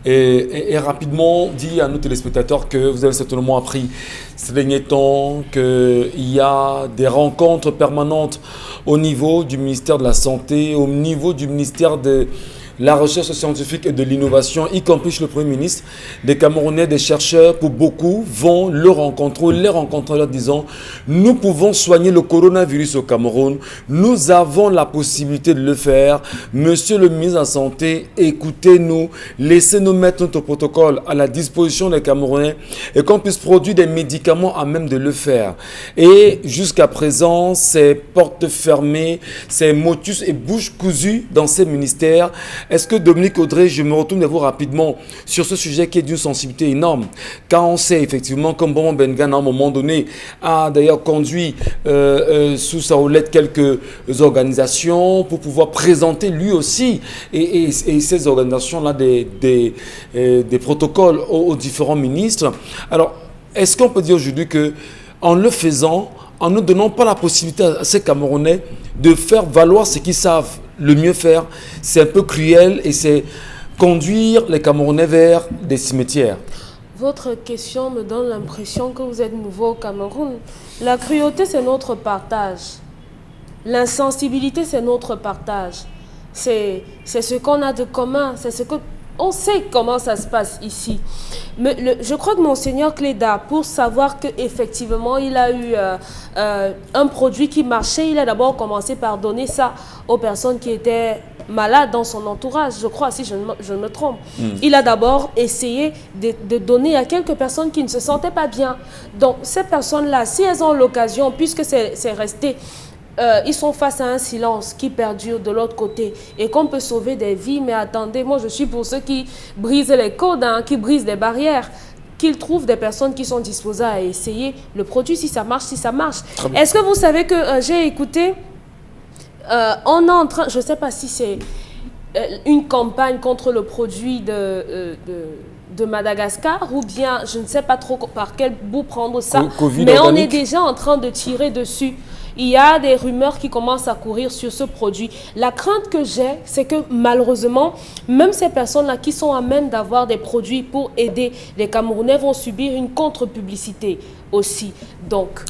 Et rapidement, dis à nos téléspectateurs que vous avez certainement appris ces derniers temps qu'il y a des rencontres permanentes au niveau du ministère de la Santé, au niveau du ministère de la recherche scientifique et de l'innovation, y compris chez le Premier ministre. Des Camerounais, des chercheurs, pour beaucoup, vont le rencontrer, les rencontrer en leur disant « Nous pouvons soigner le coronavirus au Cameroun, nous avons la possibilité de le faire. Monsieur le ministre de la Santé, écoutez-nous, laissez-nous mettre notre protocole à la disposition des Camerounais et qu'on puisse produire des médicaments à même de le faire. » Et jusqu'à présent, ces portes fermées, ces motus et bouches cousues dans ces ministères, Est-ce que Dominique Audrey, je me retourne vers vous rapidement sur ce sujet qui est d'une sensibilité énorme. Quand on sait effectivement que Boman Bengan, à un moment donné, a d'ailleurs conduit sous sa houlette quelques organisations pour pouvoir présenter lui aussi et ces organisations-là des protocoles aux différents ministres. Alors, est-ce qu'on peut dire aujourd'hui que en le faisant, en ne donnant pas la possibilité à ces Camerounais de faire valoir ce qu'ils savent le mieux faire, c'est un peu cruel et c'est conduire les Camerounais vers des cimetières? Votre question me donne l'impression que vous êtes nouveau au Cameroun. La cruauté, c'est notre partage. L'insensibilité, c'est notre partage. C'est ce qu'on a de commun, c'est ce que... On sait comment ça se passe ici. Mais je crois que Monseigneur Cléda, pour savoir qu'effectivement il a eu un produit qui marchait, il a d'abord commencé par donner ça aux personnes qui étaient malades dans son entourage, je crois, si je me trompe. Il a d'abord essayé de donner à quelques personnes qui ne se sentaient pas bien. Donc ces personnes-là, si elles ont l'occasion, puisque c'est resté... ils sont face à un silence qui perdure de l'autre côté et qu'on peut sauver des vies. Mais attendez, moi je suis pour ceux qui brisent les codes, qui brisent les barrières, qu'ils trouvent des personnes qui sont disposées à essayer le produit si ça marche, Est-ce que vous savez que j'ai écouté, on est en train, je ne sais pas si c'est une campagne contre le produit de Madagascar ou bien je ne sais pas trop par quel bout prendre ça, mais on est déjà en train de tirer dessus. Il y a des rumeurs qui commencent à courir sur ce produit. La crainte que j'ai, c'est que malheureusement, même ces personnes-là qui sont à même d'avoir des produits pour aider les Camerounais vont subir une contre-publicité aussi. Donc...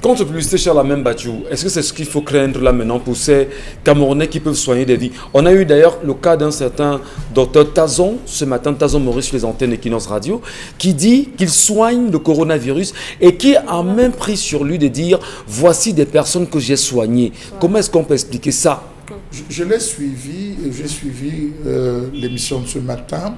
Contre-publicité, cher Lamine Bachou, est-ce que c'est ce qu'il faut craindre là maintenant pour ces Camerounais qui peuvent soigner des vies? On a eu d'ailleurs le cas d'un certain docteur Tazon, ce matin, Tazon Maurice sur les antennes Equinox Radio, qui dit qu'il soigne le coronavirus et qui a même pris sur lui de dire « voici des personnes que j'ai soignées ». Comment est-ce qu'on peut expliquer ça? Je l'ai suivi, j'ai suivi l'émission de ce matin.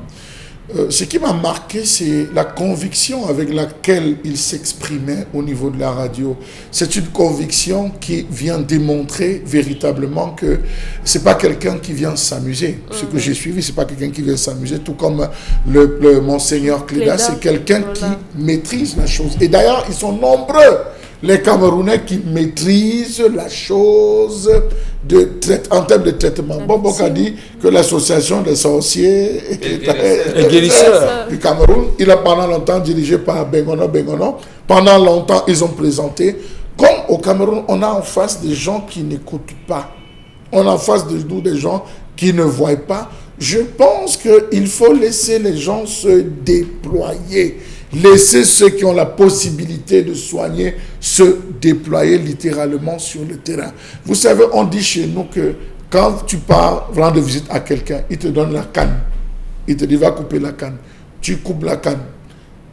Ce qui m'a marqué, c'est la conviction avec laquelle il s'exprimait au niveau de la radio. C'est une conviction qui vient démontrer véritablement que c'est pas quelqu'un qui vient s'amuser. Ce que j'ai suivi, c'est pas quelqu'un qui vient s'amuser, tout comme le Monseigneur Cléda, c'est quelqu'un qui maîtrise la chose. Et d'ailleurs, ils sont nombreux, les Camerounais qui maîtrisent la chose en termes de traitement. Bobok a dit que l'association des sorciers et guérisseurs du Cameroun, il a pendant longtemps dirigé par Bengono. Pendant longtemps, ils ont présenté. Comme au Cameroun, on a en face des gens qui n'écoutent pas. On a en face de nous des gens qui ne voient pas. Je pense qu'il faut laisser les gens se déployer. Laissez ceux qui ont la possibilité de soigner se déployer littéralement sur le terrain. Vous savez, on dit chez nous que quand tu pars rendre visite à quelqu'un, il te donne la canne. Il te dit, va couper la canne. Tu coupes la canne.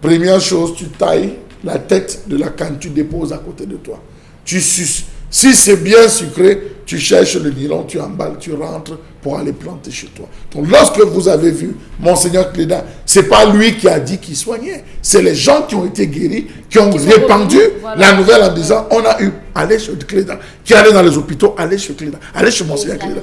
Première chose, tu tailles la tête de la canne, tu déposes à côté de toi. Tu suces. Si c'est bien sucré, tu cherches le nylon, tu emballes, tu rentres pour aller planter chez toi. Donc lorsque vous avez vu Monseigneur Cléda, c'est pas lui qui a dit qu'il soignait. C'est les gens qui ont été guéris, qui ont répandu la nouvelle en disant, on a eu, allez chez Cléda, qui allait dans les hôpitaux, allez chez Cléda, allez chez Monseigneur Cléda.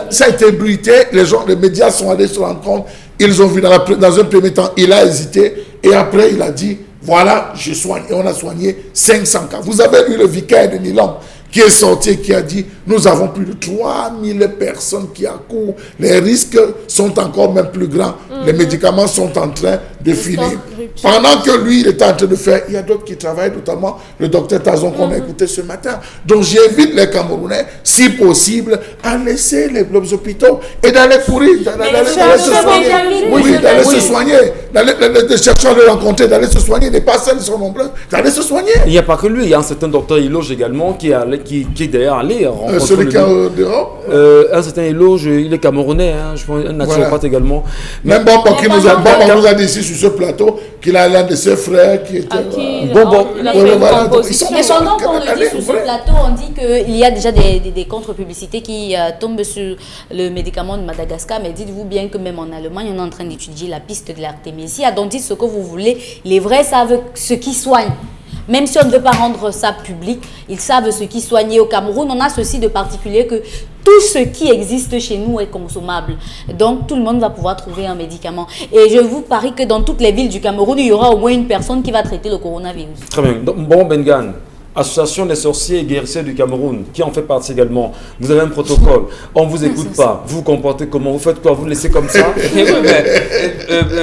Ça a été bruité, les médias sont allés se rendre compte, ils ont vu dans un premier temps, il a hésité, et après il a dit, voilà, je soigne. Et on a soigné 500 cas. Vous avez eu le vicaire de Nilam qui est sorti et qui a dit, nous avons plus de 3000 personnes qui accourent. Les risques sont encore même plus grands. Les médicaments sont en train de finir. Pendant que lui, il est en train de faire, il y a d'autres qui travaillent, notamment le docteur Tazon qu'on a écouté ce matin. Donc j'invite les Camerounais, si possible, à laisser les hôpitaux et d'aller courir, d'aller se soigner. Oui, d'aller se soigner. Les chercheurs de rencontrer, d'aller se soigner. Les patients sont nombreux, d'aller se soigner. Il n'y a pas que lui, il y a un certain docteur Iloge également qui est d'ailleurs allé rencontrer celui qui est d'Europe. Un certain Iloge, il est camerounais, je pense, un naturopathe également. Même Bamba qui nous a dit ici sur ce plateau qu'il a l'un de ses frères qui était... Et son nom, on le dit sur ce plateau, on dit qu'il y a déjà des contre-publicités qui tombent sur le médicament de Madagascar, mais dites-vous bien que même en Allemagne, on est en train d'étudier la piste de l'artémisia, donc dites ce que vous voulez, les vrais savent ce qui soigne. Même si on ne veut pas rendre ça public, ils savent ce qui soignait au Cameroun. On a ceci de particulier que tout ce qui existe chez nous est consommable. Donc, tout le monde va pouvoir trouver un médicament. Et je vous parie que dans toutes les villes du Cameroun, il y aura au moins une personne qui va traiter le coronavirus. Très bien. Donc, bon, Bengan, Association des sorciers et guérisseurs du Cameroun, qui en fait partie également. Vous avez un protocole. On ne vous écoute pas. Vous vous comportez comment? Vous faites quoi? Vous laissez comme ça?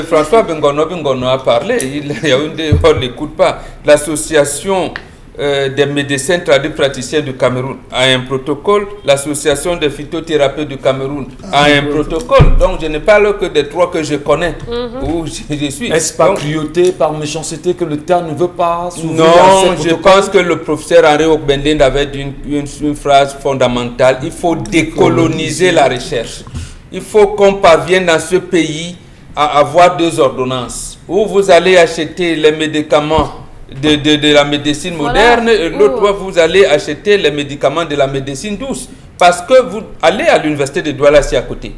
François Bengono a parlé. Il y a une on ne l'écoute pas. L'association des médecins tradis praticiens du Cameroun a un protocole. L'association des phytothérapeutes du Cameroun a un protocole. Donc je ne parle que des trois que je connais, où je suis. Est-ce par cruauté, par méchanceté que le terme ne veut pas s'ouvrir? Non, je pense que le professeur Henri Okbenden avait une phrase fondamentale. Il faut décoloniser la recherche. Il faut qu'on parvienne dans ce pays à avoir 2 ordonnances. Où vous allez acheter les médicaments de la médecine moderne, et l'autre fois vous allez acheter les médicaments de la médecine douce. Parce que vous allez à l'université de Douala, ici à côté.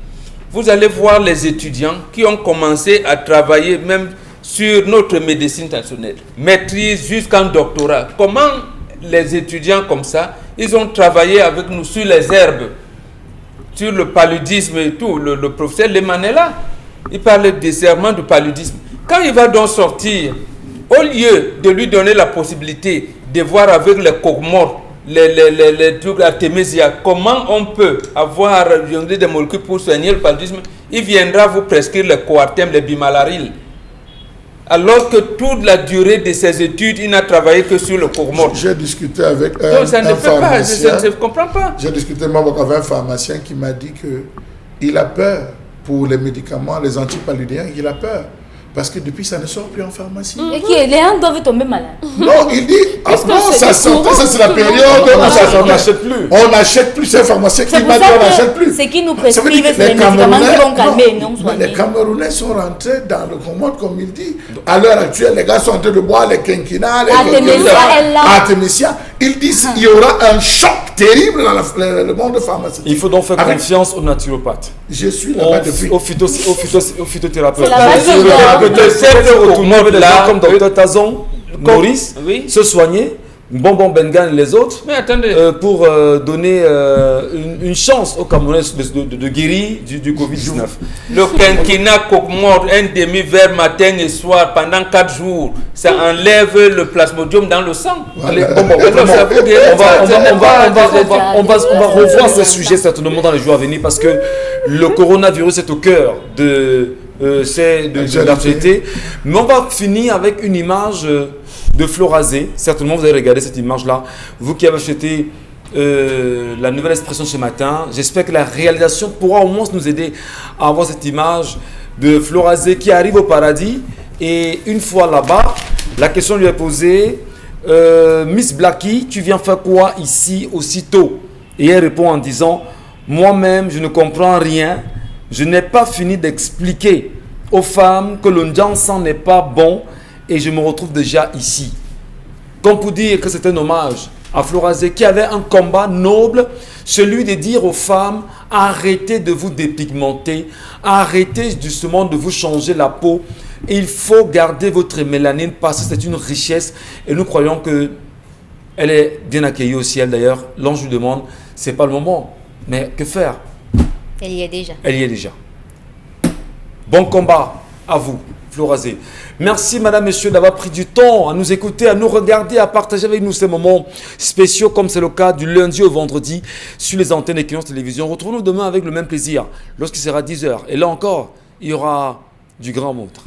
Vous allez voir les étudiants qui ont commencé à travailler même sur notre médecine traditionnelle. Maîtrise jusqu'en doctorat. Comment les étudiants comme ça, ils ont travaillé avec nous sur les herbes, sur le paludisme et tout. Le professeur Lemanela, il parlait des serments du paludisme. Quand il va donc sortir, au lieu de lui donner la possibilité de voir avec les cogmores, les trucs artémisia, comment on peut avoir des molécules pour soigner le paludisme, il viendra vous prescrire le coartem, le bimalaril. Alors que toute la durée de ses études, il n'a travaillé que sur le cogmore. J'ai discuté avec Donc, ça ne un fait pharmacien. pas, je ne comprends pas. J'ai discuté avec un pharmacien qui m'a dit qu'il a peur pour les médicaments, les antipaludéens, il a peur. Parce que depuis, ça ne sort plus en pharmacie. Et qui les gens doivent tomber malades. Non, il dit, ça sortait, ça c'est la période où on n'achète plus. On n'achète plus, c'est un pharmacien qui m'a dit on n'achète plus. Ce qui nous prescrivent, c'est les médicaments qui vont calmer, non soigner. Les Camerounais sont rentrés dans le commode, comme il dit. À l'heure actuelle, les gars sont en train de boire les quinquina, les Artemisia. Ils disent qu'il y aura un choc terrible dans le monde pharmaceutique. Il faut donc faire confiance aux naturopathes. Je suis là-bas depuis. Aux phytothérapeutes. Comme Dr Tazon, Maurice, se soigner, Bonbon Bengan et les autres, mais attendez. Pour donner une chance aux Camerounais de guérir du Covid-19. Le quinquina cogmore, un demi-verre matin et soir pendant 4 jours, ça enlève le plasmodium dans le sang. Allez, on va revoir ce sujet certainement dans les jours à venir parce que le coronavirus est au cœur de l'actualité. Mais on va finir avec une image de Florazé. Certainement, vous avez regardé cette image-là. Vous qui avez acheté la nouvelle expression ce matin, j'espère que la réalisation pourra au moins nous aider à avoir cette image de Florazé qui arrive au paradis. Et une fois là-bas, la question lui est posée, Miss Blackie, tu viens faire quoi ici aussitôt? Et elle répond en disant, moi-même, je ne comprends rien. Je n'ai pas fini d'expliquer aux femmes que le Ndjansan n'est pas bon et je me retrouve déjà ici. Comme pour dire que c'est un hommage à Florazé qui avait un combat noble, celui de dire aux femmes, arrêtez de vous dépigmenter, arrêtez justement de vous changer la peau. Il faut garder votre mélanine parce que c'est une richesse et nous croyons que elle est bien accueillie au ciel d'ailleurs. L'ange lui demande, c'est pas le moment, mais que faire? Elle y est déjà. Elle y est déjà. Bon combat à vous, Florazé. Merci, madame, messieurs, d'avoir pris du temps à nous écouter, à nous regarder, à partager avec nous ces moments spéciaux, comme c'est le cas du lundi au vendredi sur les antennes d'Equinox Télévision. Retrouvons-nous demain avec le même plaisir, lorsqu'il sera 10h. Et là encore, il y aura du grand montre.